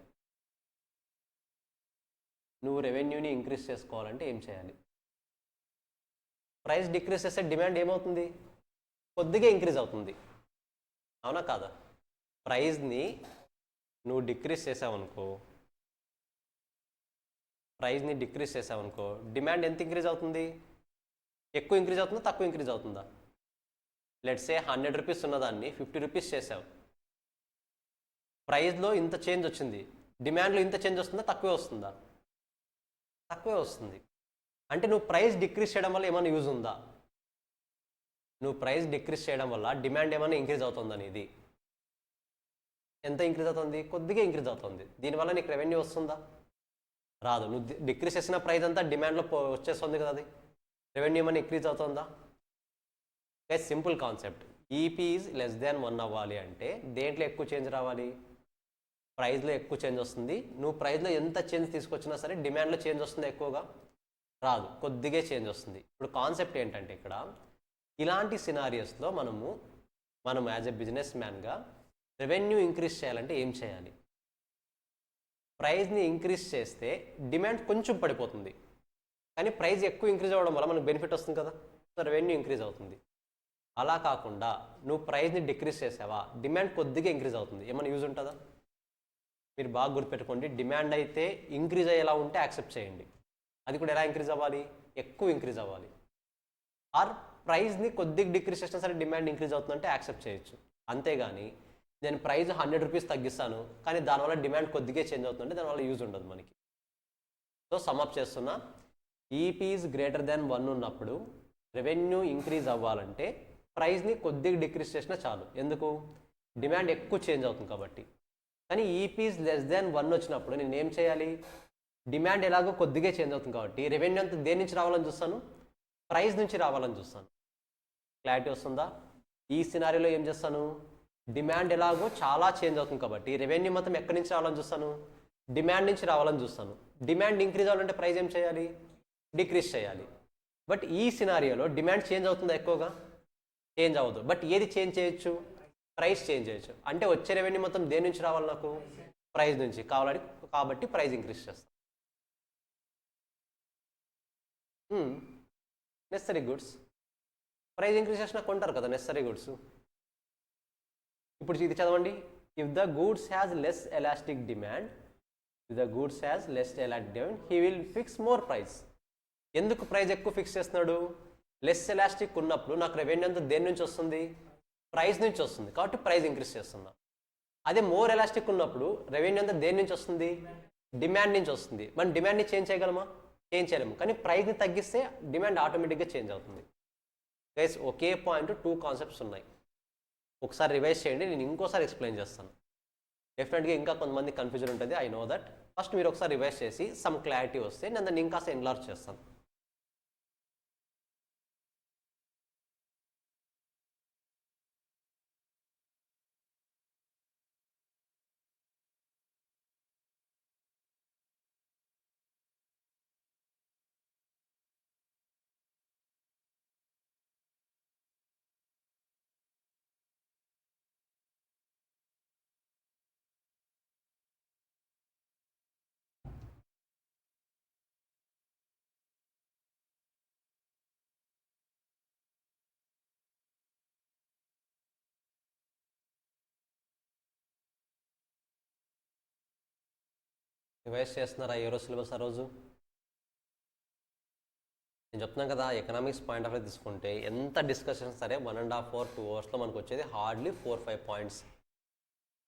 ప్రైస్ డిక్రీజ్ చేస్తే డిమాండ్ ఏమవుతుంది? కొద్దిగా ఇంక్రీజ్ అవుతుంది, అవునా కాదా? ప్రైస్ని నువ్వు డిక్రీజ్ చేసావనుకో, డిమాండ్ ఎంత ఇంక్రీజ్ అవుతుంది? ఎక్కువ ఇంక్రీజ్ అవుతుందా, తక్కువ ఇంక్రీజ్ అవుతుందా? లెట్స్ సే 100 రూపీస్ ఉన్నదాన్ని 50 రూపీస్ చేసావు. ప్రైస్లో ఇంత చేంజ్ వచ్చింది, డిమాండ్లో ఇంత చేంజ్ వస్తుందా, తక్కువే వస్తుందా? తక్కువే వస్తుంది. అంటే నువ్వు ప్రైస్ డిక్రీజ్ చేయడం వల్ల ఏమైనా యూజ్ ఉందా? నువ్వు ప్రైస్ డిక్రీజ్ చేయడం వల్ల డిమాండ్ ఏమైనా ఇంక్రీజ్ అవుతుందా? అనేది ఎంత ఇంక్రీజ్ అవుతుంది? కొద్దిగా ఇంక్రీజ్ అవుతుంది. దీనివల్ల నీకు రెవెన్యూ వస్తుందా? రాదు. నువ్వు డిక్రీజ్ చేసిన ప్రైస్ అంతా డిమాండ్లో వచ్చేస్తుంది కదా, అది రెవెన్యూ ఏమైనా ఇంక్రీజ్ అవుతుందా? Simple concept. EP is less than 1 అవ్వాలి అంటే దేంట్లో ఎక్కువ చేంజ్ రావాలి? ప్రైస్లో ఎక్కువ చేంజ్ వస్తుంది. నువ్వు ప్రైస్లో ఎంత చేంజ్ తీసుకొచ్చినా సరే డిమాండ్లో చేంజ్ వస్తుంది, ఎక్కువగా రాదు, కొద్దిగా చేంజ్ వస్తుంది. ఇప్పుడు కాన్సెప్ట్ ఏంటంటే ఇక్కడ ఇలాంటి సినారియోస్లో మనం యాజ్ ఎ బిజినెస్ మ్యాన్గా రెవెన్యూ ఇంక్రీజ్ చేయాలంటే ఏం చేయాలి? ప్రైస్ని ఇంక్రీజ్ చేస్తే డిమాండ్ కొంచెం పడిపోతుంది, కానీ ప్రైస్ ఎక్కువ ఇంక్రీజ్ అవ్వడం వల్ల మనకు బెనిఫిట్ వస్తుంది కదా, సో రెవెన్యూ ఇంక్రీజ్ అవుతుంది. అలా కాకుండా నువ్వు ప్రైస్ని డిక్రీజ్ చేసావా, డిమాండ్ కొద్దిగా ఇంక్రీజ్ అవుతుంది, ఏమైనా యూజ్ ఉంటుందా? మీరు బాగా గుర్తుపెట్టుకోండి, డిమాండ్ అయితే ఇంక్రీజ్ అయ్యేలా ఉంటే యాక్సెప్ట్ చేయండి. అది కూడా ఎలా ఇంక్రీజ్ అవ్వాలి? ఎక్కువ ఇంక్రీజ్ అవ్వాలి. ఆర్ ప్రైస్ని కొద్దిగా డిక్రీజ్ చేసినా సరే డిమాండ్ ఇంక్రీజ్ అవుతుందంటే యాక్సెప్ట్ చేయొచ్చు. అంతేగాని నేను ప్రైస్ 100 రూపీస్ తగ్గిస్తాను కానీ దానివల్ల డిమాండ్ కొద్దిగా చేంజ్ అవుతుందంటే దానివల్ల యూజ్ ఉండదు మనకి. సో సమ్అప్ చేస్తున్నా, ఈపీ ఈజ్ గ్రేటర్ దాన్ 1 ఉన్నప్పుడు రెవెన్యూ ఇంక్రీజ్ అవ్వాలంటే ప్రైస్ని కొద్దిగా డిక్రీజ్ చేసినా చాలు. ఎందుకు? డిమాండ్ ఎక్కువ చేంజ్ అవుతుంది కాబట్టి. కానీ ఈపీ ఈజ్ లెస్ దాన్ 1 వచ్చినప్పుడు నేను ఏం చేయాలి? డిమాండ్ ఎలాగో కొద్దిగా చేంజ్ అవుతుంది కాబట్టి రెవెన్యూ అంతా దేని నుంచి రావాలని చూస్తాను? ప్రైస్ నుంచి రావాలని చూస్తాను. క్లారిటీ వస్తుందా? ఈ సినారియోలో ఏం చేస్తాను? డిమాండ్ ఎలాగో చాలా చేంజ్ అవుతుంది కాబట్టి రెవెన్యూ మొత్తం ఎక్కడి నుంచి రావాలని చూస్తాను? డిమాండ్ నుంచి రావాలని చూస్తాను. డిమాండ్ ఇంక్రీజ్ అవ్వాలంటే ప్రైస్ ఏం చేయాలి? డిక్రీజ్ చేయాలి. బట్ ఈ సినారియోలో డిమాండ్ చేంజ్ అవుతుందా? ఎక్కువగా చేంజ్ అవ్వదు. బట్ ఏది చేంజ్ చేయొచ్చు? ప్రైస్ చేంజ్ చేయొచ్చు. అంటే వచ్చే రెవెన్యూ మొత్తం దేని నుంచి రావాలి? నాకు ప్రైస్ నుంచి కావాలి, కాబట్టి ప్రైస్ ఇంక్రీజ్ చేస్తాను. నెసరీ గుడ్స్ ప్రైస్ ఇంక్రీజ్ చేసినా కొంటారు కదా నెసరీ గుడ్స్. ఇప్పుడు ఇది చదవండి. If the goods has less elastic demand, he will fix more price. ఎందుకు ప్రైస్ ఎక్కువ ఫిక్స్ చేస్తున్నాడు? లెస్ ఎలాస్టిక్ ఉన్నప్పుడు నాకు రెవెన్యూ అంతా దేని నుంచి వస్తుంది? ప్రైస్ నుంచి వస్తుంది, కాబట్టి ప్రైస్ ఇంక్రీజ్ చేస్తున్నా. అదే మోర్ ఎలాస్టిక్ ఉన్నప్పుడు రెవెన్యూ అంతా దేని నుంచి వస్తుంది? డిమాండ్ నుంచి వస్తుంది. మనం డిమాండ్ని చేంజ్ చేయగలమా? చేంజ్ చేయలేము. కానీ ప్రైస్ని తగ్గిస్తే డిమాండ్ ఆటోమేటిక్గా చేంజ్ అవుతుంది. గైస్ ఒకే పాయింట్ 2 కాన్సెప్ట్స్ ఉన్నాయి. ఒకసారి రివైజ్ చేయండి, నేను ఇంకోసారి ఎక్స్ప్లెయిన్ చేస్తాను. డెఫినెట్గా ఇంకా కొంతమంది కన్ఫ్యూజన్ ఉంటుంది, ఐ నో దట్. ఫస్ట్ మీరు ఒకసారి రివైజ్ చేసి సమ్ క్లారిటీ వస్తే నేను దాన్ని ఇంకాస్త ఎన్లార్జ్ చేస్తాను. రివైజ్ చేస్తున్నారా ఏ రోజు సిలబస్ ఆ రోజు? నేను చెప్తున్నాను కదా, ఎకనామిక్స్ పాయింట్ ఆఫ్ వ్యూ తీసుకుంటే ఎంత డిస్కషన్ సరే 1.5 or 2 అవర్స్లో మనకు వచ్చేది హార్డ్లీ 4-5 పాయింట్స్.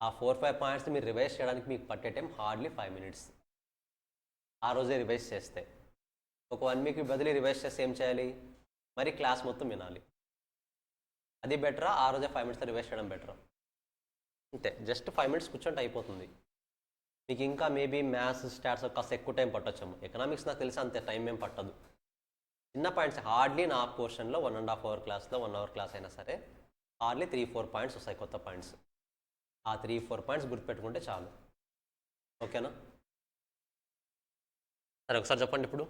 ఆ 4-5 పాయింట్స్ని మీరు రివైజ్ చేయడానికి మీకు పట్టే టైం హార్డ్లీ 5 minutes. ఆ రోజే రివైజ్ చేస్తే ఒక 1 week బదిలీ రివైజ్ చేస్తే ఏం చేయాలి? మరి క్లాస్ మొత్తం వినాలి. అది బెటరా? ఆ రోజే 5 minutes రివైజ్ చేయడం బెటరా? అంతే, జస్ట్ 5 minutes కూర్చోంటే అయిపోతుంది. మీకు ఇంకా మేబీ మ్యాథ్స్ స్టాట్స్ కాస్త ఎక్కువ టైం పట్టొచ్చేమో. ఎకనామిక్స్ నాకు తెలిసి అంతే టైం ఏం పట్టదు. చిన్న పాయింట్స్ హార్డ్లీ నా పోర్షన్లో 1.5 hour క్లాస్లో 1 hour క్లాస్ అయినా సరే హార్డ్లీ 3-4 పాయింట్స్ వస్తాయి, కొత్త పాయింట్స్. ఆ 3-4 పాయింట్స్ గుర్తుపెట్టుకుంటే చాలు. ఓకేనా? సరే ఒకసారి చెప్పండి. ఇప్పుడు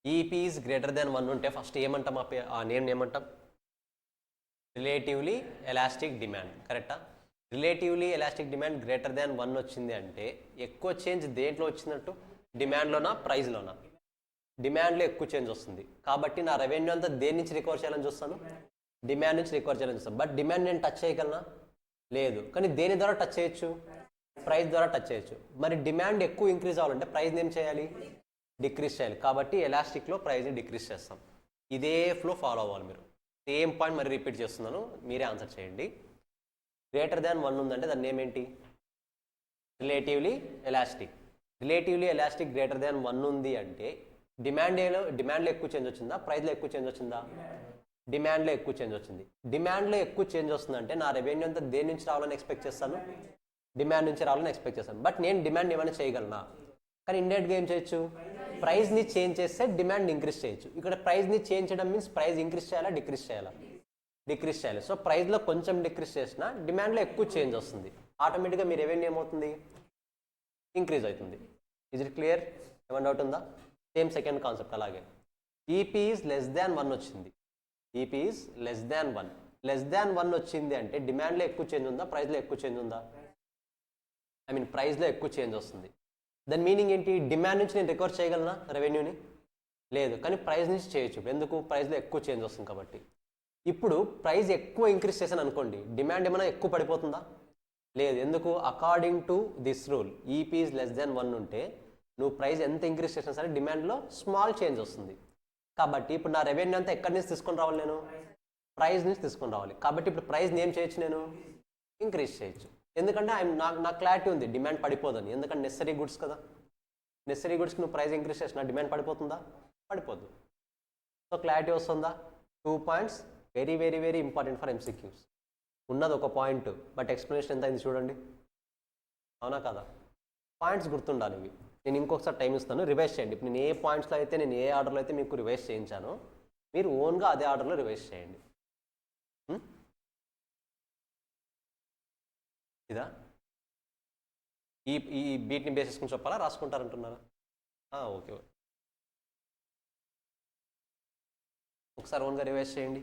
ఈపీ ఈజ్ గ్రేటర్ దెన్ 1 ఉంటే ఫస్ట్ ఏమంటాం? ఆ నేమ్ ఏమంటాం? Relatively elastic demand. కరెక్టా? Relatively elastic demand greater than 1 వచ్చింది అంటే ఎక్కువ చేంజ్ దేంట్లో వచ్చినట్టు? డిమాండ్లోనా, ప్రైస్లోనా? డిమాండ్లో ఎక్కువ చేంజ్ వస్తుంది. కాబట్టి నా రెవెన్యూ అంతా దేని నుంచి రికవర్ చేయాలని చూస్తాను? డిమాండ్ నుంచి రికవర్ చేయాలని చూస్తాను. బట్ డిమాండ్ నేను టచ్ చేయగలనా? లేదు. కానీ దేని ద్వారా టచ్ చేయొచ్చు? ప్రైస్ ద్వారా టచ్ చేయొచ్చు. మరి డిమాండ్ ఎక్కువ ఇంక్రీజ్ అవ్వాలంటే ప్రైస్ని ఏం చేయాలి? డిక్రీజ్ చేయాలి. కాబట్టి ఎలాస్టిక్లో ప్రైస్ని డిక్రీజ్ చేస్తాం. ఇదే ఫ్లో ఫాలో అవ్వాలి మీరు. సేమ్ పాయింట్ మరి రిపీట్ చేస్తున్నాను, మీరే ఆన్సర్ చేయండి. గ్రేటర్ దాన్ 1 ఉందంటే దాని నేమ్ ఏంటి? Relatively elastic. Relatively elastic greater than 1 ఉంది అంటే డిమాండ్లో ఎక్కువ చేంజ్ వచ్చిందా, ప్రైస్లో ఎక్కువ చేంజ్ వచ్చిందా? డిమాండ్లో ఎక్కువ చేంజ్ వచ్చింది. డిమాండ్లో ఎక్కువ చేంజ్ వస్తుందంటే నా రెవెన్యూ అంతా దేని నుంచి రావాలని ఎక్స్పెక్ట్ చేస్తాను? డిమాండ్ నుంచి రావాలని ఎక్స్పెక్ట్ చేస్తాను. బట్ నేను డిమాండ్ ఏమైనా చేయగలనా? కానీ ఇండైరెక్ట్గా ఏం చేయొచ్చు? ప్రైస్ని చేంజ్ చేస్తే డిమాండ్ ఇంక్రీజ్ చేయొచ్చు. ఇక్కడ ప్రైస్ని చేంజ్ చేయడం మీన్స్ ప్రైస్ ఇంక్రీజ్ చేయాలా, డిక్రీజ్ చేయాలా? డిక్రీజ్ చేయాలి. సో ప్రైస్లో కొంచెం డిక్రీజ్ చేసినా డిమాండ్లో ఎక్కువ చేంజ్ వస్తుంది. ఆటోమేటిక్గా మీ రెవెన్యూ ఏమవుతుంది? ఇంక్రీజ్ అవుతుంది. Is it clear? ఏమైనా డౌట్ ఉందా? సేమ్ సెకండ్ కాన్సెప్ట్ అలాగే. ఈపీ ఈజ్ లెస్ దాన్ 1 వచ్చింది. EP is less than 1. Less than 1 వచ్చింది అంటే డిమాండ్లో ఎక్కువ చేంజ్ ఉందా, ప్రైస్లో ఎక్కువ చేంజ్ ఉందా? ప్రైస్లో ఎక్కువ చేంజ్ వస్తుంది. దాని మీనింగ్ ఏంటి? డిమాండ్ నుంచి నేను రికవర్ చేయగలనా రెవెన్యూని? లేదు. కానీ ప్రైస్ నుంచి చేయొచ్చు. ఎందుకు? ప్రైస్లో ఎక్కువ చేంజ్ వస్తుంది కాబట్టి. ఇప్పుడు ప్రైస్ ఎక్కువ ఇంక్రీజ్ చేశాను అనుకోండి, డిమాండ్ ఏమైనా ఎక్కువ పడిపోతుందా? లేదు. ఎందుకు? According to this rule EP is less than 1 ఉంటే నువ్వు ప్రైస్ ఎంత ఇంక్రీజ్ చేసినా సరే డిమాండ్లో స్మాల్ చేంజ్ వస్తుంది. కాబట్టి ఇప్పుడు నా రెవెన్యూ అంతా ఎక్కడి నుంచి తీసుకొని రావాలి? నేను ప్రైస్ నుంచి తీసుకొని రావాలి. కాబట్టి ఇప్పుడు ప్రైస్ని ఏం చేయొచ్చు? నేను ఇంక్రీజ్ చేయొచ్చు. ఎందుకంటే నాకు క్లారిటీ ఉంది డిమాండ్ పడిపోదని. ఎందుకంటే నెసరీ గుడ్స్ కదా. నెసరీ గుడ్స్కి నువ్వు ప్రైస్ ఇంక్రీజ్ చేసినా డిమాండ్ పడిపోతుందా? పడిపోదు. సో క్లారిటీ వస్తుందా? 2 points very very very important for MCQs. ఉన్నది ఒక పాయింట్, బట్ ఎక్స్ప్లెనేషన్ ఎంత అయింది చూడండి. అవునా కదా? పాయింట్స్ గుర్తుండాలి ఇవి. నేను ఇంకొకసారి టైం ఇస్తాను, రివైజ్ చేయండి. ఇప్పుడు నేను ఏ పాయింట్స్లో అయితే, నేను ఏ ఆర్డర్లో అయితే మీకు రివైజ్ చేయించానో మీరు ఓన్గా అదే ఆర్డర్లో రివైజ్ చేయండి. ఇదా ఈ బీట్ని బేస్ చేసుకుని చెప్పాలా, రాసుకుంటారంటున్నారా? ఓకే. ఒకసారి ఓన్గా రివైజ్ చేయండి.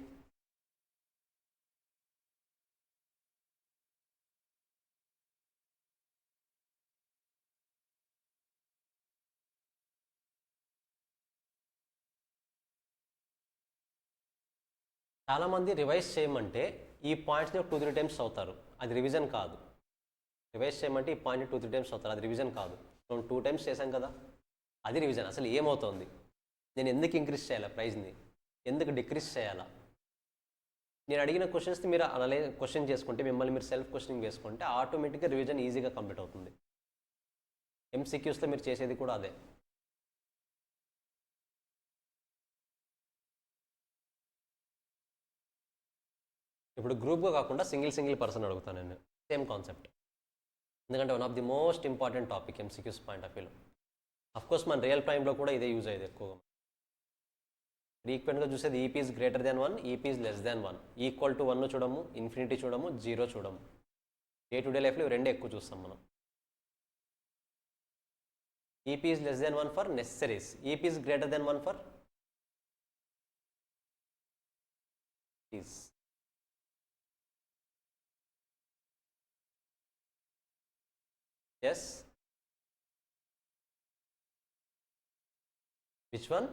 చాలామంది రివైజ్ చేయమంటే ఈ పాయింట్స్ని 2-3 times చదువుతారు. అది రివిజన్ కాదు. రివైజ్ చేయమంటే ఈ పాయింట్ని 2-3 times చదువుతారు. అది రివిజన్ కాదు. మనం 2 times చేశాం కదా, అది రివిజన్. అసలు ఏమవుతుంది? నేను ఎందుకు ఇంక్రీజ్ చేయాలా ప్రైస్ని, ఎందుకు డిక్రీజ్ చేయాలా? నేను అడిగిన క్వశ్చన్స్ని మీరు అలాగే క్వశ్చన్ చేసుకుంటే, మిమ్మల్ని మీరు సెల్ఫ్ క్వశ్చనింగ్ చేసుకుంటే ఆటోమేటిక్గా రివిజన్ ఈజీగా కంప్లీట్ అవుతుంది. ఎంసీక్యూస్లో మీరు చేసేది కూడా అదే. ఇప్పుడు గ్రూప్గా కాకుండా సింగిల్ పర్సన్ అడుగుతాను నేను, సేమ్ కాన్సెప్ట్. ఎందుకంటే one of the most important topic MCQs point of వ్యూలో. అఫ్కోర్స్ మన రియల్ టైంలో కూడా ఇదే యూజ్ అయ్యేది ఎక్కువగా. ఫ్రీక్వెంట్గా చూసేది EP is greater than 1, EP is less than 1, equal to 1 చూడము, ఇన్ఫినిటీ చూడము, 0 చూడము. డే టు డే లైఫ్లో ఇవి రెండే ఎక్కువ చూస్తాం మనం. EP is less than 1 for necessaries, EP is greater than 1 for is. Yes. Which one?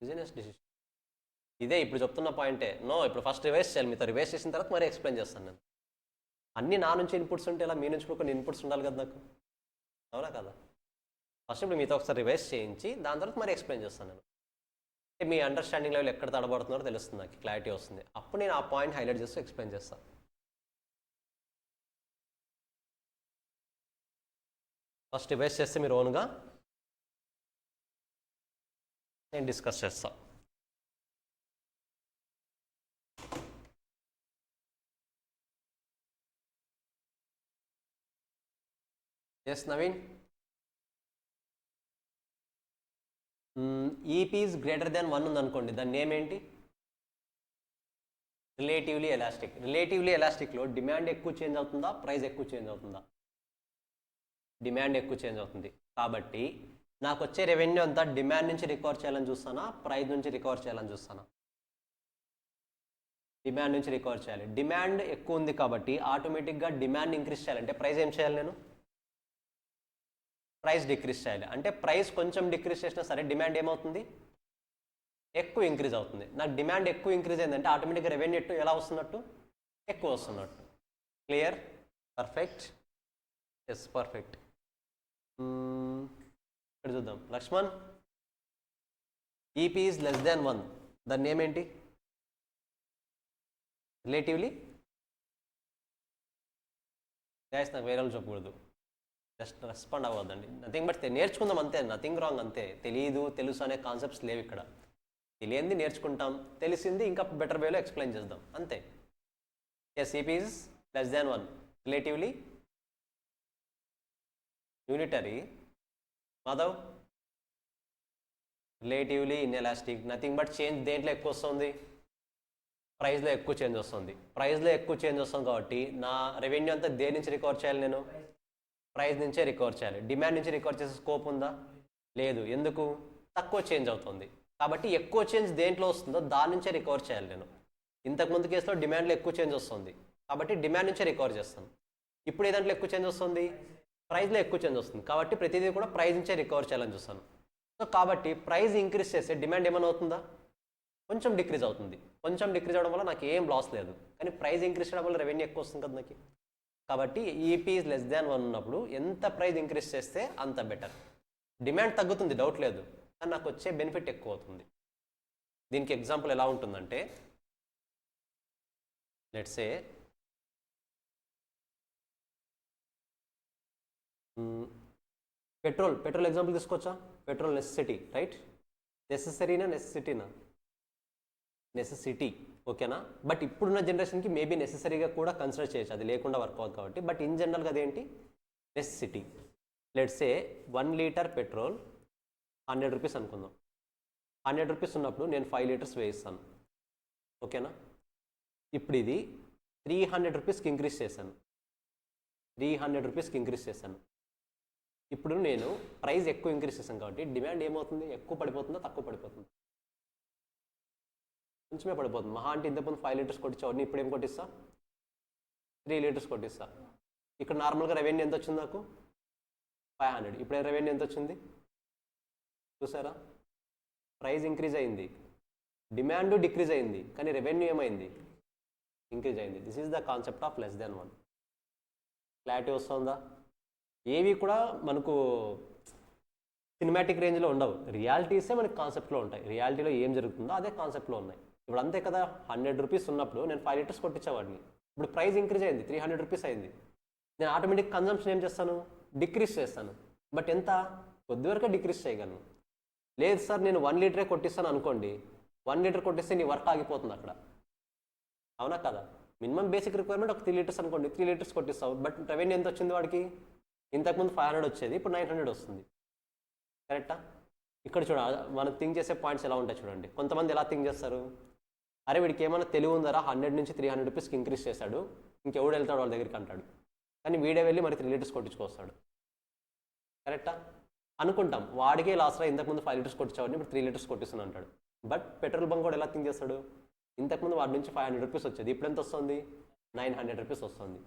Business decision. ఇదే ఇప్పుడు చెప్తున్న పాయింటే. నో, ఇప్పుడు ఫస్ట్ రివైజ్ చేయాలి. మీతో రివైజ్ చేసిన తర్వాత మరి ఎక్స్ప్లెయిన్ చేస్తాను నేను. అన్నీ నా నుంచి ఇన్పుట్స్ ఉంటే ఇలా మీ నుంచి కూడా కొన్ని ఇన్పుట్స్ ఉండాలి కదా నాకు. అవునా కదా? ఫస్ట్ ఇప్పుడు మీతో ఒకసారి రివైజ్ చేయించి దాని తర్వాత మరి ఎక్స్ప్లెయిన్ చేస్తాను నేను. మీ అండర్స్టాండింగ్ లెవెల్ ఎక్కడ తడబడుతున్నారో తెలుస్తుంది, నాకు క్లారిటీ వస్తుంది. అప్పుడు నేను ఆ పాయింట్ హైలైట్ చేస్తూ ఎక్స్ప్లెయిన్ చేస్తాను. ఫస్ట్ రివైజ్ చేస్తే మీరు ఓన్గా, నేను డిస్కస్ చేస్తాను. Yes Naveen. EP is greater than 1 ఉందనుకోండి, దాని నేమ్ ఏంటి? Relatively elastic. రిలేటివ్లీ ఎలాస్టిక్లో డిమాండ్ ఎక్కువ చేంజ్ అవుతుందా, ప్రైస్ ఎక్కువ చేంజ్ అవుతుందా? డిమాండ్ ఎక్కువ చేంజ్ అవుతుంది. కాబట్టి నాకు వచ్చే రెవెన్యూ అంతా డిమాండ్ నుంచి రికవర్ చేయాలని చూస్తానా, ప్రైస్ నుంచి రికవర్ చేయాలని చూస్తానా? డిమాండ్ నుంచి రికవర్ చేయాలి. డిమాండ్ ఎక్కువ ఉంది కాబట్టి ఆటోమేటిక్గా డిమాండ్ ఇంక్రీజ్ చేయాలంటే ప్రైస్ ఏం చేయాలి నేను? ప్రైస్ డిక్రీజ్ చేయాలి. అంటే ప్రైస్ కొంచెం డిక్రీజ్ చేసినా సరే డిమాండ్ ఏమవుతుంది? ఎక్కువ ఇంక్రీజ్ అవుతుంది. నాకు డిమాండ్ ఎక్కువ ఇంక్రీజ్ అయిందంటే ఆటోమేటిక్గా రెవెన్యూ ఎలా వస్తున్నట్టు? ఎక్కువ వస్తున్నట్టు. క్లియర్? పర్ఫెక్ట్. Yes perfect. ఇక్కడ చూద్దాం. Lakshman, EP is less than 1, దాని నేమ్ ఏంటి? రిలేటివ్లీ గైస్, నాకు వేరే వాళ్ళు చెప్పకూడదు, జస్ట్ రెస్పాండ్ అవ్వద్దండి. నథింగ్ బట్ నేర్చుకుందాం అంతే, నథింగ్ రాంగ్ అంతే. తెలియదు తెలుసు అనే కాన్సెప్ట్స్ లేవు ఇక్కడ. తెలియంది నేర్చుకుంటాం, తెలిసింది ఇంకా బెటర్ వేలో ఎక్స్ప్లెయిన్ చేద్దాం అంతే. Yes, EP is less than 1, relatively unitary. Madhav, relatively inelastic. Nothing but change దేంట్లో ఎక్కువ వస్తుంది? ప్రైస్లో ఎక్కువ చేంజ్ వస్తుంది. ప్రైస్లో ఎక్కువ చేంజ్ వస్తుంది కాబట్టి నా రెవెన్యూ అంతా దేని నుంచి రికవర్ చేయాలి నేను? ప్రైస్ నుంచే రికవర్ చేయాలి. డిమాండ్ నుంచి రికవర్ చేసే స్కోప్ ఉందా? లేదు. ఎందుకు? తక్కువ చేంజ్ అవుతుంది కాబట్టి ఎక్కువ చేంజ్ దేంట్లో వస్తుందో దాని నుంచే రికవర్ చేయాలి నేను. ఇంతకుముందు కేసులో డిమాండ్లో ఎక్కువ చేంజ్ వస్తుంది కాబట్టి డిమాండ్ నుంచే రికవర్ చేస్తాను. ఇప్పుడు ఏ దాంట్లో ఎక్కువ చేంజ్ వస్తుంది? ప్రైస్లో ఎక్కువ చేంజ్ వస్తుంది కాబట్టి ప్రతిదీ కూడా ప్రైస్ నుంచే రికవర్ చేయాలని చూస్తాను. సో కాబట్టి ప్రైస్ ఇంక్రీజ్ చేస్తే డిమాండ్ ఏమైనా అవుతుందా? కొంచెం డిక్రీజ్ అవుతుంది. కొంచెం డిక్రీజ్ అవ్వడం వల్ల నాకు ఏం లాస్ లేదు, కానీ ప్రైస్ ఇంక్రీజ్ చేయడం వల్ల రెవెన్యూ ఎక్కువ వస్తుంది కదా నాకు. కాబట్టి ఈపీ ఈజ్ లెస్ దాన్ 1 ఉన్నప్పుడు ఎంత ప్రైస్ ఇంక్రీజ్ చేస్తే అంత బెటర్. డిమాండ్ తగ్గుతుంది, డౌట్ లేదు, కానీ నాకు వచ్చే బెనిఫిట్ ఎక్కువ అవుతుంది. దీనికి ఎగ్జాంపుల్ ఎలా ఉంటుందంటే, లెట్స్ సే పెట్రోల్ ఎగ్జాంపుల్ తీసుకోవచ్చా? Petrol necessity, right? నెసెసిటీనా? నెసెసిటీ, ఓకేనా? బట్ ఇప్పుడున్న జనరేషన్కి మేబీ నెసెసరీగా కూడా కన్సిడర్ చేయొచ్చు, అది లేకుండా వర్క్ అవుతుంది కాబట్టి. బట్ ఇన్ జనరల్గా అదేంటి? Necessity. Let's say 1 litre petrol 100 rupees అనుకుందాం. 100 రూపీస్ ఉన్నప్పుడు నేను 5 లీటర్స్ వేయిస్తాను, ఓకేనా? ఇప్పుడు ఇది 300 రూపీస్కి ఇంక్రీజ్ చేశాను. 300 రూపీస్కి ఇంక్రీజ్ చేశాను. ఇప్పుడు నేను ప్రైస్ ఎక్కువ ఇంక్రీజ్ చేశాను కాబట్టి డిమాండ్ ఏమవుతుంది? ఎక్కువ పడిపోతుందా, తక్కువ పడిపోతుందా? కొంచెమే పడిపోతుంది. మహా అంటే ఇంతకుముందు 5 లీటర్స్ కొట్టించావు, ఇప్పుడు ఏం కొట్టిస్తా? 3 లీటర్స్ కొట్టిస్తా. ఇక్కడ నార్మల్గా రెవెన్యూ ఎంత వచ్చింది నాకు? 500. ఇప్పుడు రెవెన్యూ ఎంత వచ్చింది చూసారా? ప్రైస్ ఇంక్రీజ్ అయింది, డిమాండ్ డిక్రీజ్ అయింది, కానీ రెవెన్యూ ఏమైంది? ఇంక్రీజ్ అయింది. This is the concept of less than 1. Clarity వస్తుందా? ఏవి కూడా మనకు సినిమాటిక్ రేంజ్లో ఉండవు, రియాలిటీసే మనకి కాన్సెప్ట్లో ఉంటాయి. రియాలిటీలో ఏం జరుగుతుందో అదే కాన్సెప్ట్లో ఉన్నాయి. ఇప్పుడు అంతే కదా, 100 రూపీస్ ఉన్నప్పుడు నేను 5 లీటర్స్ కొట్టించేవాడిని. ఇప్పుడు ప్రైస్ ఇంక్రీజ్ అయింది, 300 రూపీస్ అయింది. నేను ఆటోమేటిక్ కన్జంప్షన్ ఏం చేస్తాను? డిక్రీజ్ చేస్తాను. బట్ ఎంత? కొద్ది వరకే డిక్రీజ్ చేయగలను. లేదు సార్ నేను 1 లీటరే కొట్టిస్తాను అనుకోండి, 1 లీటర్ కొట్టిస్తే నీ వర్క్ ఆగిపోతుంది అక్కడ, అవునా కదా? మినిమం బేసిక్ రిక్వైర్మెంట్ ఒక 3 లీటర్స్ అనుకోండి, 3 లీటర్స్ కొట్టిస్తావు. బట్ రెవెన్యూ ఎంత వచ్చింది వాడికి? ఇంతకుముందు 500 వచ్చేది, ఇప్పుడు 900 వస్తుంది. కరెక్టా? ఇక్కడ చూడండి, మనం థింక్ చేసే పాయింట్స్ ఎలా ఉంటాయి చూడండి. కొంతమంది ఎలా థింక్ చేస్తారు? అరే వీడికి ఏమైనా తెలివి ఉందరా, 100 నుంచి 300 రూపీస్కి ఇంక్రీజ్ చేశాడు, ఇంకెవడు వెళ్తాడు వాళ్ళ దగ్గరికి అంటాడు. కానీ వీడే వెళ్ళి మరి 3 లీటర్స్ కొట్టించుకొస్తాడు. కరెక్టా? అనుకుంటాం వాడికే లాస్ రా, ఇంతకుముందు 5 లీటర్స్ కొట్టించావాడిని ఇప్పుడు 3 లీటర్స్ కొట్టిస్తాను అంటాడు. బట్ పెట్రోల్ బంక్ కూడా ఎలా థింక్ చేస్తాడు? ఇంతకుముందు వాడి నుంచి 500 రూపీస్ వచ్చేది, ఇప్పుడు ఎంత వస్తుంది? 900 రూపీస్ వస్తుంది.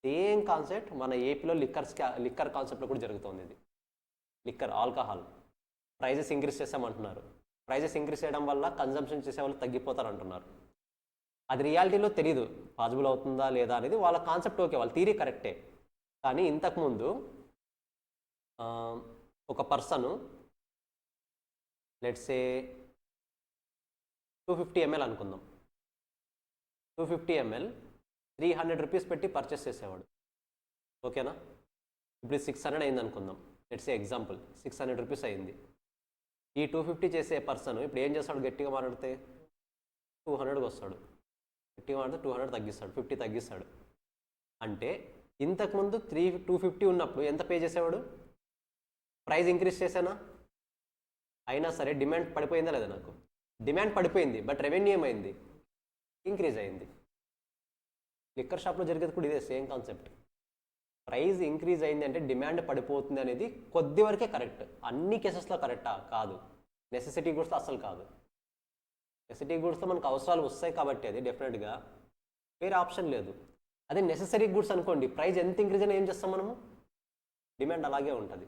సేమ్ కాన్సెప్ట్ మన ఏపీలో లిక్కర్ కాన్సెప్ట్లో కూడా జరుగుతుంది. ఇది లిక్కర్, ఆల్కహాల్ ప్రైజెస్ ఇంక్రీజ్ చేస్తామంటున్నారు. ప్రైజెస్ ఇంక్రీజ్ చేయడం వల్ల కన్జంప్షన్ చేసే వాళ్ళు తగ్గిపోతారు అంటున్నారు. అది రియాలిటీలో తెలీదు పాసిబుల్ అవుతుందా లేదా అనేది. వాళ్ళ కాన్సెప్ట్ ఓకే, వాళ్ళ థియరీ కరెక్టే. కానీ ఇంతకుముందు ఒక పర్సను లెట్స్ సే 250 ml అనుకుందాం. 250 ml 300 రూపీస్ పెట్టి పర్చేస్ చేసేవాడు, ఓకేనా? ఇప్పుడు 600 అయింది అనుకుందాం. లెట్స్ సే ఎగ్జాంపుల్ 600 రూపీస్ అయింది. ఈ 250 చేసే పర్సన్ ఇప్పుడు ఏం చేస్తాడు? గట్టిగా మాట్లాడితే 200కి వస్తాడు. గట్టిగా మాట్లాడితే 200 తగ్గిస్తాడు, 50 తగ్గిస్తాడు. అంటే ఇంతకుముందు 250 ఉన్నప్పుడు ఎంత పే చేసేవాడు? ప్రైస్ ఇంక్రీజ్ చేశానా? అయినా సరే డిమాండ్ పడిపోయిందా లేదా? నాకు డిమాండ్ పడిపోయింది, బట్ రెవెన్యూ ఏమైంది? ఇంక్రీజ్ అయింది. లిక్కర్ షాప్లో జరిగేది కూడా ఇదే సేమ్ కాన్సెప్ట్. ప్రైస్ ఇంక్రీజ్ అయింది అంటే డిమాండ్ పడిపోతుంది అనేది కొద్ది వరకే కరెక్ట్. అన్ని కేసెస్లో కరెక్టా? కాదు. నెసెసిటీ గూడ్స్లో అస్సలు కాదు. నెసెసిటీ గూడ్స్లో మనకు అవసరాలు వస్తాయి కాబట్టి అది డెఫినెట్గా వేరే ఆప్షన్ లేదు. అదే నెసెసరీ గూడ్స్ అనుకోండి, ప్రైస్ ఎంత ఇంక్రీజ్ అయినా ఏం చేస్తాం మనము? డిమాండ్ అలాగే ఉంటుంది.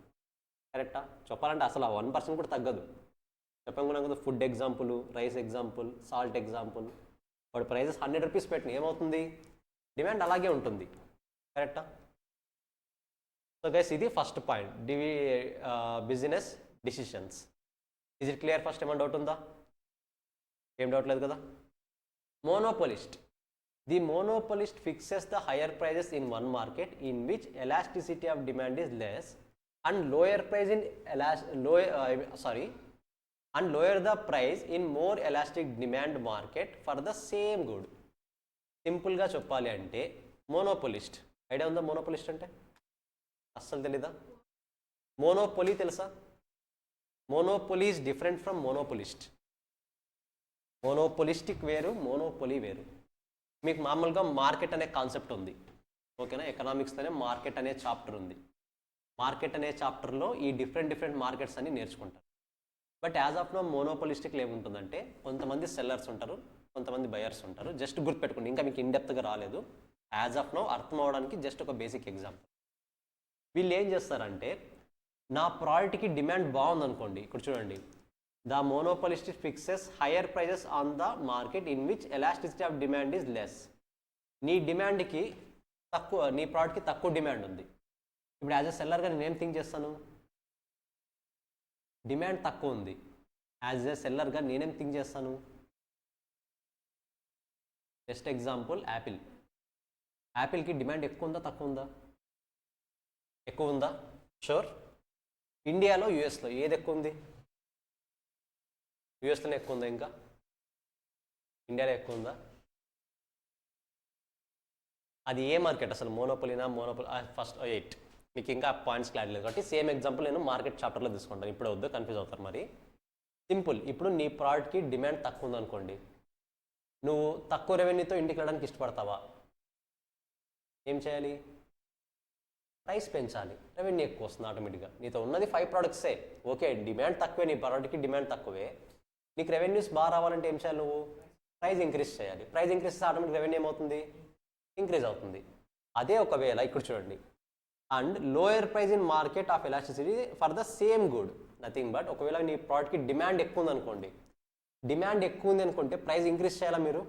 కరెక్టా? చెప్పాలంటే అసలు 1% కూడా తగ్గదు. చెప్పనుకున్నాం కదా, food example, rice example, salt example. వాడు ప్రైజెస్ 100 రూపీస్ పెట్టిన ఏమవుతుంది? డిమాండ్ అలాగే ఉంటుంది. కరెక్టా? సో గైస్, ఇది first point, business decisions. Is it clear? First ఏమైనా డౌట్ ఉందా? ఏం డౌట్ లేదు కదా. Monopolist. The monopolist fixes the higher prices in one market in which elasticity of demand is less and lower the price in more elastic demand market for the same good. సింపుల్గా చెప్పాలి అంటే మోనోపోలిస్ట్. ఐడియా ఉందా మోనోపోలిస్ట్ అంటే? అస్సలు తెలీదా? మోనోపోలీ తెలుసా? Monopoly is different from monopolist. Monopolistic వేరు, మోనోపోలీ వేరు. మీకు మామూలుగా మార్కెట్ అనే కాన్సెప్ట్ ఉంది, ఓకేనా? ఎకనామిక్స్తోనే మార్కెట్ అనే చాప్టర్ ఉంది. మార్కెట్ అనే చాప్టర్లో ఈ డిఫరెంట్ మార్కెట్స్ అన్ని నేర్చుకుంటారు. బట్ యాజ్ ఆఫ్ నో మోనోపోలిస్టిక్లో ఏముంటుందంటే కొంతమంది సెల్లర్స్ ఉంటారు, కొంతమంది బయర్స్ ఉంటారు. జస్ట్ గుర్తుపెట్టుకోండి, ఇంకా మీకు ఇన్డెప్త్గా రాలేదు. యాజ్ ఆఫ్ నో అర్థం అవడానికి జస్ట్ ఒక బేసిక్ ఎగ్జాంపుల్. వీళ్ళు ఏం చేస్తారంటే, నా ప్రోడక్ట్కి డిమాండ్ బాగుందనుకోండి, ఇక్కడ చూడండి, the monopolistic fixes higher prices on the market in which elasticity of demand is less. నీ డిమాండ్కి తక్కువ, నీ ప్రోడక్ట్కి తక్కువ డిమాండ్ ఉంది. ఇప్పుడు యాజ్ ఎ సెల్లర్గా నేనేం థింక్ చేస్తాను? డిమాండ్ తక్కువ ఉంది. యాజ్ ఎ సెల్లర్గా నేనేం థింక్ చేస్తాను? జస్ట్ ఎగ్జాంపుల్, యాపిల్కి డిమాండ్ ఎక్కువ ఉందా తక్కువ ఉందా? ఎక్కువ ఉందా? షూర్. ఇండియాలో, యూఎస్లో ఏది ఎక్కువ ఉంది? యూఎస్లోనే ఎక్కువ ఉందా? ఇంకా ఇండియాలో ఎక్కువ ఉందా? అది ఏ మార్కెట్ అసలు? మోనోపోలీనా? ఫస్ట్ 8 మీకు ఇంకా పాయింట్స్ క్లారిటీ లేదు కాబట్టి సేమ్ ఎగ్జాంపుల్ నేను మార్కెట్ చాప్టర్లో తీసుకుంటాను. ఇప్పుడు వద్దు, కన్ఫ్యూజ్ అవుతారు. మరి సింపుల్. ఇప్పుడు నీ ప్రోడక్ట్కి డిమాండ్ తక్కువ ఉందనుకోండి, నువ్వు తక్కువ రెవెన్యూతో ఇంటికి వెళ్ళడానికి ఇష్టపడతావా? ఏం చేయాలి? ప్రైస్ పెంచాలి. రెవెన్యూ ఎక్కువ వస్తుంది ఆటోమేటిక్గా. నీతో ఉన్నది 5 ప్రోడక్ట్సే, ఓకే, డిమాండ్ తక్కువే, నీ ప్రోడక్ట్కి డిమాండ్ తక్కువే, నీకు రెవెన్యూస్ బాగా రావాలంటే ఏం చేయాలి? నువ్వు ప్రైస్ ఇంక్రీజ్ చేయాలి. ప్రైస్ ఇంక్రీజ్ చేస్తే ఆటోమేటిక్ రెవెన్యూ ఏమవుతుంది? ఇంక్రీజ్ అవుతుంది. అదే ఒకవేళ ఇక్కడ చూడండి, and lower price in market of elasticity for the same good, nothing but ఒకవేళ నీ ప్రోడక్ట్కి డిమాండ్ ఎక్కువ ఉంది అనుకోండి, డిమాండ్ ఎక్కువ ఉంది అనుకుంటే ప్రైస్ ఇంక్రీజ్ చేయాలా? మీరు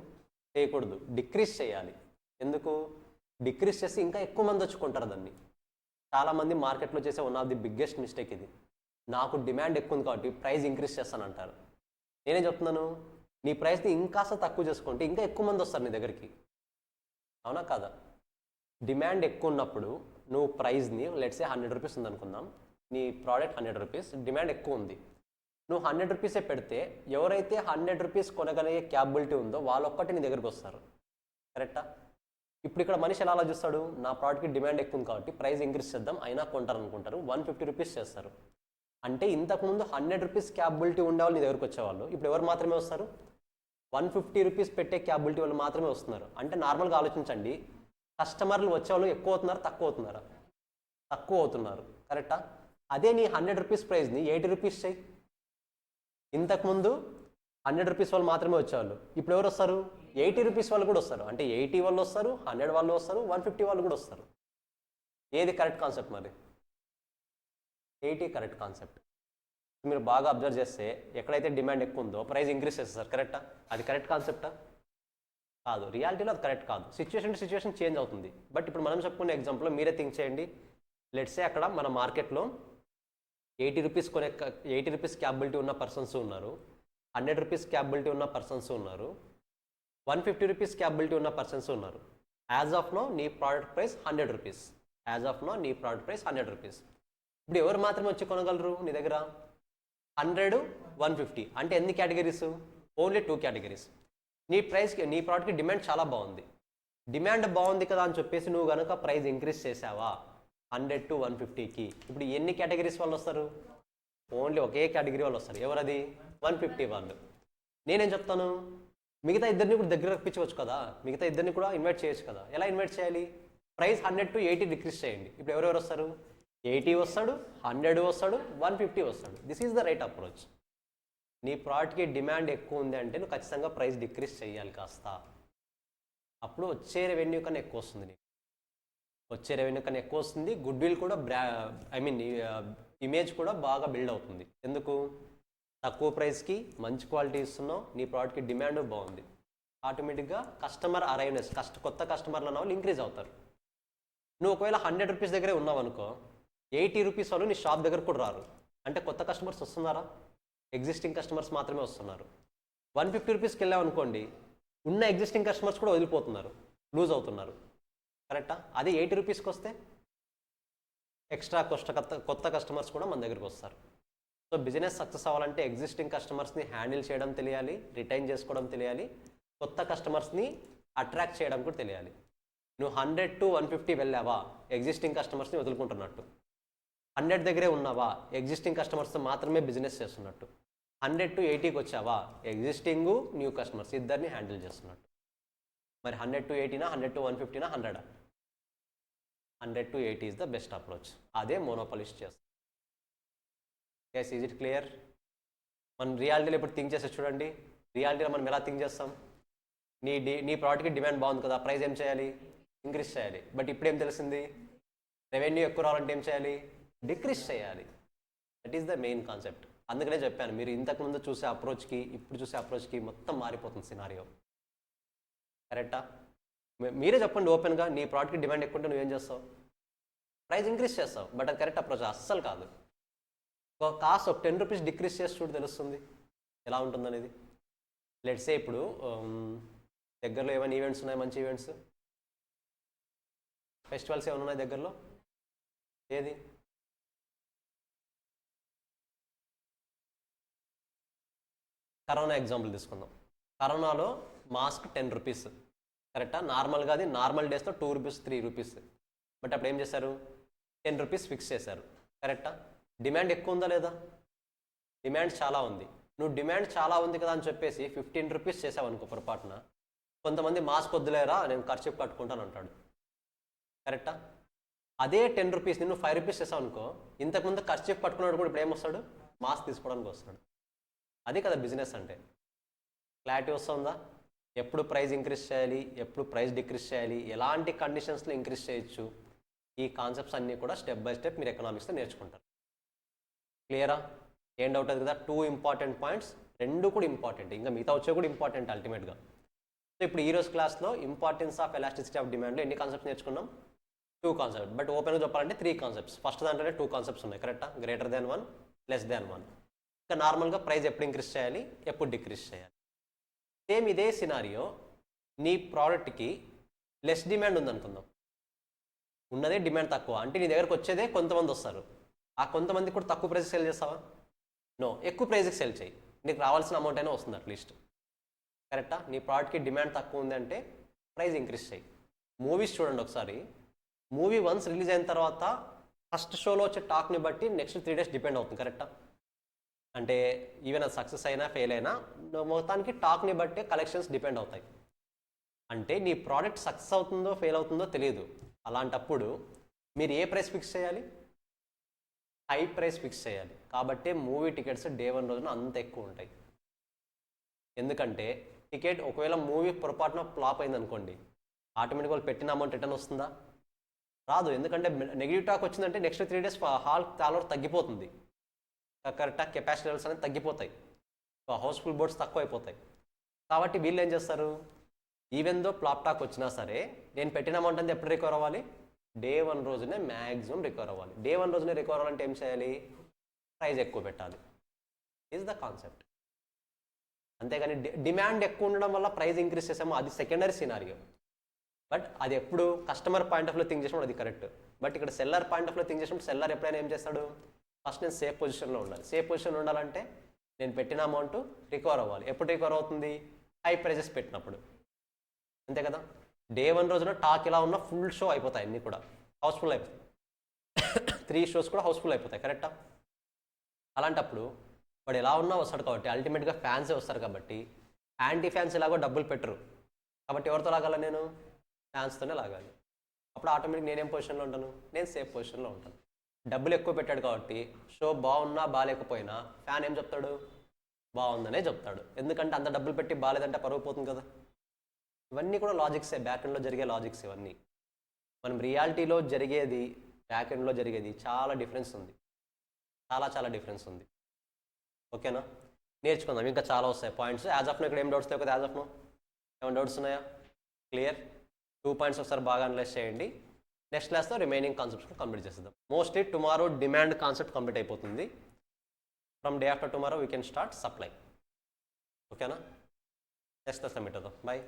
చేయకూడదు, డిక్రీజ్ చేయాలి. ఎందుకు? డిక్రీజ్ చేసి ఇంకా ఎక్కువ మంది వచ్చుకుంటారు దాన్ని. చాలామంది మార్కెట్లో చేసే one of the biggest mistake ఇది. నాకు డిమాండ్ ఎక్కువ ఉంది కాబట్టి ప్రైస్ ఇంక్రీజ్ చేస్తానంటారు. నేనే చెప్తున్నాను, నీ ప్రైస్ని ఇంకాస్త తక్కువ చేసుకుంటే ఇంకా ఎక్కువ మంది వస్తారు నీ దగ్గరికి. అవునా కాదా? డిమాండ్ ఎక్కువ ఉన్నప్పుడు నువ్వు ప్రైస్ని లెట్సే 100 రూపీస్ ఉందనుకుందాం, నీ ప్రోడక్ట్ 100 రూపీస్, డిమాండ్ ఎక్కువ ఉంది. నువ్వు 100 రూపీసే పెడితే ఎవరైతే 100 రూపీస్ కొనగలిగే క్యాపబిలిటీ ఉందో వాళ్ళొక్కటి నీ దగ్గరికి వస్తారు. కరెక్టా? ఇప్పుడు ఇక్కడ మనిషి ఎలా ఆలోచిస్తాడు? నా ప్రోడక్ట్కి డిమాండ్ ఎక్కువ ఉంది కాబట్టి ప్రైస్ ఇంక్రీజ్ చేద్దాం, అయినా కొంటారు అనుకుంటారు. 150 రూపీస్ చేస్తారు. అంటే ఇంతకుముందు 100 రూపీస్ క్యాపబిలిటీ ఉండేవాళ్ళు నీ దగ్గరికి వచ్చేవాళ్ళు, ఇప్పుడు ఎవరు మాత్రమే వస్తారు? 150 రూపీస్ పెట్టే క్యాపబిలిటీ వాళ్ళు మాత్రమే వస్తున్నారు. అంటే నార్మల్గా ఆలోచించండి, కస్టమర్లు వచ్చేవాళ్ళు ఎక్కువ అవుతున్నారా తక్కువ అవుతున్నారా? తక్కువ అవుతున్నారు. కరెక్టా? అదే నీ 100 రూపీస్ ప్రైస్ని 80 రూపీస్ చేయి. ఇంతకుముందు 100 రూపీస్ వాళ్ళు మాత్రమే వచ్చేవాళ్ళు, ఇప్పుడు ఎవరు వస్తారు? 80 రూపీస్ వాళ్ళు కూడా వస్తారు. అంటే 80 వాళ్ళు వస్తారు, 100 వాళ్ళు వస్తారు, 150 వాళ్ళు కూడా వస్తారు. ఏది కరెక్ట్ కాన్సెప్ట్? మరి 80 కరెక్ట్ కాన్సెప్ట్. మీరు బాగా అబ్జర్వ్ చేస్తే ఎక్కడైతే డిమాండ్ ఎక్కువ ఉందో ప్రైస్ ఇంక్రీజ్ చేస్తారు. కరెక్టా? అది కరెక్ట్ కాన్సెప్టా? కాదు. రియాలిటీలో అది కరెక్ట్ కాదు. సిచ్యువేషన్ టు సిచ్యువేషన్ చేంజ్ అవుతుంది. బట్ ఇప్పుడు మనం చెప్పుకునే ఎగ్జాంపుల్లో మీరే థింక్ చేయండి. లెట్సే అక్కడ మన మార్కెట్లో 80 రూపీస్ క్యాపబిలిటీ ఉన్న పర్సన్స్ ఉన్నారు, 100 రూపీస్ క్యాపబిలిటీ ఉన్న పర్సన్స్ ఉన్నారు, 150 రూపీస్ క్యాపబిలిటీ ఉన్న పర్సన్స్ ఉన్నారు. యాజ్ ఆఫ్ నో నీ product price 100 rupees. As of now నీ ప్రోడక్ట్ ప్రైస్ 100 రూపీస్. ఇప్పుడు ఎవరు మాత్రమే వచ్చి కొనగలరు నీ దగ్గర? 100, 150. అంటే ఎన్ని కేటగిరీస్? Only 2 categories. నీ ప్రోడక్ట్కి డిమాండ్ చాలా బాగుంది, డిమాండ్ బాగుంది కదా అని చెప్పేసి నువ్వు కనుక ప్రైస్ ఇంక్రీజ్ చేసావా 100 to 150కి, ఇప్పుడు ఎన్ని కేటగిరీస్ వాళ్ళు వస్తారు? ఓన్లీ ఒకే కేటగిరీ వాళ్ళు వస్తారు. ఎవరది? 150 వాళ్ళు. నేనేం చెప్తాను, మిగతా ఇద్దరిని కూడా దగ్గర రప్పించవచ్చు కదా, మిగతా ఇద్దరిని కూడా ఇన్వైట్ చేయొచ్చు కదా. ఎలా ఇన్వైట్ చేయాలి? ప్రైస్ 100 to 80 డిక్రీజ్ చేయండి. ఇప్పుడు ఎవరెవరు వస్తారు? 80 వస్తాడు, 100 వస్తాడు, 150 వస్తాడు. This is the right approach. నీ ప్రోడక్ట్కి డిమాండ్ ఎక్కువ ఉంది అంటే నువ్వు ఖచ్చితంగా ప్రైస్ డిక్రీజ్ చేయాలి కాస్త. అప్పుడు వచ్చే రెవెన్యూ కన్నా ఎక్కువ వస్తుంది నీకు. వచ్చే రెవెన్యూ కన్నా ఎక్కువ వస్తుంది, గుడ్ విల్ కూడా ఇమేజ్ కూడా బాగా బిల్డ్ అవుతుంది. ఎందుకు? తక్కువ ప్రైస్కి మంచి క్వాలిటీ ఇస్తున్నావు, నీ ప్రోడక్ట్కి డిమాండ్ బాగుంది. ఆటోమేటిక్గా కస్టమర్ అరైవ్నెస్, కొత్త కస్టమర్లు అన్న వాళ్ళు ఇంక్రీజ్ అవుతారు. నువ్వు ఒకవేళ 100 రూపీస్ దగ్గరే ఉన్నావు అనుకో, 80 రూపీస్ వాళ్ళు నీ షాప్ దగ్గర కూడా రారు. అంటే కొత్త కస్టమర్స్ వస్తున్నారా? ఎగ్జిస్టింగ్ కస్టమర్స్ మాత్రమే వస్తున్నారు. 150 రూపీస్కి వెళ్ళావు అనుకోండి, ఉన్న ఎగ్జిస్టింగ్ కస్టమర్స్ కూడా వదిలిపోతున్నారు, లూజ్ అవుతున్నారు. కరెక్టా? అదే 80 రూపీస్కి వస్తే ఎక్స్ట్రా కొత్త కస్టమర్స్ కూడా మన దగ్గరికి వస్తారు. సో బిజినెస్ సక్సెస్ అవ్వాలంటే ఎగ్జిస్టింగ్ కస్టమర్స్ని హ్యాండిల్ చేయడం తెలియాలి, రిటైన్ చేసుకోవడం తెలియాలి, కొత్త కస్టమర్స్ని అట్రాక్ట్ చేయడం కూడా తెలియాలి. నువ్వు 100 to 150 వెళ్ళావా, ఎగ్జిస్టింగ్ కస్టమర్స్ని వదులుకుంటున్నట్టు. 100 దగ్గరే ఉన్నావా, ఎగ్జిస్టింగ్ కస్టమర్స్తో మాత్రమే బిజినెస్ చేస్తున్నట్టు. 100 to 80కి వచ్చావా, ఎగ్జిస్టింగ్ న్యూ కస్టమర్స్ ఇద్దరిని హ్యాండిల్ చేస్తున్నట్టు. మరి 100 to 80నా, 100 to 150నా, 100? 100 to 80 is the best approach. అదే మోనోపాలిస్ట్ చేస్తుంది. Yes, is it clear? మనం రియాలిటీలో ఇప్పుడు థింక్ చేస్తే చూడండి, రియాలిటీలో మనం ఎలా థింక్ చేస్తాం? నీ ప్రోడక్ట్కి డిమాండ్ బాగుంది కదా, ప్రైస్ ఏం చేయాలి? ఇంక్రీజ్ చేయాలి. బట్ ఇప్పుడు ఏం తెలిసింది? రెవెన్యూ ఎక్కువ రావాలంటే ఏం చేయాలి? డిక్రీజ్ చేయాలి. That is the main concept. అందుకనే చెప్పాను, మీరు ఇంతకుముందు చూసే అప్రోచ్కి ఇప్పుడు చూసే అప్రోచ్కి మొత్తం మారిపోతుంది సినారియో. కరెక్టా? మీరే చెప్పండి ఓపెన్గా, నీ ప్రోడక్ట్కి డిమాండ్ ఎక్కువ ఉంటే నువ్వేం చేస్తావు? ప్రైస్ ఇంక్రీజ్ చేస్తావు. బట్ అది కరెక్ట్ అప్రోచ్ అస్సలు కాదు. కాస్ట్ ఒక 10 రూపీస్ డిక్రీజ్ చేసి చూడు, తెలుస్తుంది ఎలా ఉంటుందనేది. లెట్స్ సే ఇప్పుడు దగ్గరలో ఏమైనా ఈవెంట్స్ ఉన్నాయి, మంచి ఈవెంట్స్, ఫెస్టివల్స్ ఏమైనా ఉన్నాయి దగ్గరలో? ఏది? కరోనా ఎగ్జాంపుల్ తీసుకుందాం. కరోనాలో మాస్క్ 10 రూపీస్, కరెక్టా? నార్మల్గా అది నార్మల్ డేస్తో 2 రూపీస్ 3 రూపీస్. బట్ అప్పుడు ఏం చేశారు? 10 రూపీస్ ఫిక్స్ చేశారు. కరెక్టా? డిమాండ్ ఎక్కువ ఉందా లేదా? డిమాండ్ చాలా ఉంది. నువ్వు డిమాండ్ చాలా ఉంది కదా అని చెప్పేసి 15 రూపీస్ చేసావు అనుకో పొరపాటున, కొంతమంది మాస్క్ వద్దులేరా నేను ఖర్చు కట్టుకుంటాను అంటాడు. కరెక్టా? అదే 10 రూపీస్ నేను 5 రూపీస్ చేసావు అనుకో, ఇంతకుముందు ఖర్చు పట్టుకున్నాడు కూడా ఇప్పుడు ఏమొస్తాడు? మాస్క్ తీసుకోవడానికి వస్తాడు. అది కదా బిజినెస్ అంటే. క్లారిటీ వస్తుందా? ఎప్పుడు ప్రైస్ ఇంక్రీజ్ చేయాలి, ఎప్పుడు ప్రైస్ డిక్రీజ్ చేయాలి, ఎలాంటి కండిషన్స్లో ఇంక్రీజ్ చేయొచ్చు, ఈ కాన్సెప్ట్స్ అన్నీ కూడా స్టెప్ బై స్టెప్ మీరు ఎకనామిక్స్లో నేర్చుకుంటారు. క్లియరా? ఏం డౌట్ అది కదా? 2 ఇంపార్టెంట్ పాయింట్స్, 2 కూడా ఇంపార్టెంట్, ఇంకా మిగతా వచ్చే కూడా ఇంపార్టెంట్ అల్టిమేట్గా. సో ఇప్పుడు ఈరోజు క్లాస్లో ఇంపార్టెన్స్ ఆఫ్ ఎలాస్టిసిటీ ఆఫ్ డిమాండ్లో ఎన్ని కాన్సెప్ట్స్ నేర్చుకున్నాం? 2 కాన్సెప్ట్. బట్ ఓపెన్గా చెప్పాలంటే 3 కాన్సెప్ట్స్. ఫస్ట్ దాంట్లోనే 2 కాన్సెప్ట్స్ ఉన్నాయి. కరెక్టా? Greater than 1, less than 1. ఇంకా నార్మల్గా ప్రైస్ ఎప్పుడు ఇంక్రీజ్ చేయాలి, ఎప్పుడు డిక్రీజ్ చేయాలి. సేమ్ ఇదే సినారియో నీ ప్రోడక్ట్కి లెస్ డిమాండ్ ఉందనుకుందాం, ఉన్నదే డిమాండ్ తక్కువ, అంటే నీ దగ్గరకు వచ్చేదే కొంతమంది వస్తారు. ఆ కొంతమంది కూడా తక్కువ ప్రైస్కి సెల్ చేస్తావా? నో, ఎక్కువ ప్రైస్కి సెల్ చేయి, నీకు రావాల్సిన అమౌంట్ అయినా వస్తుంది అట్లీస్ట్. కరెక్టా? నీ ప్రోడక్ట్కి డిమాండ్ తక్కువ ఉంది అంటే ప్రైస్ ఇంక్రీజ్ చేయి. మూవీస్ చూడండి ఒకసారి, మూవీ వన్స్ రిలీజ్ అయిన తర్వాత ఫస్ట్ షోలో వచ్చే టాక్ని బట్టి నెక్స్ట్ 3 days డిపెండ్ అవుతుంది. కరెక్టా? అంటే ఈవెన్ అది సక్సెస్ అయినా ఫెయిల్ అయినా మొత్తానికి టాక్ని బట్టి కలెక్షన్స్ డిపెండ్ అవుతాయి. అంటే నీ ప్రోడక్ట్ సక్సెస్ అవుతుందో ఫెయిల్ అవుతుందో తెలియదు. అలాంటప్పుడు మీరు ఏ ప్రైస్ ఫిక్స్ చేయాలి? హై ప్రైస్ ఫిక్స్ చేయాలి. కాబట్టి మూవీ టికెట్స్ డే 1 రోజున అంత ఎక్కువ ఉంటాయి. ఎందుకంటే టికెట్ ఒకవేళ మూవీ పొరపాటున ఫ్లాప్ అయింది అనుకోండి, ఆటోమేటిక్గా వాళ్ళు పెట్టిన అమౌంట్ రిటర్న్ వస్తుందా? రాదు. ఎందుకంటే నెగిటివ్ టాక్ వచ్చిందంటే నెక్స్ట్ 3 days హాల్ చాలా తగ్గిపోతుంది. కరెక్టా? కెపాసిటీ లెవెల్స్ అనేది తగ్గిపోతాయి, హౌస్ఫుల్ బోర్డ్స్ తక్కువ అయిపోతాయి. కాబట్టి వీళ్ళు ఏం చేస్తారు? ఈవెన్ దో ఫ్లాప్ టాక్ వచ్చినా సరే నేను పెట్టిన అమౌంట్ అంతా ఎప్పుడు రికవర్ అవ్వాలి? డే 1 రోజునే మ్యాక్సిమం రికవర్ అవ్వాలి. డే 1 రోజునే రికవర్ అవ్వాలంటే ఏం చేయాలి? ప్రైస్ ఎక్కువ పెట్టాలి. Is the concept. అంతేగాని డిమాండ్ ఎక్కువ ఉండడం వల్ల ప్రైస్ ఇంక్రీజ్ చేసామో అది సెకండరీ సినారియో. బట్ అది ఎప్పుడు కస్టమర్ పాయింట్ ఆఫ్లో థింక్ చేసినప్పుడు అది కరెక్ట్. బట్ ఇక్కడ సెల్లర్ పాయింట్ ఆఫ్లో థింక్ చేసినప్పుడు సెల్లర్ ఎప్పుడైనా ఏం చేస్తాడు? ఫస్ట్ నేను సేఫ్ పొజిషన్లో ఉండాలి. సేఫ్ పొజిషన్లో ఉండాలంటే నేను పెట్టిన అమౌంట్ రికవర్ అవ్వాలి. ఎప్పుడు రికవర్ అవుతుంది? హై ప్రైజెస్ పెట్టినప్పుడు. అంతే కదా? డే 1 రోజున టాక్ ఇలా ఉన్న ఫుల్ షో అయిపోతాయి అన్నీ కూడా, హౌస్ఫుల్ అయిపోతాయి. 3 షోస్ కూడా హౌస్ఫుల్ అయిపోతాయి, కరెక్టా? అలాంటప్పుడు వాడు ఎలా ఉన్నా వస్తాడు కాబట్టి అల్టిమేట్గా ఫ్యాన్సే వస్తారు కాబట్టి యాంటీ ఫ్యాన్స్ ఎలాగో డబ్బులు పెట్టరు కాబట్టి ఎవరితో లాగాల నేను? ఫ్యాన్స్తోనే లాగాలి. అప్పుడు ఆటోమేటిక్ నేనేం పొజిషన్లో ఉంటాను? నేను సేఫ్ పొజిషన్లో ఉంటాను. డబ్బులు ఎక్కువ పెట్టాడు కాబట్టి షో బాగున్నా బాగాలేకపోయినా ఫ్యాన్ ఏం చెప్తాడు? బాగుందనే చెప్తాడు. ఎందుకంటే అంత డబ్బులు పెట్టి బాగాలేదంటే పరువు పోతుంది కదా. ఇవన్నీ కూడా లాజిక్సే, బ్యాక్ ఎండ్లో జరిగే లాజిక్స్ ఇవన్నీ. మనం రియాలిటీలో జరిగేది బ్యాక్ ఎండ్లో జరిగేది చాలా డిఫరెన్స్ ఉంది, చాలా డిఫరెన్స్ ఉంది. ఓకేనా? నేర్చుకుందాం, ఇంకా చాలా వస్తాయి పాయింట్స్. యాజ్ ఆఫ్ నో ఇక్కడ ఏం డౌట్స్ లేవు కదా? యాజ్ ఆఫ్ నో ఏమైనా డౌట్స్ ఉన్నాయా? క్లియర్? 2 పాయింట్స్ ఒకసారి బాగా అనలైజ్ చేయండి. నెక్స్ట్ క్లాస్లో రిమైనింగ్ కాన్సెప్ట్స్ కంప్లీట్ చేసేద్దాం. Mostly tomorrow demand concept complete అయిపోతుంది. From day after tomorrow we can start supply. ఓకేనా? నెక్స్ట్ క్లాస్లో మీట్ అవుదాం. బాయ్.